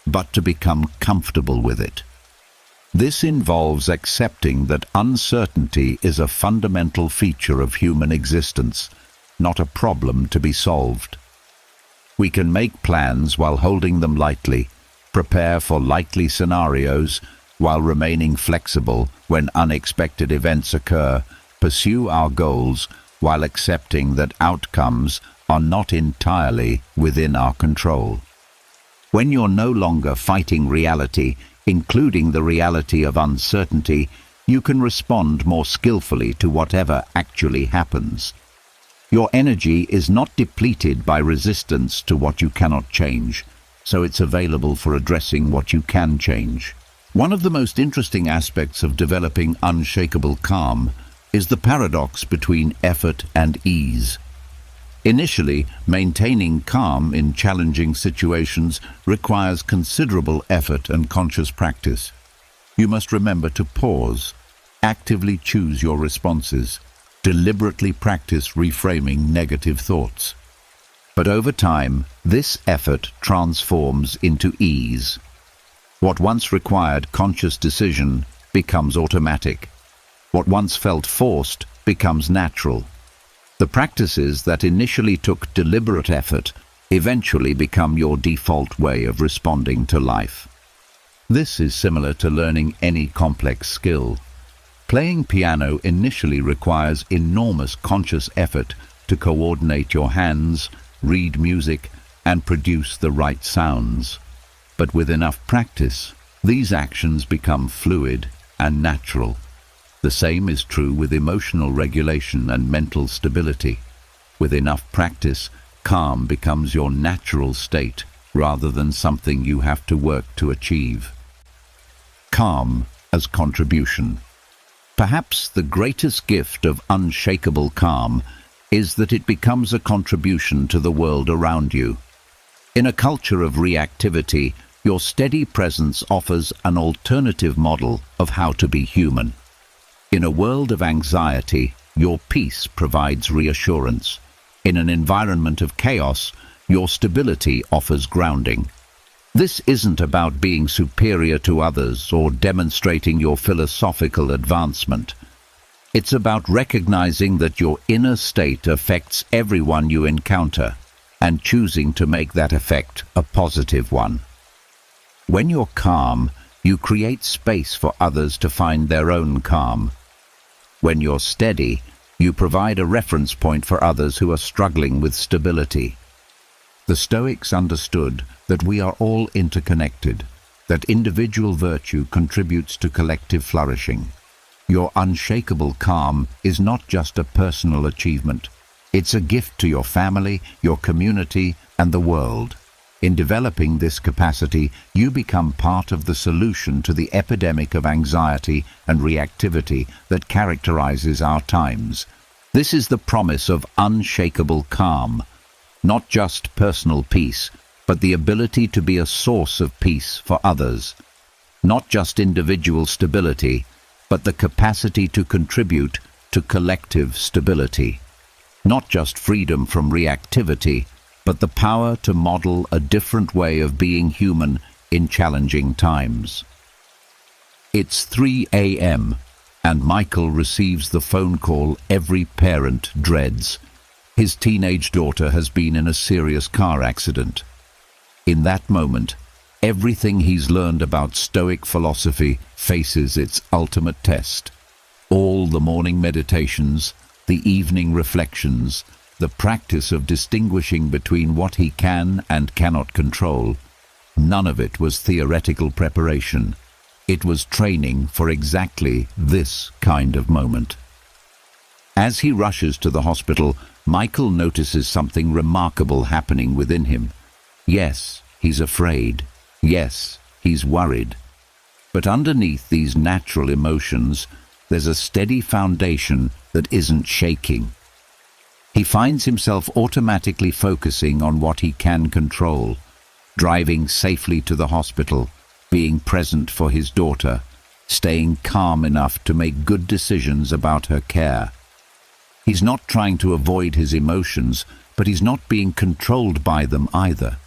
but to become comfortable with it. This involves accepting that uncertainty is a fundamental feature of human existence, not a problem to be solved. We can make plans while holding them lightly, prepare for likely scenarios while remaining flexible when unexpected events occur, pursue our goals while accepting that outcomes are not entirely within our control. When you're no longer fighting reality, including the reality of uncertainty, you can respond more skillfully to whatever actually happens. Your energy is not depleted by resistance to what you cannot change, so it's available for addressing what you can change. One of the most interesting aspects of developing unshakable calm is the paradox between effort and ease. Initially, maintaining calm in challenging situations requires considerable effort and conscious practice. You must remember to pause, actively choose your responses, deliberately practice reframing negative thoughts. But over time, this effort transforms into ease. What once required conscious decision becomes automatic. What once felt forced becomes natural. The practices that initially took deliberate effort eventually become your default way of responding to life. This is similar to learning any complex skill. Playing piano initially requires enormous conscious effort to coordinate your hands, read music, and produce the right sounds. But with enough practice, these actions become fluid and natural. The same is true with emotional regulation and mental stability. With enough practice, calm becomes your natural state rather than something you have to work to achieve. Calm as contribution. Perhaps the greatest gift of unshakable calm is that it becomes a contribution to the world around you. In a culture of reactivity, your steady presence offers an alternative model of how to be human. In a world of anxiety, your peace provides reassurance. In an environment of chaos, your stability offers grounding. This isn't about being superior to others or demonstrating your philosophical advancement. It's about recognizing that your inner state affects everyone you encounter and choosing to make that effect a positive one. When you're calm, you create space for others to find their own calm. When you're steady, you provide a reference point for others who are struggling with stability. The Stoics understood that we are all interconnected, that individual virtue contributes to collective flourishing. Your unshakable calm is not just a personal achievement. It's a gift to your family, your community, and the world. In developing this capacity, you become part of the solution to the epidemic of anxiety and reactivity that characterizes our times. This is the promise of unshakable calm, not just personal peace, but the ability to be a source of peace for others. Not just individual stability, but the capacity to contribute to collective stability. Not just freedom from reactivity, but the power to model a different way of being human in challenging times. It's 3 a.m., and Michael receives the phone call every parent dreads. His teenage daughter has been in a serious car accident. In that moment, everything he's learned about Stoic philosophy faces its ultimate test. All the morning meditations, the evening reflections, the practice of distinguishing between what he can and cannot control, none of it was theoretical preparation. It was training for exactly this kind of moment. As he rushes to the hospital, Michael notices something remarkable happening within him. Yes, he's afraid. Yes, he's worried. But underneath these natural emotions, there's a steady foundation that isn't shaking. He finds himself automatically focusing on what he can control, driving safely to the hospital, being present for his daughter, staying calm enough to make good decisions about her care. He's not trying to avoid his emotions, but he's not being controlled by them either.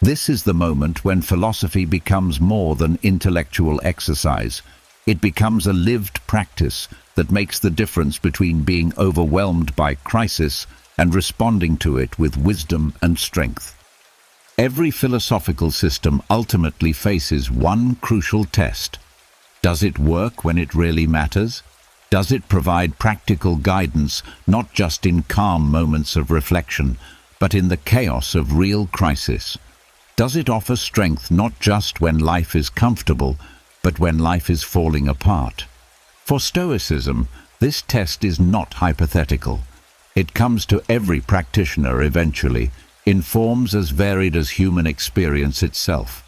This is the moment when philosophy becomes more than intellectual exercise. It becomes a lived practice that makes the difference between being overwhelmed by crisis and responding to it with wisdom and strength. Every philosophical system ultimately faces one crucial test. Does it work when it really matters? Does it provide practical guidance, not just in calm moments of reflection, but in the chaos of real crisis? Does it offer strength not just when life is comfortable, but when life is falling apart? For Stoicism, this test is not hypothetical. It comes to every practitioner eventually, in forms as varied as human experience itself.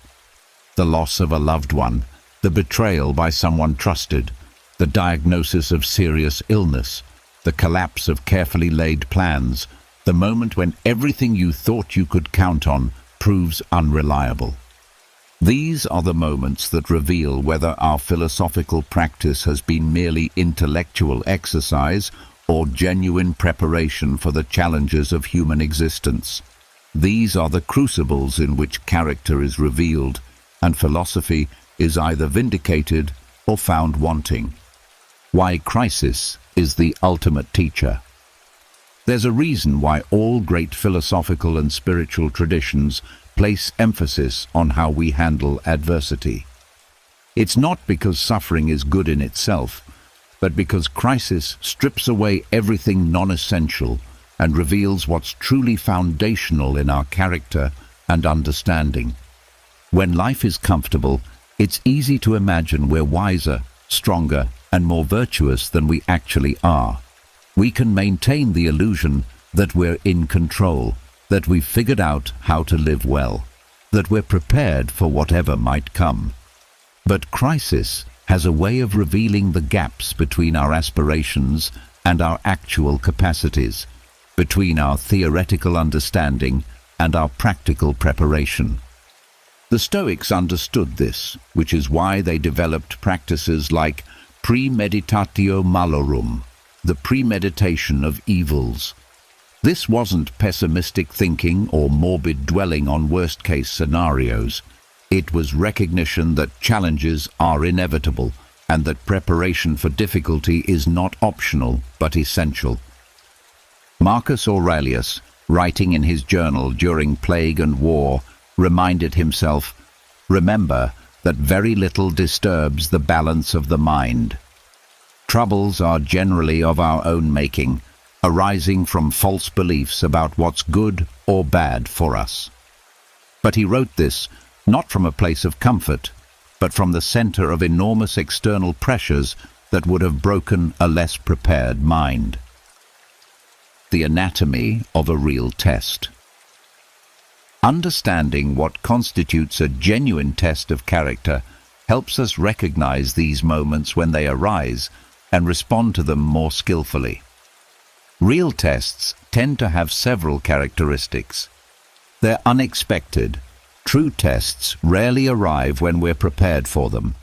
The loss of a loved one, the betrayal by someone trusted, the diagnosis of serious illness, the collapse of carefully laid plans, the moment when everything you thought you could count on proves unreliable. These are the moments that reveal whether our philosophical practice has been merely intellectual exercise or genuine preparation for the challenges of human existence. These are the crucibles in which character is revealed, and philosophy is either vindicated or found wanting. Why crisis is the ultimate teacher. There's a reason why all great philosophical and spiritual traditions place emphasis on how we handle adversity. It's not because suffering is good in itself, but because crisis strips away everything non-essential and reveals what's truly foundational in our character and understanding. When life is comfortable, it's easy to imagine we're wiser, stronger, and more virtuous than we actually are. We can maintain the illusion that we're in control, that we've figured out how to live well, that we're prepared for whatever might come. But crisis has a way of revealing the gaps between our aspirations and our actual capacities, between our theoretical understanding and our practical preparation. The Stoics understood this, which is why they developed practices like premeditatio malorum, the premeditation of evils. This wasn't pessimistic thinking or morbid dwelling on worst-case scenarios. It was recognition that challenges are inevitable and that preparation for difficulty is not optional but essential. Marcus Aurelius, writing in his journal during plague and war, reminded himself, "Remember that very little disturbs the balance of the mind." Troubles are generally of our own making, arising from false beliefs about what's good or bad for us. But he wrote this not from a place of comfort, but from the center of enormous external pressures that would have broken a less prepared mind. The anatomy of a real test. Understanding what constitutes a genuine test of character helps us recognize these moments when they arise and respond to them more skillfully. Real tests tend to have several characteristics. They're unexpected. True tests rarely arrive when we're prepared for them.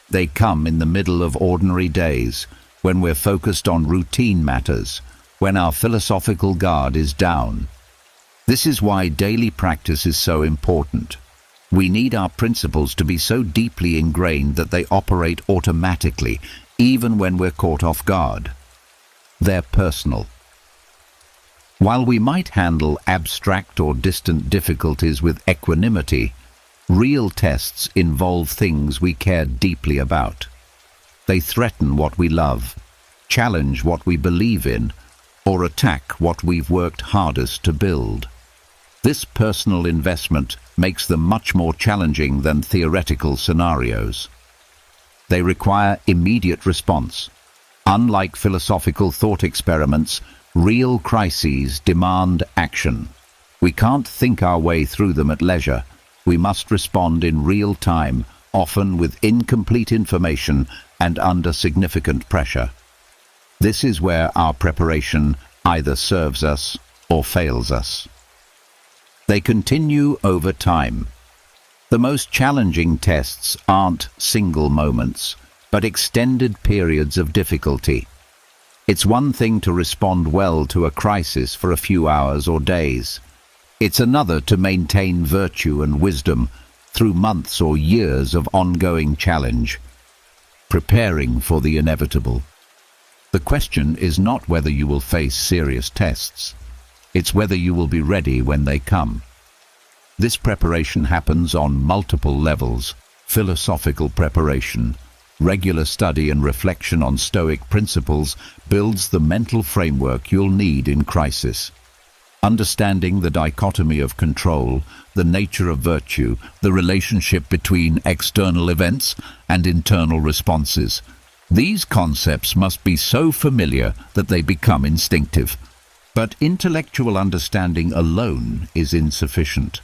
They come in the middle of ordinary days, when we're focused on routine matters, when our philosophical guard is down. This is why daily practice is so important. We need our principles to be so deeply ingrained that they operate automatically, even when we're caught off guard. They're personal. While we might handle abstract or distant difficulties with equanimity, real tests involve things we care deeply about. They threaten what we love, challenge what we believe in, or attack what we've worked hardest to build. This personal investment makes them much more challenging than theoretical scenarios. They require immediate response. Unlike philosophical thought experiments, real crises demand action. We can't think our way through them at leisure. We must respond in real time, often with incomplete information and under significant pressure. This is where our preparation either serves us or fails us. They continue over time. The most challenging tests aren't single moments, but extended periods of difficulty. It's one thing to respond well to a crisis for a few hours or days. It's another to maintain virtue and wisdom through months or years of ongoing challenge, preparing for the inevitable. The question is not whether you will face serious tests. It's whether you will be ready when they come. This preparation happens on multiple levels: philosophical preparation, regular study and reflection on Stoic principles builds the mental framework you'll need in crisis. Understanding the dichotomy of control, the nature of virtue, the relationship between external events and internal responses. These concepts must be so familiar that they become instinctive. But intellectual understanding alone is insufficient.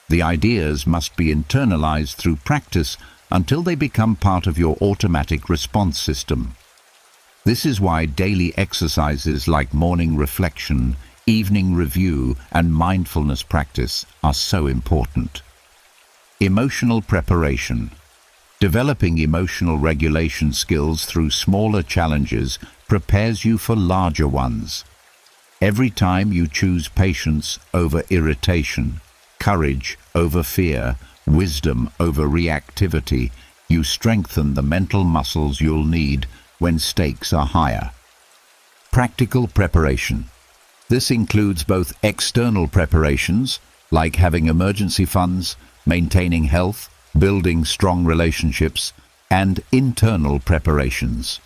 The ideas must be internalized through practice until they become part of your automatic response system. This is why daily exercises like morning reflection, evening review, and mindfulness practice are so important. Emotional preparation. Developing emotional regulation skills through smaller challenges prepares you for larger ones. Every time you choose patience over irritation, courage over fear, wisdom over reactivity, you strengthen the mental muscles you'll need when stakes are higher. Practical preparation. This includes both external preparations, like having emergency funds, maintaining health, building strong relationships, and internal preparations,